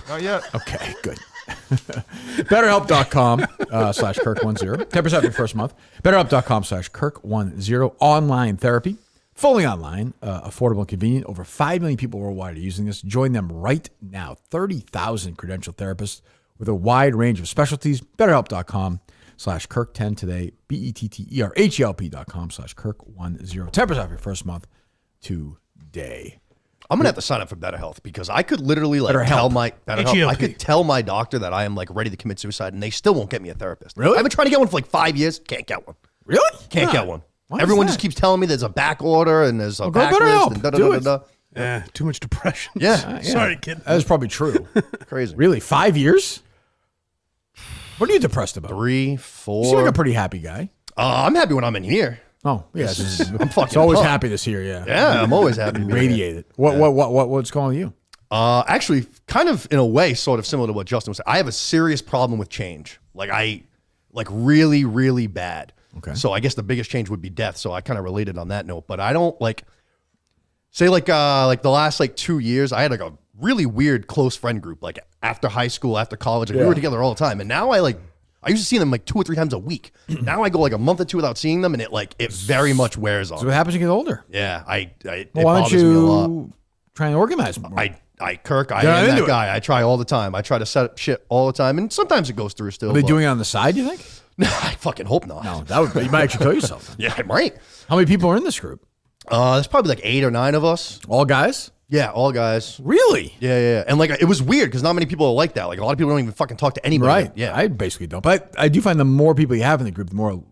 Not yet. Okay, good. BetterHelp.com slash Kirk10. 10% for your first month. BetterHelp.com slash Kirk10. Online therapy. Fully online, affordable and convenient. Over 5 million people worldwide are using this. Join them right now. 30,000 credentialed therapists with a wide range of specialties. BetterHelp.com slash Kirk10 today. BetterHelp.com slash Kirk10. 10% for your first month today. I'm gonna have to sign up for BetterHealth because I could literally BetterHelp. tell my H-E-L-P. I could tell my doctor that I am ready to commit suicide, and they still won't get me a therapist. Really? I've been trying to get one for 5 years. Can't get one. Really? Can't get one. Why is Everyone that? just keeps telling me there's a back order and there's a go backlist BetterHelp. and da da Do da it. da. Yeah, too much depression. Yeah. Sorry, kid. That is probably true. Crazy. Really? 5 years? What are you depressed about? 3, 4. You seem like a pretty happy guy. I'm happy when I'm in here. Oh, yeah. I'm fucking. It's always pumped. happy this year, yeah. Yeah, I'm always happy. to be here. Radiated. What's going on with you? Actually, kind of in a way, sort of similar to what Justin was saying. I have a serious problem with change. Like really, really bad. Okay. So I guess the biggest change would be death. So I kind of related on that note. But I don't say the last 2 years, I had a really weird close friend group. Like after high school, after college, we were together all the time. And now I used to see them 2 or 3 times a week. Now I go a month or two without seeing them, and it very much wears on. So what happens when you get older? Yeah, it Why don't bothers me a lot. you try and organize more? Kirk, I Get am into that it. guy. I try all the time. I try to set up shit all the time, and sometimes it goes through still. Are they but- doing it on the side, you think? I fucking hope not. No, you might actually kill yourself. Yeah, I might. How many people are in this group? There's probably 8 or 9 of us. All guys? Yeah, all guys. Really? Yeah. And it was weird because not many people are like that. Like a lot of people don't even fucking talk to anybody. Right. Yeah. I basically don't. But I do find the more people you have in the group, the more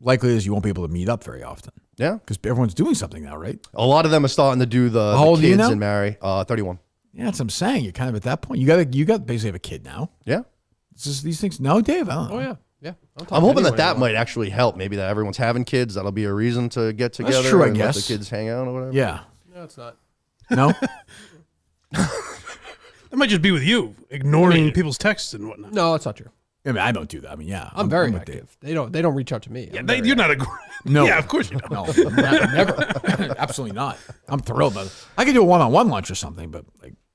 likely it is you won't be able to meet up very often. Yeah. Because everyone's doing something now, right? A lot of them are starting to do the How old are you kids now? and marry. 31. Yeah, that's what I'm saying. You're kind of at that point. You got basically have a kid now. Yeah. It's just these things. No, Dave. I don't know. Oh yeah, yeah. I'm hoping that might actually help. Maybe that everyone's having kids. That'll be a reason to get together. That's true, I and let guess. the kids hang out or whatever. Yeah. No, it's not. No. That might just be with you, ignoring people's texts and whatnot. No, it's not true. I mean, I don't do that. I mean, yeah. I'm very with active. They don't reach out to me. Yeah, I'm very you're not a. No. Yeah, of course you don't. No, never. Absolutely not. I'm thrilled about it. I could do a one-on-one lunch or something, but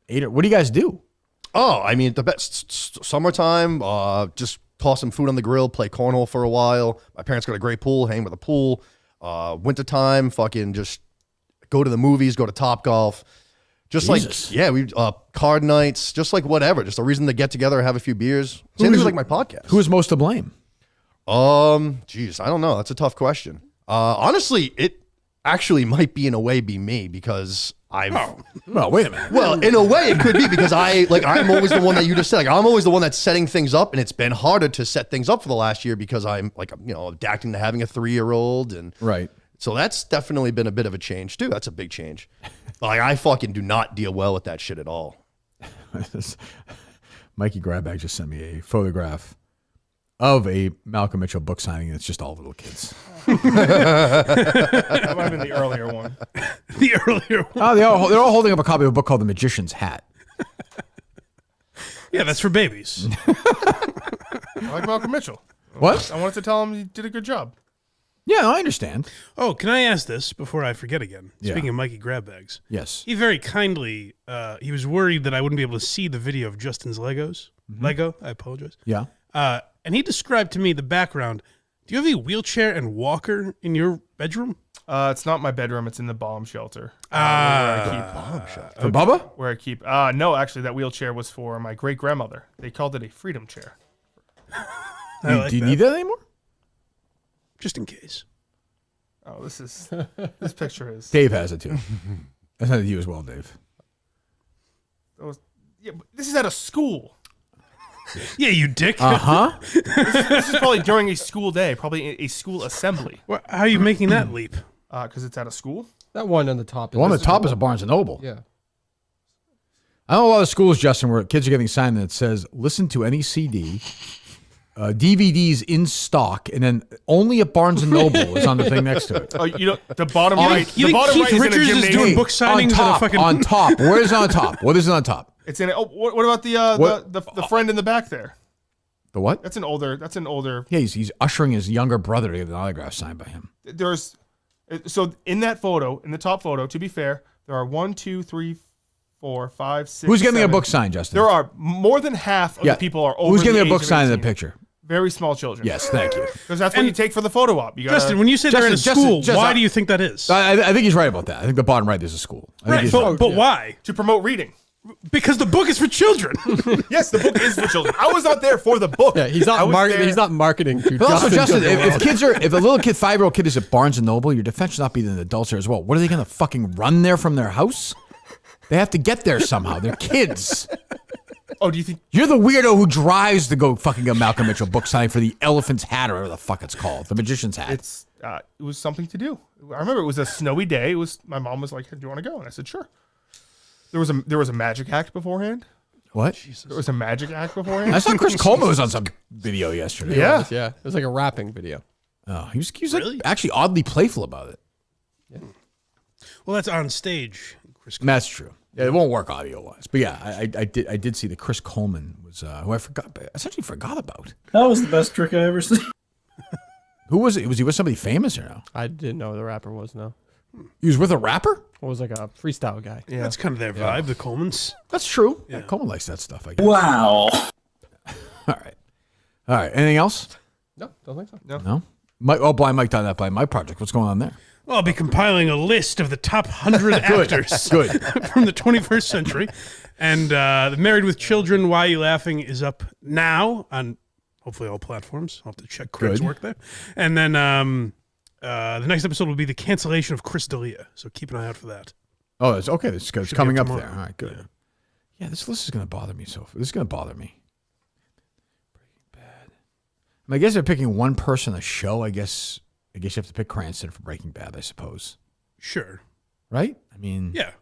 8 or what do you guys do? Oh, I mean, the best summertime, just toss some food on the grill, play cornhole for a while. My parents got a great pool, hang with a pool. Wintertime, fucking just go to the movies, go to Topgolf. Just Jesus. we card nights, just whatever. Just a reason to get together, have a few beers. Same thing with my podcast. Who is most to blame? Geez, I don't know. That's a tough question. Honestly, it actually might be in a way be me because I've. Well, wait a minute. Well, in a way, it could be because I'm always the one that you just said. I'm always the one that's setting things up, and it's been harder to set things up for the last year because I'm adapting to having a 3-year-old, and Right. so that's definitely been a bit of a change too. That's a big change. I fucking do not deal well with that shit at all. Mikey Grabag just sent me a photograph of a Malcolm Mitchell book signing, and it's just all little kids. That might have been the earlier one. The earlier one. Oh, they're all holding up a copy of a book called The Magician's Hat. Yeah, that's for babies. I like Malcolm Mitchell. What? I wanted to tell him he did a good job. Yeah, I understand. Oh, can I ask this before I forget again? Yeah. Speaking of Mikey Grab Bags. Yes. He very kindly, he was worried that I wouldn't be able to see the video of Justin's Legos. Lego, I apologize. Yeah. And he described to me the background. Do you have a wheelchair and walker in your bedroom? It's not my bedroom. It's in the bomb shelter. For Bubba? Where I keep. No, actually, that wheelchair was for my great grandmother. They called it a freedom chair. Do you need that anymore? Just in case. Oh, this picture is. Dave has it too. I sent it to you as well, Dave. Yeah, but this is at a school. Yeah, you dick. Uh-huh. This is probably during a school day, probably a school assembly. How are you making that leap? Because it's at a school. That one on the top. The one on the top is a Barnes & Noble. Yeah. I know a lot of schools, Justin, where kids are getting signed that says, listen to any CD, DVDs in stock, and then only at Barnes & Noble is on the thing next to it. Oh, the bottom right. You The think bottom Keith right is in a Richards is gymnasium. doing book signings on top, at a fucking... on top. Where is it on top? What is it on top? It's in. What about the friend in the back there? The what? That's an older. Yeah, he's ushering his younger brother to get an autograph signed by him. So in that photo, in the top photo, to be fair, there are 1, 2, 3, 4, 5, 6. Who's getting a 7. book signed, Justin? There are more than half of the people are over. Who's getting the a age book of signed in the 18. picture? Very small children. Yes, thank you. Because that's what you take for the photo op. You gotta, Justin, when you say they're in a school, why do you think that is? I think he's right about that. I think the bottom right is a school. I think Right, he's but why? To promote reading. Because the book is for children. Yes, the book is for children. I was not there for the book. Yeah, he's not marketing. He's not marketing to. But also, Justin, Justin, if a little kid, 5-year-old kid is at Barnes and Noble, your defense should not be the adults there as well. What are they going to fucking run there from their house? They have to get there somehow. They're kids. Oh, do you think you're the weirdo who drives to go fucking get Malcolm Mitchell book signing for the elephant's hat or whatever the fuck it's called, the magician's hat? it was something to do. I remember it was a snowy day. My mom was like, "Do you want to go?" And I said, "Sure." There was a magic act beforehand. What? There was a magic act beforehand. I saw Chris Coleman was on some video yesterday. Yeah. It was like a rapping video. Oh, he was like actually oddly playful about it. Yeah. Well, that's on stage. Chris That's true. Yeah, it won't work audio wise, but yeah, I did see that Chris Coleman was who I essentially forgot about. That was the best trick I ever seen. Who was it? Was he with somebody famous or no? I didn't know who the rapper was. No, he was with a rapper. It was like a freestyle guy. Yeah, that's kind of their vibe. The Colemans. That's true. Yeah, Coleman likes that stuff. I guess. Wow. All right. Anything else? No, don't think so. No. Blind Mike done that Blind Mike project. What's going on there? Well, I'll be compiling a list of the top 100 actors Good. from the 21st century. And the Married with Children, Why Are You Laughing is up now on hopefully all platforms. I'll have to check Craig's work there. And then the next episode will be the cancellation of Chris D'Elia. So keep an eye out for that. Oh, it's okay. It's Should be coming up up tomorrow. there. All right, good. Yeah, this list is going to bother me. This is going to bother me. Breaking Bad. I mean, I guess they're picking one person a show. I guess you have to pick Cranston for Breaking Bad, I suppose. Sure. Right? I mean, Yeah.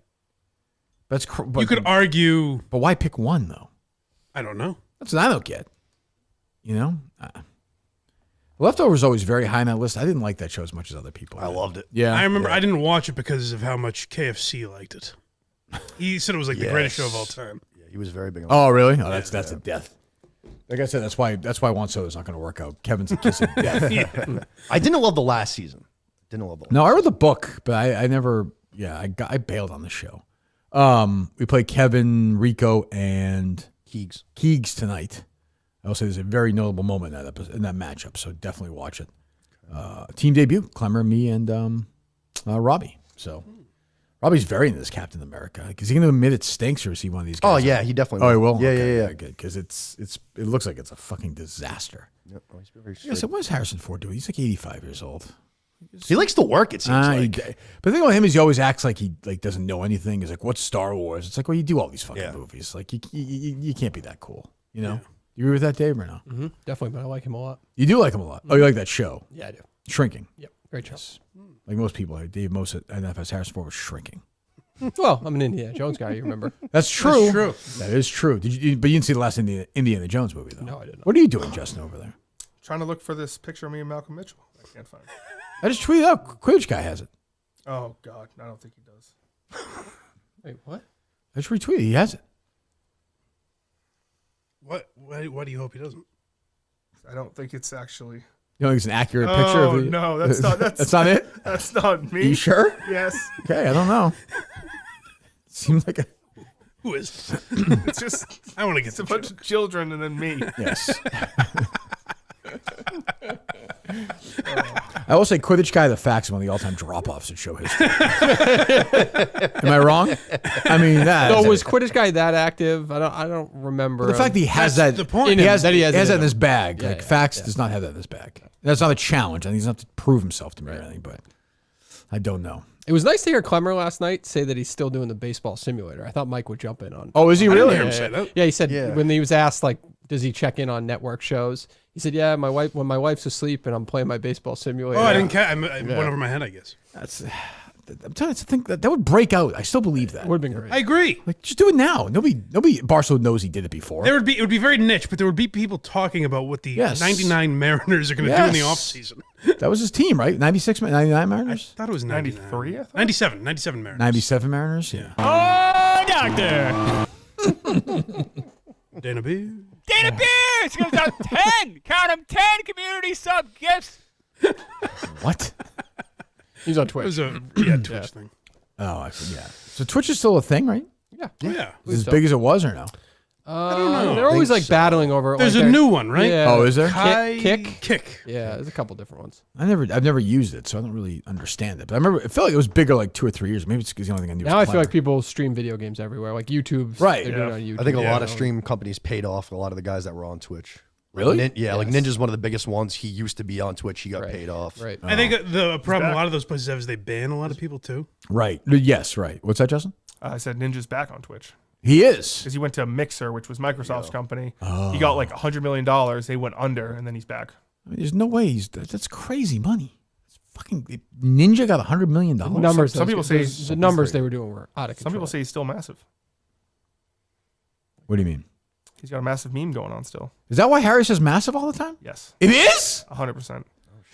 But You could argue. But why pick one though? I don't know. That's what I don't get. You know, Leftovers is always very high on that list. I didn't like that show as much as other people. I loved it. Yeah, I remember I didn't watch it because of how much KFC liked it. He said it was like the greatest show of all time. Yeah, he was very big on Oh, really? Oh, that's a death. Like I said, that's why Juan Soto's not going to work out. Kevin's a kiss of death. I didn't love the last season. Didn't love the last No, I read the book, but I never. Yeah, I bailed on the show. We played Kevin, Rico, and Keegs tonight. I'll say there's a very notable moment in that matchup, so definitely watch it. Team debut, Clemmer, me, and Robbie. So Robbie's very into this Captain America. Is he going to admit it stinks, or is he one of these guys? Oh, yeah, he definitely Oh, he will. will? Yeah, Okay, yeah. good, because it looks like it's a fucking disaster. Yep. Oh, he's very Yeah, so what is Harrison Ford doing? He's like 85 years old. He likes to work, it seems like. But the thing about him is he always acts like he doesn't know anything. He's like, what's Star Wars? It's like, well, you do all these fucking movies. Like, you can't be that cool, you know? You agree with that, Dave, or no? Mm-hmm. Definitely, but I like him a lot. You do like him a lot. Oh, you like that show? Yeah, I do. Shrinking. Yep, great show. Like most people, Dave most at NFS Harrison Ford was shrinking. Well, I'm an Indiana Jones guy, you remember. That's true. That's true. That is true. But you didn't see the last Indiana Jones movie, though. No, I didn't. What are you doing, Justin, over there? Trying to look for this picture of me and Malcolm Mitchell. I can't find it. I just tweeted out. Quidditch guy has it. Oh God, I don't think he does. Wait, what? I just retweeted. He has it. What? Why do you hope he doesn't? I don't think it's actually. You know, it's an accurate picture of the. No, that's not. That's not it. That's not me. Are you sure? Yes. Okay, I don't know. Seems like a. Who is? It's just. I want to get It's a bunch of children and then me. Yes. I will say Quidditch Guy the Facts is one of the all-time drop-offs in show history. Am I wrong? I mean, So was Quidditch Guy that active? I don't remember. the fact that he has That's that, the point. he has That he has it that in in his him. bag. Yeah, like yeah, Facts yeah. does not have that in his bag. That's not a challenge. I think he's not to prove himself to me or anything, but I don't know. It was nice to hear Clemmer last night say that he's still doing the baseball simulator. I thought Mike would jump in on. Oh, is he I didn't really? hear him say that. Yeah, he said Yeah. when he was asked like, does he check in on network shows? He said, yeah, when my wife's asleep and I'm playing my baseball simulator. Oh, I didn't catch. I went over my head, I guess. I'm telling you, to think that would break out. I still believe that. Would have been great. I agree. Like, just do it now. Nobody Barstool knows he did it before. It would be very niche, but there would be people talking about what the Yes. 99 Mariners are going to do in the Yes. off season. That was his team, right? 96, 99 I Mariners? thought it was 93, I thought? 97 Mariners. 97 Mariners? Yeah. Oh, doctor. Dana B. Dana Beers goes out 10. Count them 10 community sub gifts. What? He's on It Twitch. was a Twitch thing. Oh, I forget. So Twitch is still a thing, right? Yeah, Yeah. Is it as big as it was or no? I don't know. They're always like battling over. There's like, a new one, right? Yeah. Oh, is there? Kick. Yeah, there's a couple different ones. I've never used it, so I don't really understand it. But I remember it felt like it was bigger like 2 or 3 years. Maybe it's because the only thing I knew. Now was I feel like people stream video games everywhere, like YouTube. Right. They're doing it on YouTube. I think a lot of stream companies paid off a lot of the guys that were on Twitch. Really? Like Ninja's one of the biggest ones. He used to be on Twitch. He got paid off. Right. I think the problem a lot of those places have is they ban a lot of people too. Right. Yes. Right. What's that, Justin? I said Ninja's back on Twitch. He is. Because he went to Mixer, which was Microsoft's company. Oh. He got like $100 million. They went under, and then he's back. I mean, there's no way that's crazy money. It's fucking Ninja got $100 million. Numbers. Some people say the numbers they were doing were out of control. Some people say he's still massive. What do you mean? He's got a massive meme going on still. Is that why Harry says massive all the time? Yes. It is? 100%.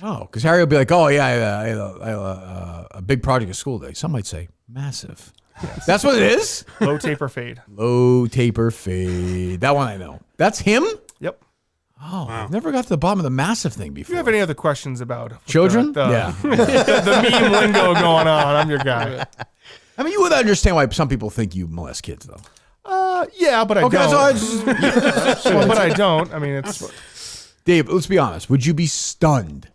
Oh, because Harry will be like, oh, yeah, I had a big project at school today. Some might say massive. Yes. That's what it is? Low taper fade. Low taper fade. That one I know. That's him? Yep. Oh, wow. I've never got to the bottom of the massive thing before. If you have any other questions about children? Yeah. the meme lingo going on, I'm your guy. I mean, you would understand why some people think you molest kids, though. Yeah, but I don't. But I don't. I mean, it's... Dave, let's be honest. Would you be stunned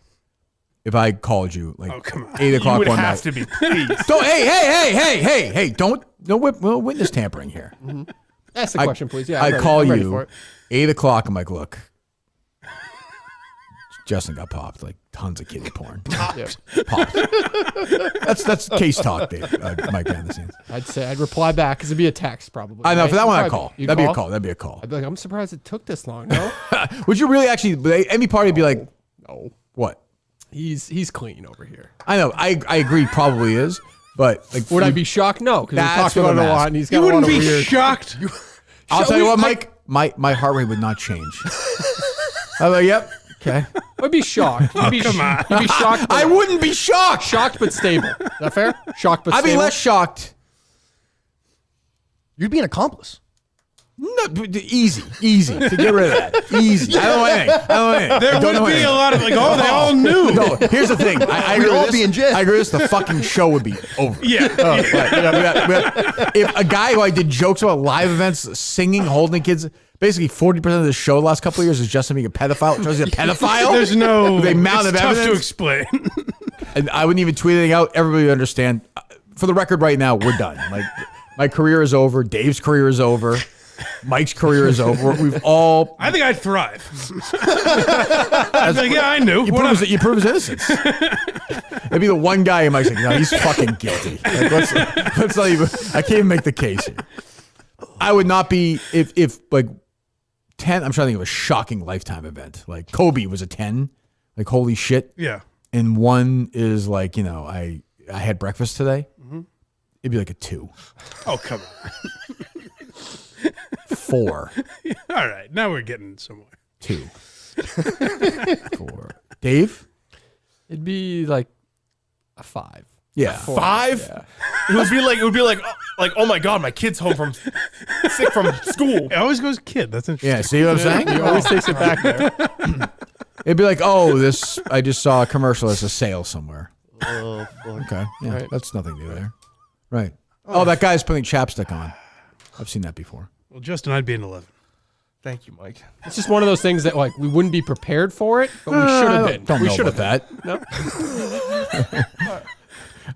if I called you like 8 o'clock you would one have night? to be, please. Don't, hey, don't, no witness tampering here. Mm-hmm. Ask the question, please. Yeah, I call I'm ready you for it. 8 o'clock. I'm like, look, Justin got popped, like tons of kiddie porn. Popped. That's case talk, Dave. Mike behind the scenes. I'd say I'd reply back because it'd be a text probably. I know, right? for that one You'd I'd call. You'd That'd be a call. I'd be like, I'm surprised it took this long. No, would you really actually? Any party would be like, no. What? He's clean over here. I know. I agree. Probably is. But like, would I be shocked? No, because we That's talked about what it a I'm lot, asking. and he's got You a lot wouldn't of be weird. shocked. I'll tell you what, Mike. My heart rate would not change. I'm like, yep. Okay. I'd be shocked. You'd be, come on. You'd be shocked. I wouldn't be shocked. Shocked but stable. Is that fair? Shocked but I'd stable. be less shocked. You'd be an accomplice. No, easy to get rid of that. Easy. I don't know anything. There would be a lot of like, oh, they all knew. No, here's the thing. I agree We'd all with be this. in jail. I agree with this. The fucking show would be over. Yeah. If a guy who I did jokes about live events, singing, holding kids, basically 40% of the show the last couple of years is Justin being a pedophile. He's a pedophile. There's no. With a mountain it's of tough evidence. to explain. And I wouldn't even tweet anything out. Everybody would understand. For the record, right now, we're done. Like, my career is over. Dave's career is over. Mike's career is over. We've all. I think I'd thrive. I was like, yeah, I knew. You prove his innocence. Maybe the one guy in Mike's like, no, he's fucking guilty. Like, let's not even. I can't even make the case here. I would not be if like 10. I'm trying to think of a shocking lifetime event. Like Kobe was a 10. Like holy shit. Yeah. And one is like, I had breakfast today. Mm-hmm. It'd be like a 2. Oh, come on. 4. All right. Now we're getting somewhere. 2. 4. Dave? It'd be like a 5. Yeah. 5? Yeah. It would be like, oh my god, my kid's home from sick from school. It always goes kid. That's interesting. Yeah, see what I'm saying? He always takes it back there. It'd be like, I just saw a commercial as a sale somewhere. Oh, fuck. Okay. Yeah, Right. that's nothing new there. Right. Oh, that guy's putting chapstick on. I've seen that before. Well, Justin, I'd be an 11. Thank you, Mike. It's just one of those things that like we wouldn't be prepared for it, but we should have been. Don't we know should about have that.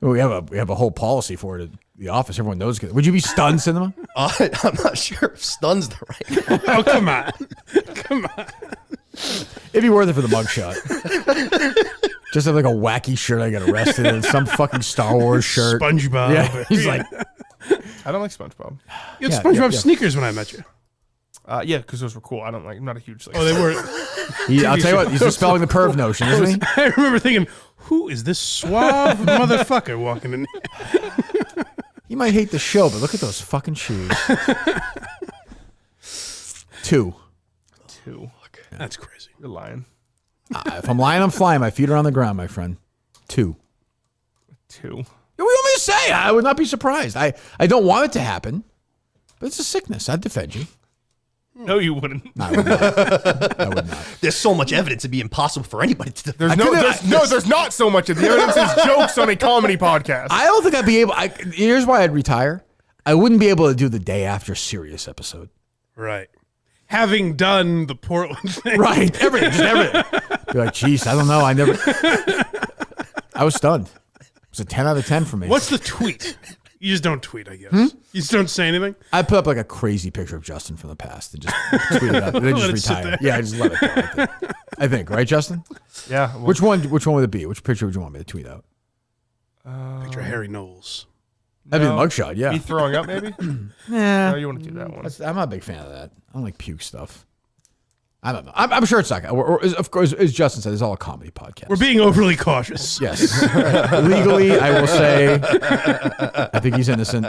No. We have a whole policy for it at the office. Everyone knows. Would you be stunned, Cinema? I'm not sure if stun's the right. Oh, come on. Come on. It'd be worth it for the mugshot. Just have like a wacky shirt. I got arrested in some fucking Star Wars shirt. SpongeBob. Yeah, he's like, I don't like SpongeBob. You had Yeah, SpongeBob yeah. sneakers when I met you. Yeah, because those were cool. I'm not a huge. Oh, they were. I'll tell you what. He's dispelling the perv notion, isn't he? I remember thinking, who is this suave motherfucker walking in? He might hate the show, but look at those fucking shoes. 2. 2. That's crazy. You're lying. If I'm lying, I'm flying. My feet are on the ground, my friend. 2. 2. What do you want me to say? I would not be surprised. I don't want it to happen, but it's a sickness. I'd defend you. No, you wouldn't. No, I would not. I would not. There's so much evidence it'd be impossible for anybody to defend. There's not so much of the evidence is jokes on a comedy podcast. I don't think I'd be able. Here's why I'd retire. I wouldn't be able to do the day after Sirius episode. Right. Having done the Portland thing. Right. Everything. Just everything. You're like, geez, I don't know. I was stunned. It was a 10 out of 10 for me. What's the tweet? You just don't tweet, I guess. You just don't say anything? I put up like a crazy picture of Justin from the past and just tweet it up. And then Let it just sit retire. there. Yeah, I just let it go. I think. Right, Justin? Yeah. well, Which one would it be? Which picture would you want me to tweet out? Picture Harry Knowles. That'd be the mugshot, yeah. Me throwing up, maybe? Nah. No, you want to do that one. I'm not a big fan of that. I don't like puke stuff. I don't know. I'm sure it's not. Or of course, as Justin said, it's all a comedy podcast. We're being overly cautious. Yes. Legally, I will say, I think he's innocent.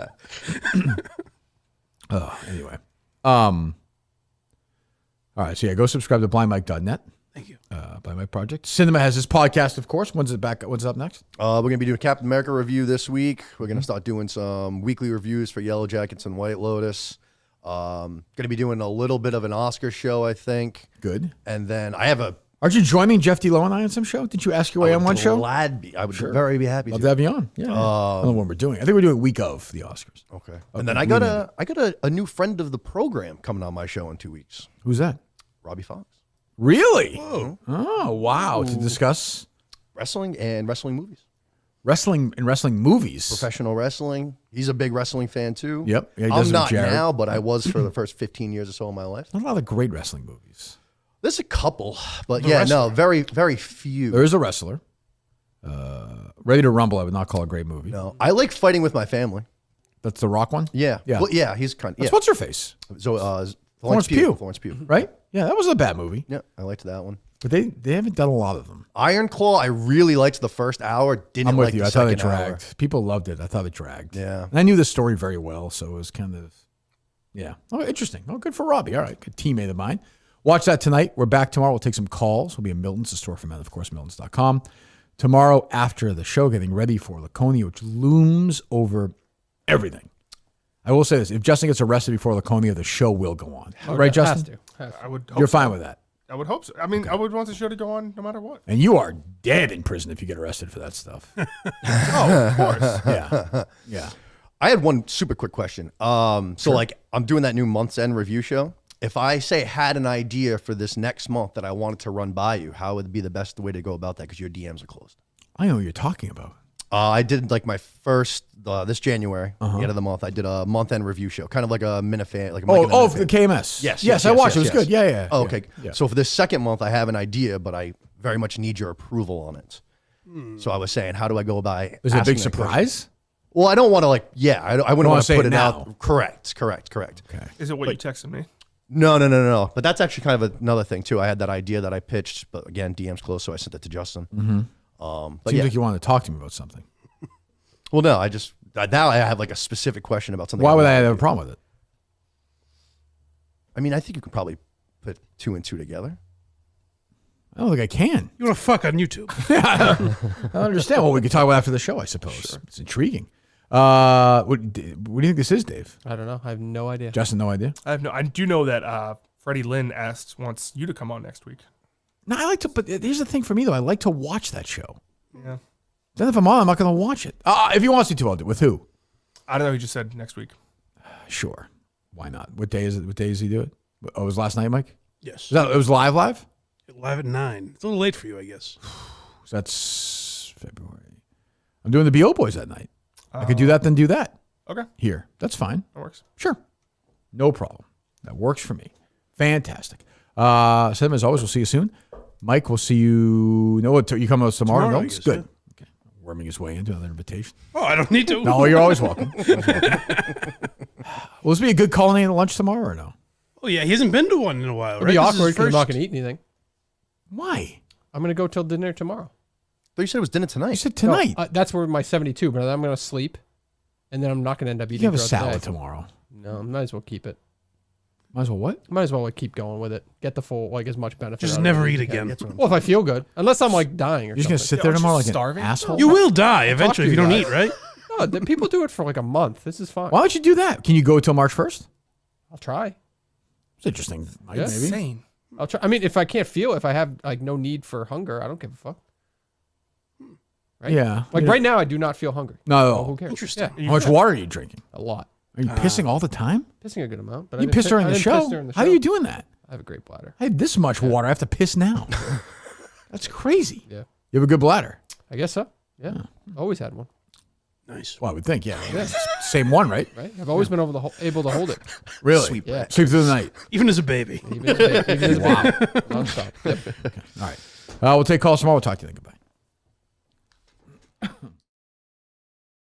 Anyway. All right. So yeah, go subscribe to blindmike.net. Thank you. Blind Mike Project. Cinema has his podcast, of course. When's it back? What's up next? We're going to be doing Captain America review this week. We're going to start doing some weekly reviews for Yellow Jackets and White Lotus. Going to be doing a little bit of an Oscar show, I think. Good. And then I have a... Aren't you joining Jeff D. Lowe and I on some show? Did you ask your way on one show? I would very be happy Love to. to have you on. Yeah. I don't know when we're doing. I think we're doing week of the Oscars. Okay. And then I got a new friend of the program coming on my show in 2 weeks. Who's that? Robbie Fox. Really? Whoa. Oh, wow. To discuss wrestling and wrestling movies. Wrestling and wrestling movies. Professional wrestling. He's a big wrestling fan too. Yep. Yeah, he does I'm with not Jared. now, but I was for the first 15 years or so of my life. Not a lot of great wrestling movies. There's a couple, but The wrestler. no, very, very few. There is a wrestler. Ready to Rumble, I would not call a great movie. No, I like Fighting with My Family. That's the Rock one? Yeah. Yeah. Well, yeah, he's kind of. That's Yeah. what's her face? So, Florence Pugh. Florence Pugh. Right? Yeah, that wasn't a bad movie. Yeah, I liked that one. But they haven't done a lot of them. Iron Claw, I really liked the first hour. Didn't I'm with like you. the I thought it second hour. dragged. People loved it. I thought it dragged. Yeah. And I knew the story very well, so it was kind of, yeah. Oh, interesting. Oh, good for Robbie. All right. Good teammate of mine. Watch that tonight. We're back tomorrow. We'll take some calls. We'll be in Milton's, the store for men, of course, miltons.com. Tomorrow after the show, getting ready for Laconia, which looms over everything. I will say this. If Justin gets arrested before Laconia, the show will go on. Okay. Right, Justin? Has to. I would. Hope You're so. fine with that. I would hope so. I mean, I would want the show to go on no matter what. And you are dead in prison if you get arrested for that stuff. Oh, of course. Yeah. Yeah. I had one super quick question. So like I'm doing that new month's end review show. If I say had an idea for this next month that I wanted to run by you, how would be the best way to go about that? Because your DMs are closed. I know what you're talking about. I did like my first this January, the end of the month. I did a month end review show, kind of like a minifan, like a Mike and the for Minifan. the KMS. Yes, I watched it. It was good. Yeah. Oh, okay. Yeah. So for this second month, I have an idea, but I very much need your approval on it. So I was saying, how do I go about? Is it a asking big that surprise? question? Well, I don't want to I wouldn't wanna want say to put it it now. out. Correct. Okay. Is it what you texted me? No. But that's actually kind of another thing too. I had that idea that I pitched, but again, DM's closed, so I sent it to Justin. Mm-hmm. But Seems yeah. like you wanted to talk to me about something. Well, no, I just now I have like a specific question about something. Why would I wanted have to a problem with it? I mean, I think you could probably put 2 and 2 together. I don't think I can. You want to fuck on YouTube? I don't understand. Well, we could talk about it after the show, I suppose. It's intriguing. What do you think this is, Dave? I don't know. I have no idea. Justin, no idea? I do know that Freddie Lynn wants you to come on next week. No, I like to, but here's the thing for me, though. I like to watch that show. Yeah. Then if I'm on, I'm not going to watch it. If he wants me to, I'll do it. With who? I don't know. He just said next week. Sure. Why not? What day is it? What day does he do it? Oh, it was last night, Mike? Yes. It was live? Live at 9. It's a little late for you, I guess. So that's February. I'm doing the BO Boys that night. I could do that, then do that. Okay. Here. That's fine. That works. Sure. No problem. That works for me. Fantastic. Sam, as always, we'll see you soon. Mike, we'll see you. You come with us tomorrow? Tomorrow, No? I It's guess, good. Okay. Worming his way into another invitation. Oh, I don't need to. No, you're always welcome. Will this be a good culinary lunch tomorrow or no? Oh, yeah. He hasn't been to one in a while, It'll right? be This is awkward his because I'm not first- going to eat anything. Why? I'm going to go till dinner tomorrow. But you said it was dinner tonight. You said tonight. No, that's where my 72, but I'm going to sleep, and then I'm not going to end up You eating. have a throughout the salad day. tomorrow. No, I might as well keep it. Might as well what? Might as well keep going with it. Get the full, as much benefit. Just out of never it as eat you can. again. Well, if I feel good, unless I'm like dying or You're just going to something. sit there tomorrow like starving? an asshole? You will die I'll talk eventually to if you don't guys. eat, right? No, people do it for like a month. This is fine. Why don't you do that? Can you go till March 1st? I'll try. It's interesting. Mike, Yeah. maybe. Insane. I'll try. I mean, if I can't feel, if I have like no need for hunger, I don't give a fuck. Right? Yeah. Like Yeah. right now, I do not feel hungry. No. Well, who cares? Interesting. Yeah. How much water are you drinking? A lot. Are you pissing all the time? Pissing a good amount. But You pissed during the show? How are you doing that? I have a great bladder. I had this much water. I have to piss now. That's crazy. Yeah. You have a good bladder. I guess so. Yeah. Always had one. Nice. Well, I would think, yeah. Same one, right? Right. I've always been able to hold it. Really? Sweet Yeah. Sleep through the night. Even as a baby. Even as a baby. Wow. Non-stop. Yep. All right. We'll take calls tomorrow. We'll talk to you. Think about it.